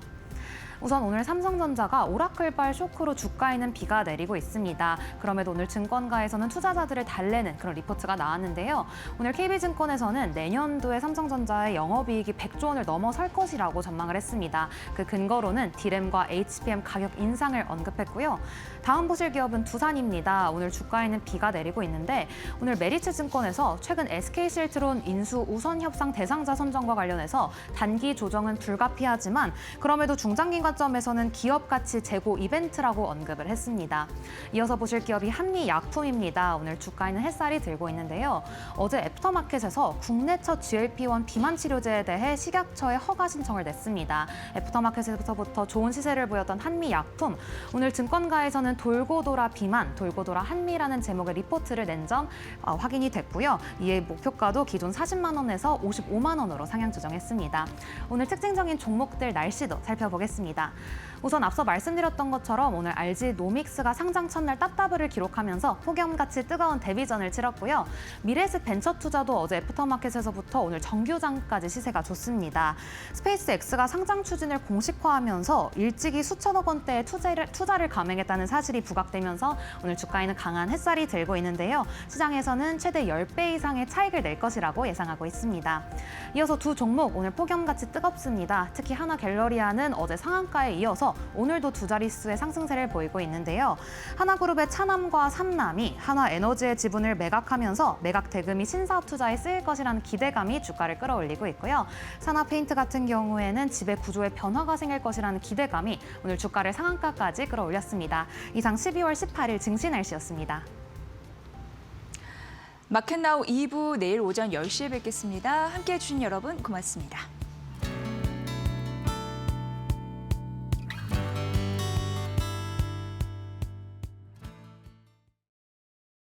우선 오늘 삼성전자가 오라클발 쇼크로 주가에는 비가 내리고 있습니다. 그럼에도 오늘 증권가에서는 투자자들을 달래는 그런 리포트가 나왔는데요. 오늘 KB증권에서는 내년도에 삼성전자의 영업이익이 100조 원을 넘어설 것이라고 전망을 했습니다. 그 근거로는 D램과 HBM 가격 인상을 언급했고요. 다음 보실 기업은 두산입니다. 오늘 주가에는 비가 내리고 있는데 오늘 메리츠증권에서 최근 SK실트론 인수 우선 협상 대상자 선정과 관련해서 단기 조정은 불가피하지만 그럼에도 중장기 관점에서는 기업 가치 재고 이벤트라고 언급을 했습니다. 이어서 보실 기업이 한미약품입니다. 오늘 주가에는 햇살이 들고 있는데요. 어제 애프터마켓에서 국내 첫 GLP-1 비만 치료제에 대해 식약처에 허가 신청을 냈습니다. 애프터마켓에서부터 좋은 시세를 보였던 한미약품, 오늘 증권가에서는 돌고돌아 비만, 돌고돌아 한미라는 제목의 리포트를 낸 점 확인이 됐고요. 이에 목표가도 기존 40만 원에서 55만 원으로 상향 조정했습니다. 오늘 특징적인 종목들 날씨도 살펴보겠습니다. 우선 앞서 말씀드렸던 것처럼 오늘 RG노믹스가 상장 첫날 따따블을 기록하면서 폭염같이 뜨거운 데뷔전을 치렀고요. 미래에셋 벤처투자도 어제 애프터마켓에서부터 오늘 정규장까지 시세가 좋습니다. 스페이스X가 상장 추진을 공식화하면서 일찍이 수천억 원대의 투자를 감행했다는 사실이 부각되면서 오늘 주가에는 강한 햇살이 들고 있는데요. 시장에서는 최대 10배 이상의 차익을 낼 것이라고 예상하고 있습니다. 이어서 두 종목 오늘 폭염같이 뜨겁습니다. 특히 하나갤러리아는 어제 상한가에 이어서 오늘도 두 자릿수의 상승세를 보이고 있는데요. 하나그룹의 차남과 삼남이 하나에너지의 지분을 매각하면서 매각 대금이 신사업 투자에 쓰일 것이라는 기대감이 주가를 끌어올리고 있고요. 산화페인트 같은 경우에는 지배 구조에 변화가 생길 것이라는 기대감이 오늘 주가를 상한가까지 끌어올렸습니다. 이상 12월 18일 증시 날씨였습니다. 마켓나우 2부 내일 오전 10시에 뵙겠습니다. 함께해 주신 여러분 고맙습니다.